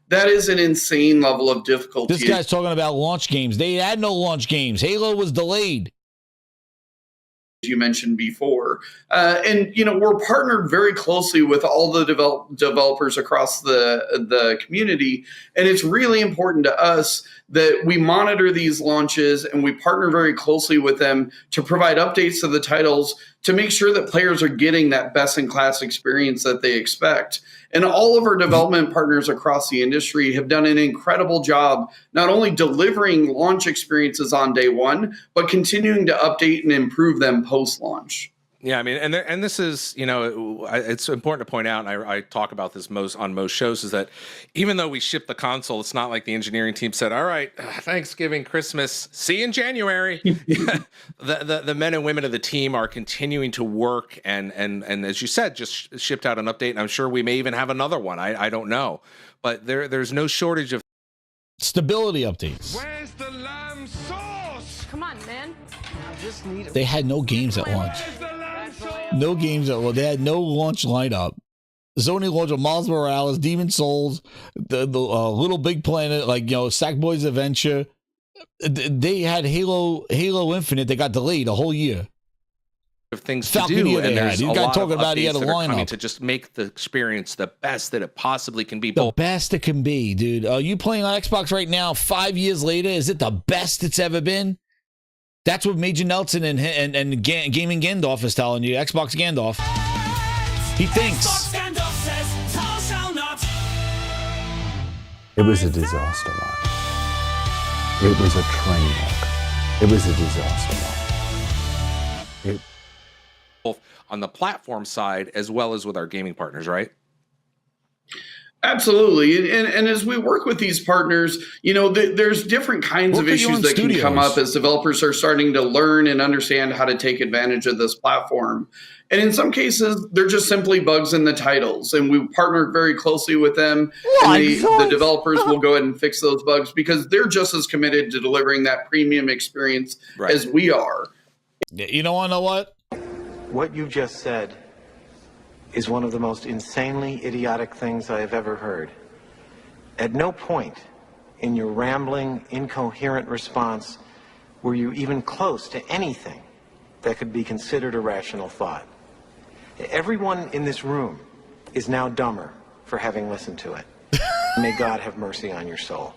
Speaker 12: That is an insane level of difficulty.
Speaker 4: This guy's talking about launch games. They had no launch games. Halo was delayed.
Speaker 12: You mentioned before. And, you know, we're partnered very closely with all the developers across the community. And it's really important to us that we monitor these launches and we partner very closely with them to provide updates to the titles to make sure that players are getting that best-in-class experience that they expect. And all of our development partners across the industry have done an incredible job, not only delivering launch experiences on day one, but continuing to update and improve them post-launch.
Speaker 18: Yeah, I mean, and this is, you know, it's important to point out, and I talk about this on most shows, is that even though we ship the console, it's not like the engineering team said, all right, Thanksgiving, Christmas, see you in January. the men and women of the team are continuing to work, and as you said, just shipped out an update, and I'm sure we may even have another one. I don't know. But there's no shortage of
Speaker 4: stability updates.
Speaker 2: Where's the lamb sauce?
Speaker 8: Come on, man.
Speaker 4: They had no games at launch. No games at launch. They had no launch lineup. There's only launch of Miles Morales, Demon Souls, the Little Big Planet, like, you know, Sackboy's Adventure. They had Halo Infinite. They got delayed a whole year.
Speaker 18: Of things
Speaker 4: Falcon
Speaker 18: to do,
Speaker 4: Year
Speaker 18: and there's a lot
Speaker 4: talking
Speaker 18: of
Speaker 4: about he had a
Speaker 18: updates that are coming
Speaker 4: lineup
Speaker 18: to just make the experience the best that it possibly can be.
Speaker 4: The best it can be, dude. Are you playing on Xbox right now? 5 years later, is it the best it's ever been? That's what Major Nelson and Gaming Gandalf is telling you. Xbox Gandalf. He thinks.
Speaker 6: It was a disaster run. It was a train wreck. It was a disaster run.
Speaker 18: Both on the platform side as well as with our gaming partners, right?
Speaker 12: Absolutely. And as we work with these partners, you know, there's different kinds of issues that can come up as developers are starting to learn and understand how to take advantage of this platform. And in some cases, they're just simply bugs in the titles. And we partner very closely with them. And the developers will go ahead and fix those bugs because they're just as committed to delivering that premium experience as we are.
Speaker 4: You know what?
Speaker 20: What you just said is one of the most insanely idiotic things I have ever heard. At no point in your rambling, incoherent response were you even close to anything that could be considered a rational thought. Everyone in this room is now dumber for having listened to it. May God have mercy on your soul.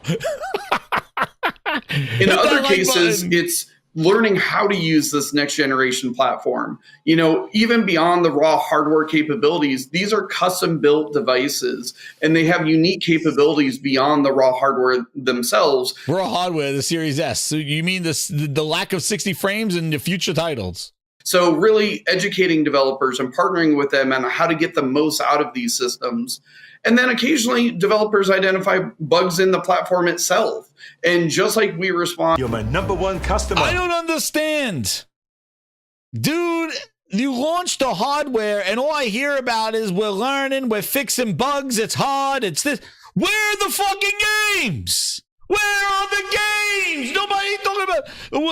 Speaker 12: In other cases, it's learning how to use this next generation platform. You know, even beyond the raw hardware capabilities, these are custom built devices and they have unique capabilities beyond the raw hardware themselves.
Speaker 4: Raw hardware, the Series S. So you mean the lack of 60 frames in the future titles?
Speaker 12: So really educating developers and partnering with them on how to get the most out of these systems. And then occasionally developers identify bugs in the platform itself. And just like we respond,
Speaker 19: you're my number one customer.
Speaker 4: I don't understand. Dude, you launch the hardware, and all I hear about is we're learning, we're fixing bugs, it's hard, it's this. Where are the fucking games? Where are the games? Nobody talking about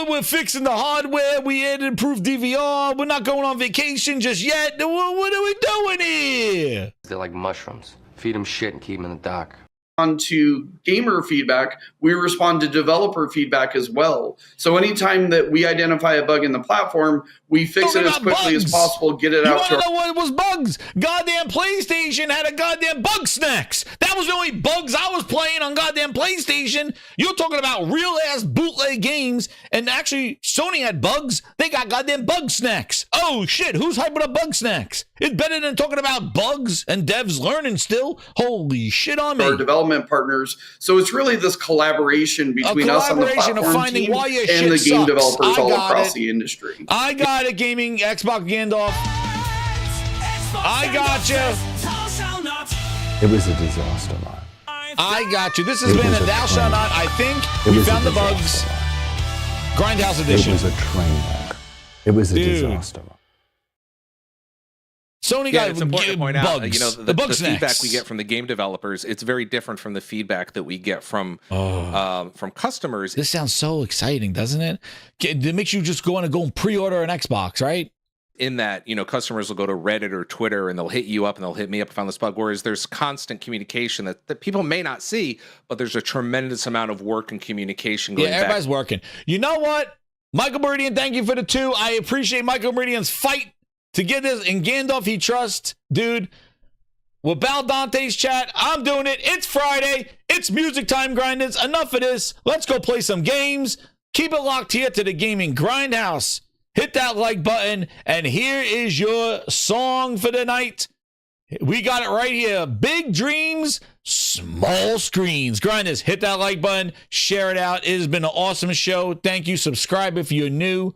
Speaker 4: we're fixing the hardware, we added improved DVR, we're not going on vacation just yet. What are we doing here?
Speaker 21: They're like mushrooms. Feed them shit and keep them in the dark.
Speaker 12: To gamer feedback, we respond to developer feedback as well. So anytime that we identify a bug in the platform, we fix it as quickly as possible, get it out to
Speaker 4: know what was bugs? Goddamn PlayStation had a goddamn bug snacks. That was the only bugs I was playing on goddamn PlayStation. You're talking about real ass bootleg games, and actually Sony had bugs. They got goddamn bug snacks. Oh shit, who's hyping up bug snacks? It's better than talking about bugs and devs learning still. Holy shit on me.
Speaker 12: Our development partners. So it's really this collaboration between us on the platform team and the game developers all across the industry.
Speaker 4: I got it, gaming Xbox Gandalf. I got you.
Speaker 6: It was a disaster, man.
Speaker 4: I got you. This has been a Thou Shalt Not. I think we found the bugs. Grindhouse edition.
Speaker 6: It was a train wreck. It was a disaster.
Speaker 4: Sony
Speaker 18: yeah,
Speaker 4: got
Speaker 18: it's important to point
Speaker 4: bugs.
Speaker 18: out, you know, the
Speaker 4: snacks.
Speaker 18: feedback we get from the game developers, it's very different from the feedback that we get from customers.
Speaker 4: This sounds so exciting, doesn't it? It makes you just want to go and pre-order an Xbox, right?
Speaker 18: In that, you know, customers will go to Reddit or Twitter and they'll hit you up and they'll hit me up and found this bug. Whereas there's constant communication that people may not see, but there's a tremendous amount of work and communication going back.
Speaker 4: Yeah, everybody's working. You know what? Michael Meridian, thank you for the 2. I appreciate Michael Meridian's fight to get this, and Gandalf he trusts, dude. With Baldante's chat, I'm doing it. It's Friday. It's music time, grinders. Enough of this. Let's go play some games. Keep it locked here to the Gaming Grindhouse. Hit that like button, and here is your song for the night. We got it right here. Big dreams, small screens. Grinders, hit that like button. Share it out. It has been an awesome show. Thank you. Subscribe if you're new.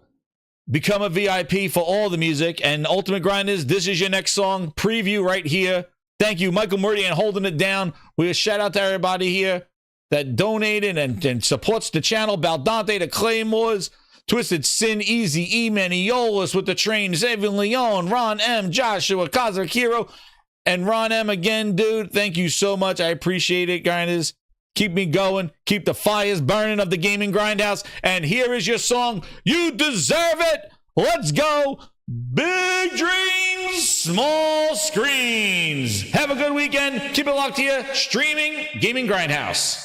Speaker 4: Become a VIP for all the music. And Ultimate Grinders, this is your next song preview right here. Thank you, Michael Meridian, holding it down. We shout out to everybody here that donated and supports the channel. Baldante, the Claymores, Twisted Sin, Easy, E-Man, Eolus with the train, Zayvon Leon, Ron M, Joshua, Kazak Hero, and Ron M again, dude. Thank you so much. I appreciate it, grinders. Keep me going. Keep the fires burning of the Gaming Grindhouse. And here is your song. You deserve it. Let's go. Big dreams, small screens. Have a good weekend. Keep it locked here. Streaming Gaming Grindhouse.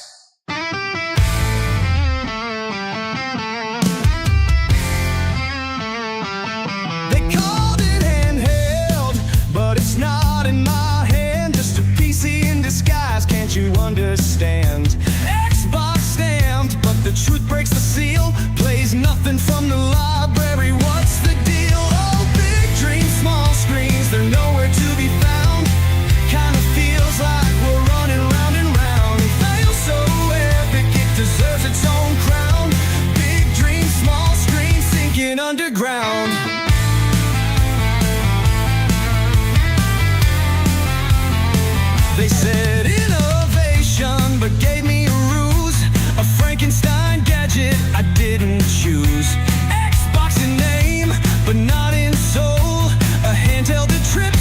Speaker 1: They called it handheld, but it's not in my hand. Just a PC in disguise, can't you understand? Xbox stamped, but the truth breaks the seal. Plays nothing from the library, what's the deal? Oh, big dreams, small screens, they're nowhere to be found. Kinda feels like we're running round and round. It feels so epic, it deserves its own crown. Big dreams, small screens, sinking underground. They said innovation, but gave me a ruse. A Frankenstein gadget I didn't choose. Xbox in name, but not in soul. A handheld to trip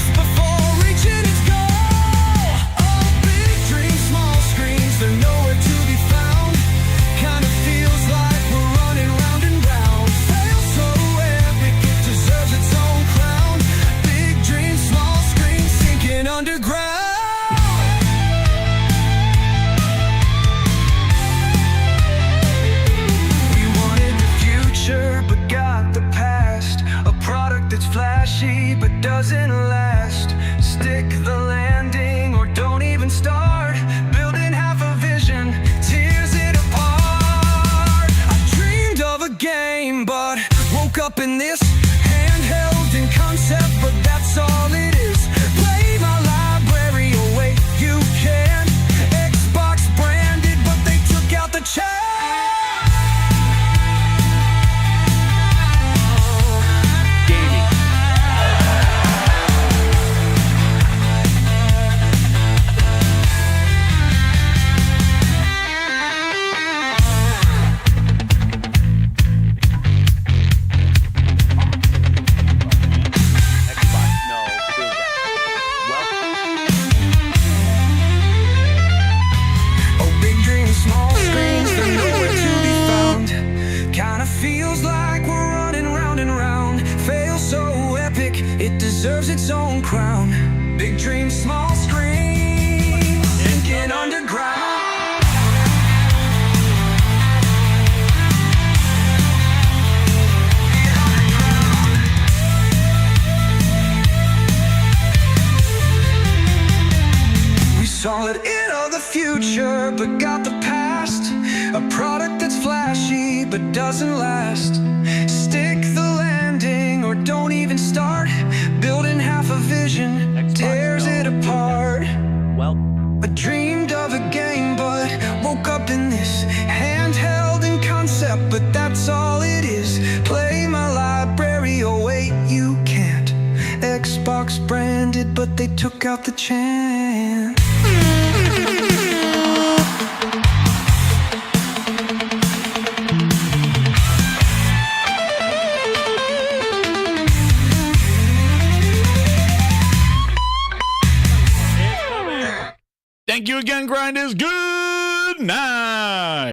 Speaker 1: own crown. Big dreams, small screens, thinking underground. We saw it in all the future, but got the past. A product that's flashy, but doesn't last. Stick the landing, or don't even start. Building half a vision, tears it apart.
Speaker 14: Well,
Speaker 1: I dreamed of a game, but woke up in this handheld in concept, but that's all it is. Play my library, oh wait, you can't. Xbox branded, but they took out the chance.
Speaker 4: Thank you again, Grinders. Good night.